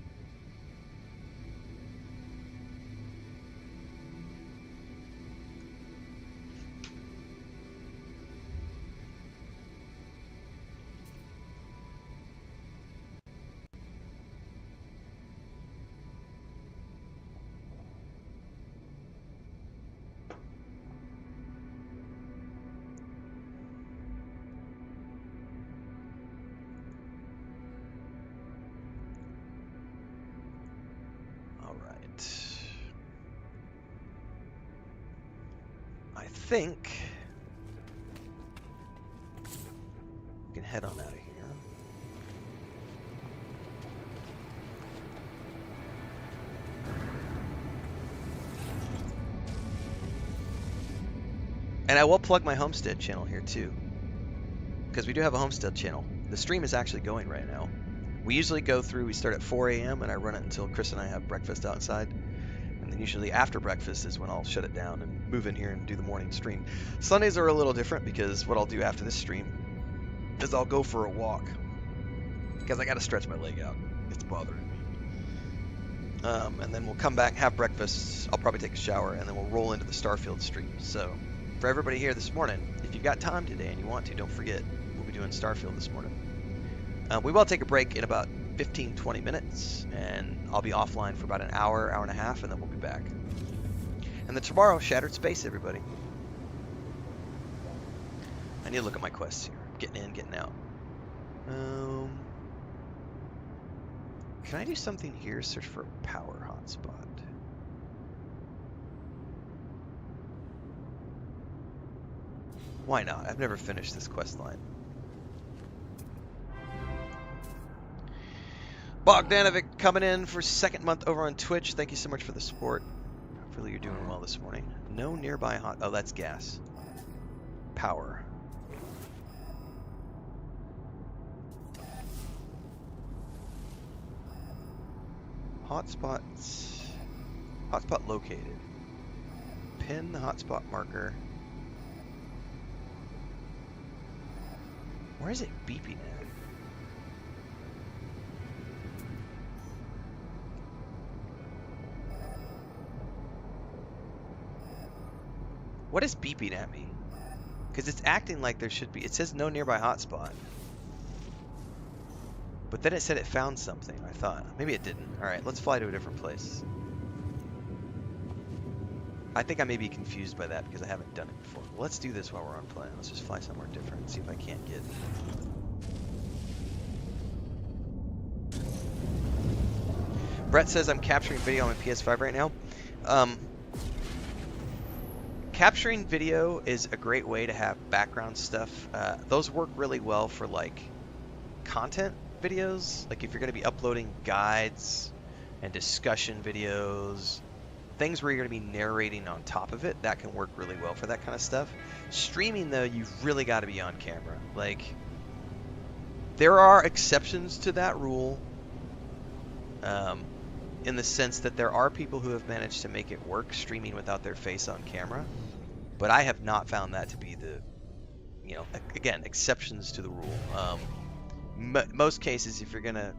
Speaker 1: I think we can head on out of here. And I will plug my Homestead channel here too, because we do have a Homestead channel. The stream is actually going right now. We usually go through, we start at 4 a.m. and I run it until Chris and I have breakfast outside. And then usually after breakfast is when I'll shut it down and move in here and do the morning stream. Sundays are a little different because what I'll do after this stream is I'll go for a walk, because I got to stretch my leg out. It's bothering me. And then we'll come back, have breakfast. I'll probably take a shower, and then we'll roll into the Starfield stream. So for everybody here this morning, if you've got time today and you want to, don't forget, we'll be doing Starfield this morning. We will take a break in about 15-20 minutes, and I'll be offline for about an hour, hour and a half, and then we'll be back. And then tomorrow, Shattered Space, everybody. I need to look at my quests here. Getting in, getting out. Can I do something here? Search for a power hotspot. Why not? I've never finished this quest line. Bogdanovic coming in for second month over on Twitch. Thank you so much for the support. Hopefully you're doing well this morning. No nearby hot... Oh, that's gas. Power. Hotspots. Hotspot located. Pin the hotspot marker. Where is it beeping at? What is beeping at me? Because it's acting like there should be. It says no nearby hotspot. But then it said it found something, I thought. Maybe it didn't. Alright, let's fly to a different place. I think I may be confused by that because I haven't done it before. Well, let's do this while we're on plane. Let's just fly somewhere different and see if I can't get... Brett says I'm capturing video on my PS5 right now. Capturing video is a great way to have background stuff. Those work really well for like content videos. Like if you're going to be uploading guides and discussion videos, things where you're going to be narrating on top of it, that can work really well for that kind of stuff. Streaming though, you've really got to be on camera. Like there are exceptions to that rule. In the sense that there are people who have managed to make it work streaming without their face on camera, but I have not found that to be the, you know, again, exceptions to the rule. Most cases, if you're gonna,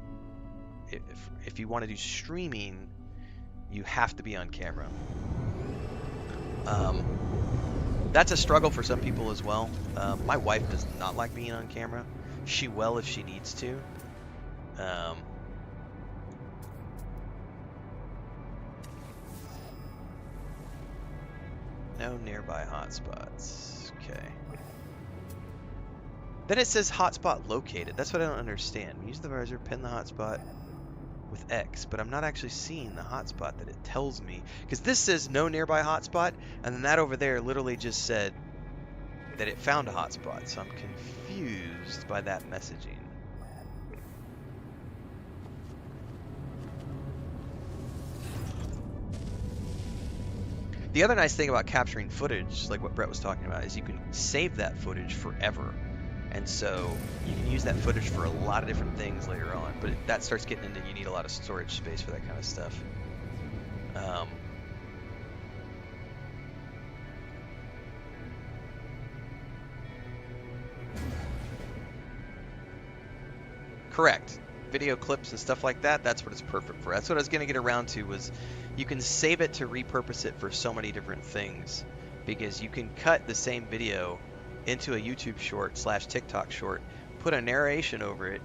Speaker 1: if you want to do streaming, you have to be on camera. That's a struggle for some people as well. My wife does not like being on camera. She will if she needs to. No nearby hotspots. Okay. Then it says hotspot located. That's what I don't understand. Use the browser, pin the hotspot with X, but I'm not actually seeing the hotspot that it tells me. Because this says no nearby hotspot, and then that over there literally just said that it found a hotspot. So I'm confused by that messaging. The other nice thing about capturing footage, like what Brett was talking about, is you can save that footage forever. And so you can use that footage for a lot of different things later on. But that starts getting into, you need a lot of storage space for that kind of stuff. Correct. Video clips and stuff like that, that's what it's perfect for. That's what I was going to get around to, was you can save it to repurpose it for so many different things, because you can cut the same video into a YouTube short / TikTok short, put a narration over it,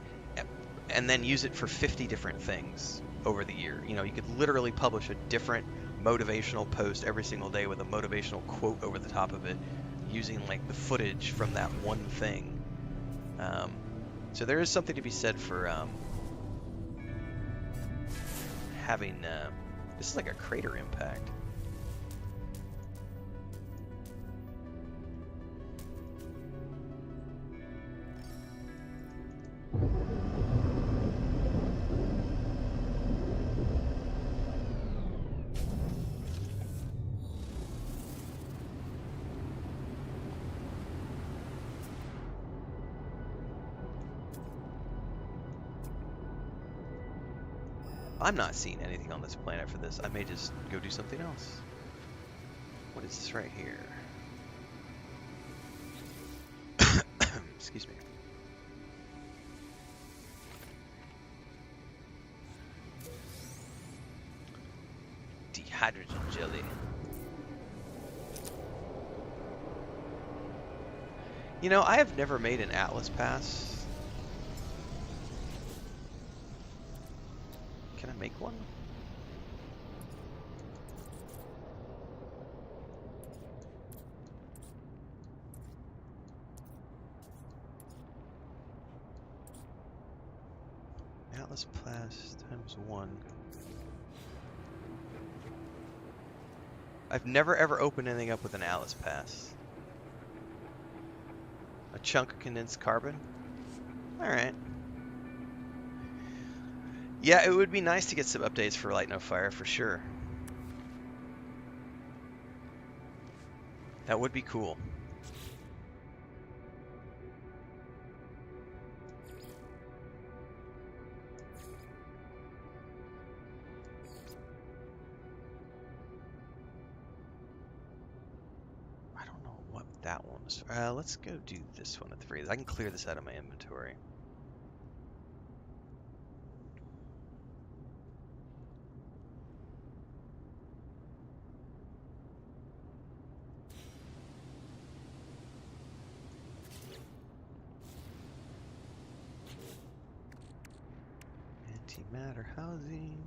Speaker 1: and then use it for 50 different things over the year. You know, you could literally publish a different motivational post every single day with a motivational quote over the top of it, using like the footage from that one thing. So there is something to be said for having, this is like a crater impact. I'm not seeing anything on this planet for this. I may just go do something else. What is this right here? Excuse me. Dehydrogen jelly. You know, I have never made an Atlas pass. Can I make one? Atlas pass times 1. I've never ever opened anything up with an Atlas pass. A chunk of condensed carbon? Alright. Yeah, it would be nice to get some updates for Light No Fire for sure. That would be cool. I don't know what that one was. Let's go do this one at 3. I can clear this out of my inventory. Antimatter housing.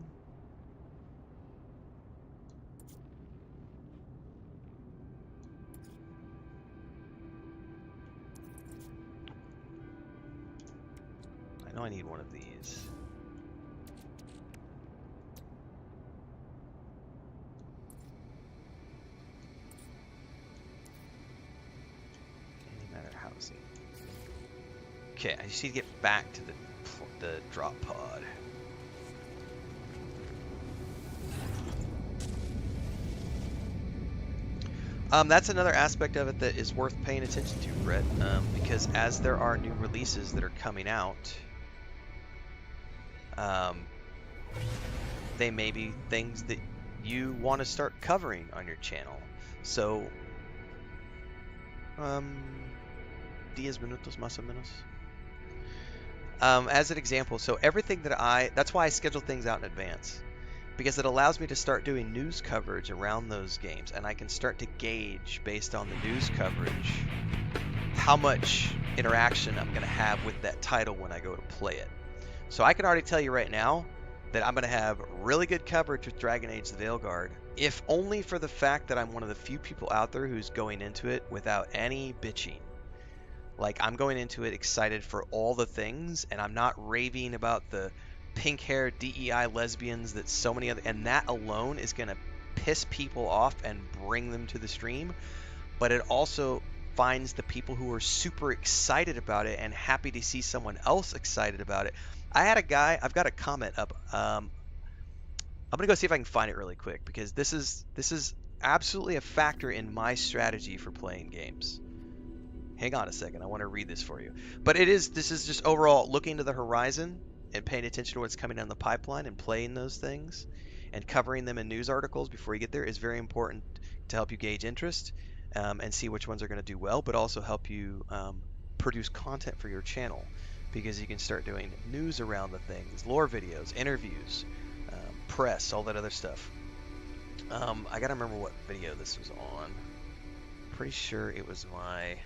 Speaker 1: I know I need one of these. Antimatter housing. Okay, I just need to get back to the drop pod. That's another aspect of it that is worth paying attention to, Brett, because as there are new releases that are coming out, they may be things that you want to start covering on your channel. So, 10 minutos más o menos. As an example, so everything that that's why I schedule things out in advance, because it allows me to start doing news coverage around those games, and I can start to gauge based on the news coverage how much interaction I'm going to have with that title when I go to play it. So I can already tell you right now that I'm going to have really good coverage with Dragon Age the Veilguard, if only for the fact that I'm one of the few people out there who's going into it without any bitching. Like, I'm going into it excited for all the things, and I'm not raving about the pink-haired DEI lesbians that so many other, and that alone is going to piss people off and bring them to the stream. But it also finds the people who are super excited about it and happy to see someone else excited about it. I had a guy, I've got a comment up. I'm gonna go see if I can find it really quick, because this is absolutely a factor in my strategy for playing games. Hang on a second, I want to read this for you. But this is just overall looking to the horizon and paying attention to what's coming down the pipeline and playing those things and covering them in news articles before you get there is very important to help you gauge interest and see which ones are going to do well, but also help you produce content for your channel, because you can start doing news around the things, lore videos, interviews, press, all that other stuff. I gotta remember what video this was on. Pretty sure it was my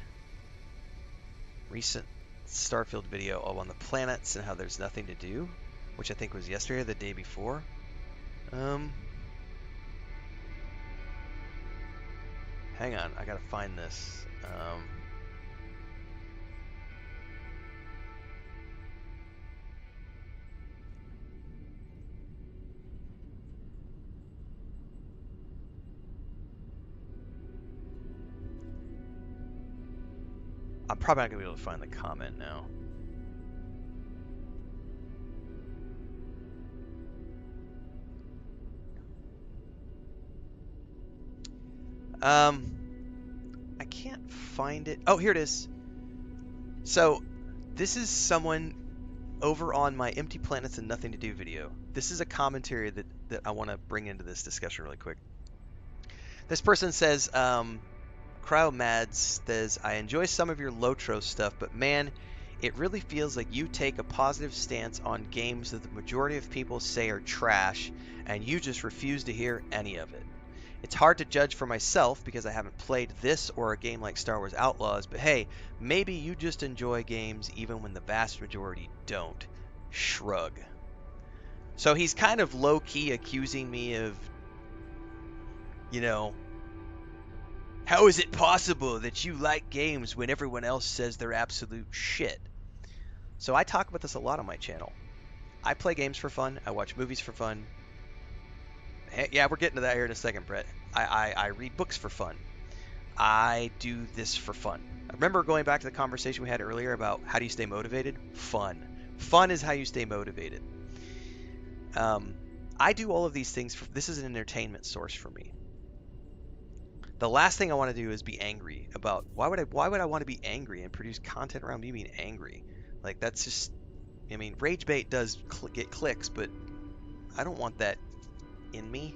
Speaker 1: recent Starfield video on the planets and how there's nothing to do, which I think was yesterday or the day before. Hang on, I gotta find this. I'm probably not gonna be able to find the comment now. I can't find it. Oh, here it is. So, this is someone over on my Empty Planets and Nothing to Do video. this is a commentary that I want to bring into this discussion really quick. This person says, Cryomads says, I enjoy some of your Lotro stuff, but man, it really feels like you take a positive stance on games that the majority of people say are trash, and you just refuse to hear any of it. It's hard to judge for myself because I haven't played this or a game like Star Wars Outlaws, but hey, maybe you just enjoy games even when the vast majority don't. Shrug. So he's kind of low-key accusing me of, you know, how is it possible that you like games when everyone else says they're absolute shit? So I talk about this a lot on my channel. I play games for fun. I watch movies for fun. Hey, yeah, we're getting to that here in a second, Brett. I read books for fun. I do this for fun. I remember going back to the conversation we had earlier about how do you stay motivated? Fun. Fun is how you stay motivated. I do all of these things. This is an entertainment source for me. The last thing I want to do is be angry about why would I want to be angry and produce content around me being angry? Like that's just, I mean, rage bait does get clicks, but I don't want that in me.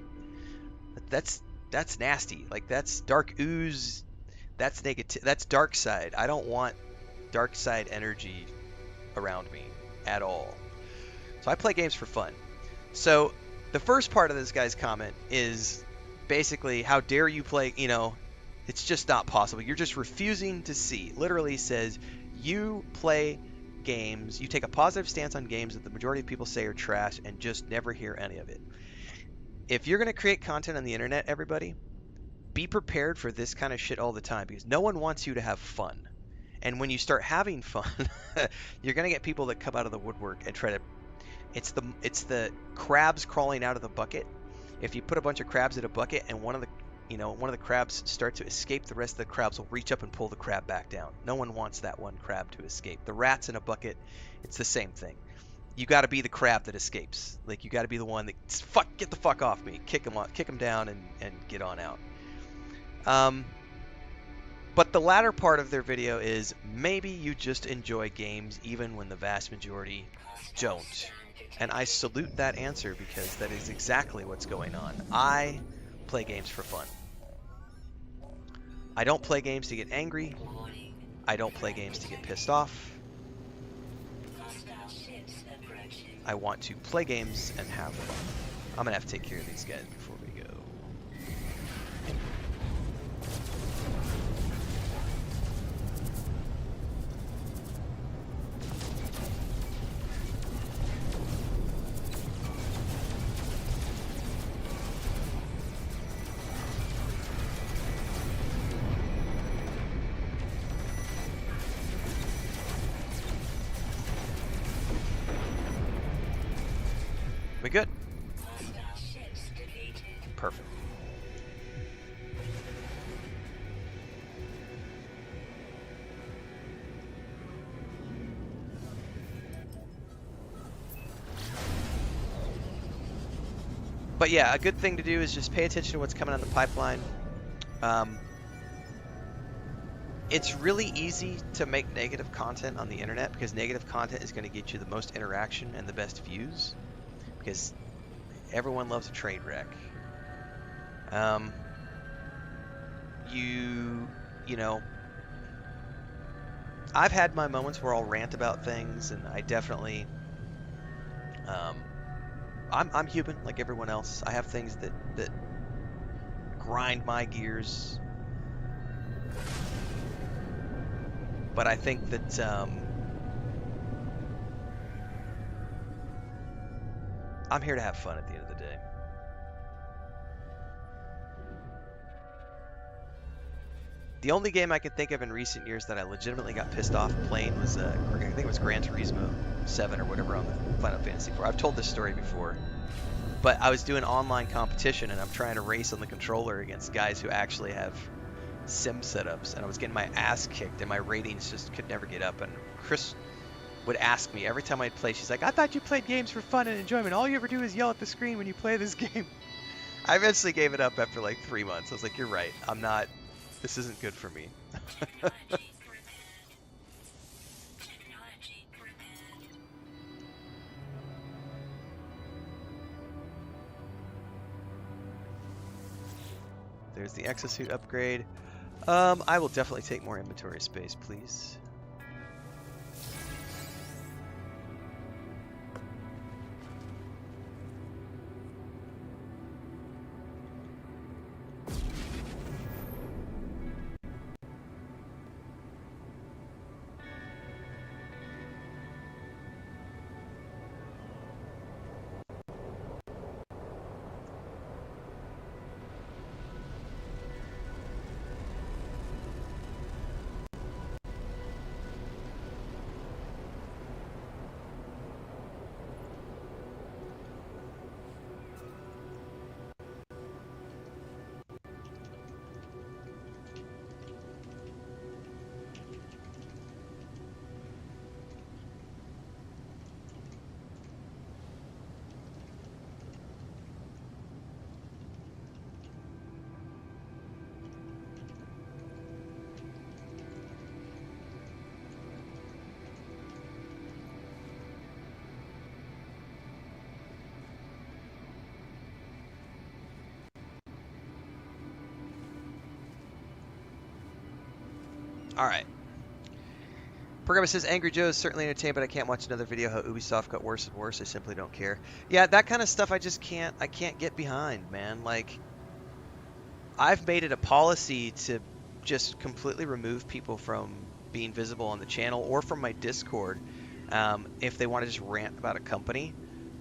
Speaker 1: That's nasty. Like that's dark ooze. That's negative. That's dark side. I don't want dark side energy around me at all. So I play games for fun. So the first part of this guy's comment is basically, how dare you play, you know, it's just not possible. You're just refusing to see. Literally says, you play games, you take a positive stance on games that the majority of people say are trash and just never hear any of it. If you're going to create content on the internet, everybody, be prepared for this kind of shit all the time because no one wants you to have fun. And when you start having fun, you're going to get people that come out of the woodwork and try to, it's the crabs crawling out of the bucket. If you put a bunch of crabs in a bucket and one of the crabs start to escape, the rest of the crabs will reach up and pull the crab back down. No one wants that one crab to escape. The rats in a bucket, it's the same thing. You got to be the crab that escapes. Like you got to be the one that get the fuck off me, kick them down and get on out. But the latter part of their video is maybe you just enjoy games even when the vast majority don't. And I salute that answer because that is exactly what's going on. I play games for fun. I don't play games to get angry. I don't play games to get pissed off. I want to play games and have fun. I'm going to have to take care of these guys before we go. We good? Perfect. But yeah, a good thing to do is just pay attention to what's coming on the pipeline. It's really easy to make negative content on the internet because negative content is going to get you the most interaction and the best views. Because everyone loves a trade wreck. You know, I've had my moments where I'll rant about things, and I definitely, I'm human like everyone else. I have things that grind my gears, but I think that I'm here to have fun at the end of the day. The only game I can think of in recent years that I legitimately got pissed off playing was, I think it was Gran Turismo 7 or whatever on the Final Fantasy 4. I've told this story before, but I was doing online competition and I'm trying to race on the controller against guys who actually have sim setups, and I was getting my ass kicked and my ratings just could never get up. And Chris would ask me every time I'd play, she's like, I thought you played games for fun and enjoyment. All you ever do is yell at the screen when you play this game. I eventually gave it up after like 3 months. I was like, you're right. This isn't good for me. There's the exosuit upgrade. I will definitely take more inventory space, please. All right. Programmer says, Angry Joe is certainly entertained, but I can't watch another video how Ubisoft got worse and worse. I simply don't care. Yeah, that kind of stuff I can't get behind, man. Like, I've made it a policy to just completely remove people from being visible on the channel or from my Discord if they want to just rant about a company.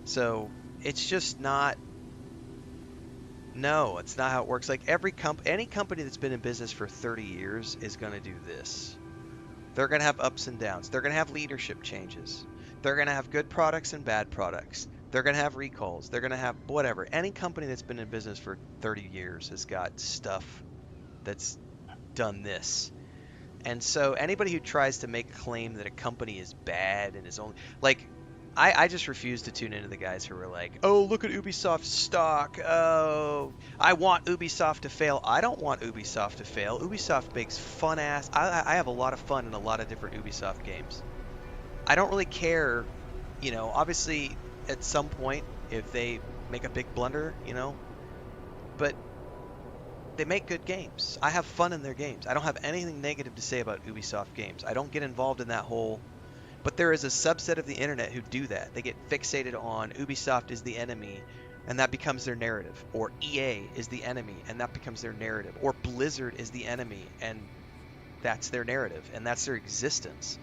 Speaker 1: So it's just not. No, it's not how it works. Like any company that's been in business for 30 years is going to do this. They're going to have ups and downs. They're going to have leadership changes. They're going to have good products and bad products. They're going to have recalls. They're going to have whatever. Any company that's been in business for 30 years has got stuff that's done this. And so anybody who tries to make a claim that a company is bad and is only like, I just refuse to tune into the guys who are like, oh, look at Ubisoft's stock. Oh, I want Ubisoft to fail. I don't want Ubisoft to fail. Ubisoft makes fun ass. I have a lot of fun in a lot of different Ubisoft games. I don't really care, you know, obviously at some point if they make a big blunder, you know, but they make good games. I have fun in their games. I don't have anything negative to say about Ubisoft games. I don't get involved in that whole. But there is a subset of the internet who do that. They get fixated on Ubisoft is the enemy, and that becomes their narrative. Or EA is the enemy, and that becomes their narrative. Or Blizzard is the enemy, and that's their narrative, and that's their existence.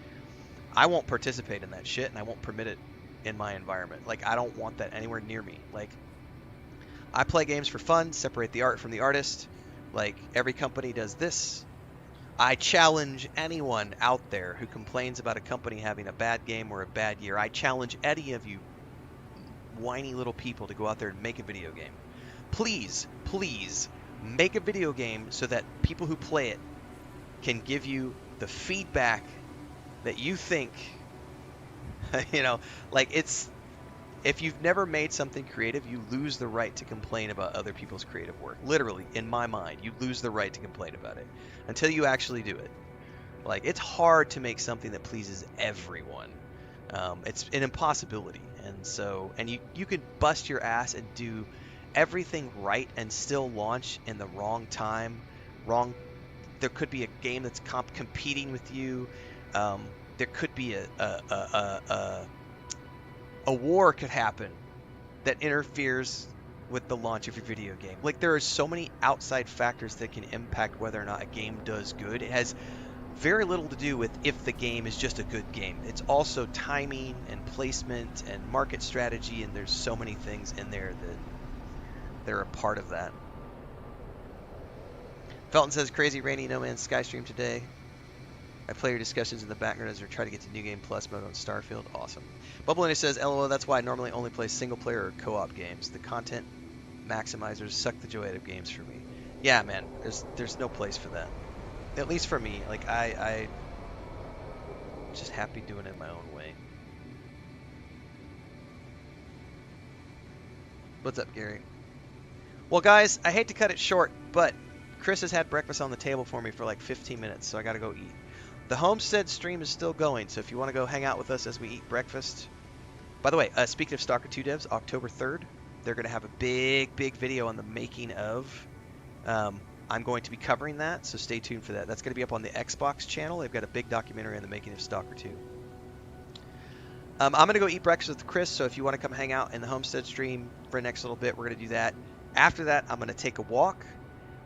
Speaker 1: I won't participate in that shit, and I won't permit it in my environment. Like, I don't want that anywhere near me. Like, I play games for fun, separate the art from the artist. Like, every company does this. I challenge anyone out there who complains about a company having a bad game or a bad year. I challenge any of you whiny little people to go out there and make a video game. Please, please make a video game so that people who play it can give you the feedback that you think, you know, like it's, if you've never made something creative, you lose the right to complain about other people's creative work. Literally, in my mind, you lose the right to complain about it until you actually do it. Like, it's hard to make something that pleases everyone. It's an impossibility. And so, and you could bust your ass and do everything right and still launch in the wrong time. There could be a game that's competing with you. There could be a war could happen that interferes with the launch of your video game. Like, there are so many outside factors that can impact whether or not a game does good. It has very little to do with if the game is just a good game. It's also timing and placement and market strategy, and there's so many things in there that they're a part of that. Felton says, crazy rainy No Man's Sky stream today. I play your discussions in the background as we try to get to New Game Plus mode on Starfield. Awesome. Bubblini says, LOL, that's why I normally only play single-player or co-op games. The content maximizers suck the joy out of games for me. Yeah, man, there's no place for that. At least for me. Like, I just happy doing it my own way. What's up, Gary? Well, guys, I hate to cut it short, but Chris has had breakfast on the table for me for like 15 minutes, so I gotta go eat. The Homestead stream is still going, so if you want to go hang out with us as we eat breakfast. By the way, speaking of Stalker 2 devs, October 3rd, they're going to have a big video on the making of I'm going to be covering that, so stay tuned for that. That's going to be up on the Xbox channel. They've got a big documentary on the making of Stalker 2. I'm going to go eat breakfast with Chris, so if you want to come hang out in the Homestead stream for the next little bit, we're going to do that. After that, I'm going to take a walk.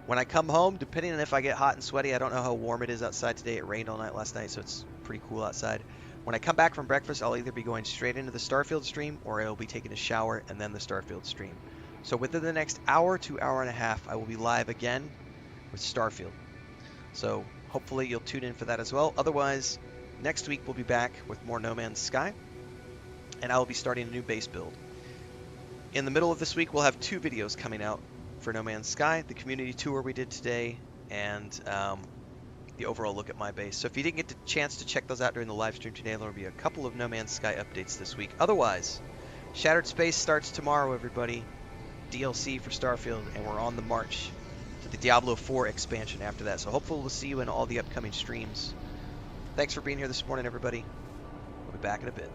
Speaker 1: When I come home, depending on if I get hot and sweaty, I don't know how warm it is outside today. It rained all night last night, so it's pretty cool outside. When I come back from breakfast, I'll either be going straight into the Starfield stream, or I'll be taking a shower and then the Starfield stream. So within the next hour to hour and a half, I will be live again with Starfield. So hopefully you'll tune in for that as well. Otherwise, next week we'll be back with more No Man's Sky, and I will be starting a new base build. In the middle of this week, we'll have 2 videos coming out for No Man's Sky, the community tour we did today, and the overall look at my base. So if you didn't get the chance to check those out during the live stream today, there will be a couple of No Man's Sky updates this week. Otherwise, Shattered Space starts tomorrow, everybody. DLC for Starfield, and we're on the march to the Diablo 4 expansion after that. So hopefully we'll see you in all the upcoming streams. Thanks for being here this morning, everybody. We'll be back in a bit.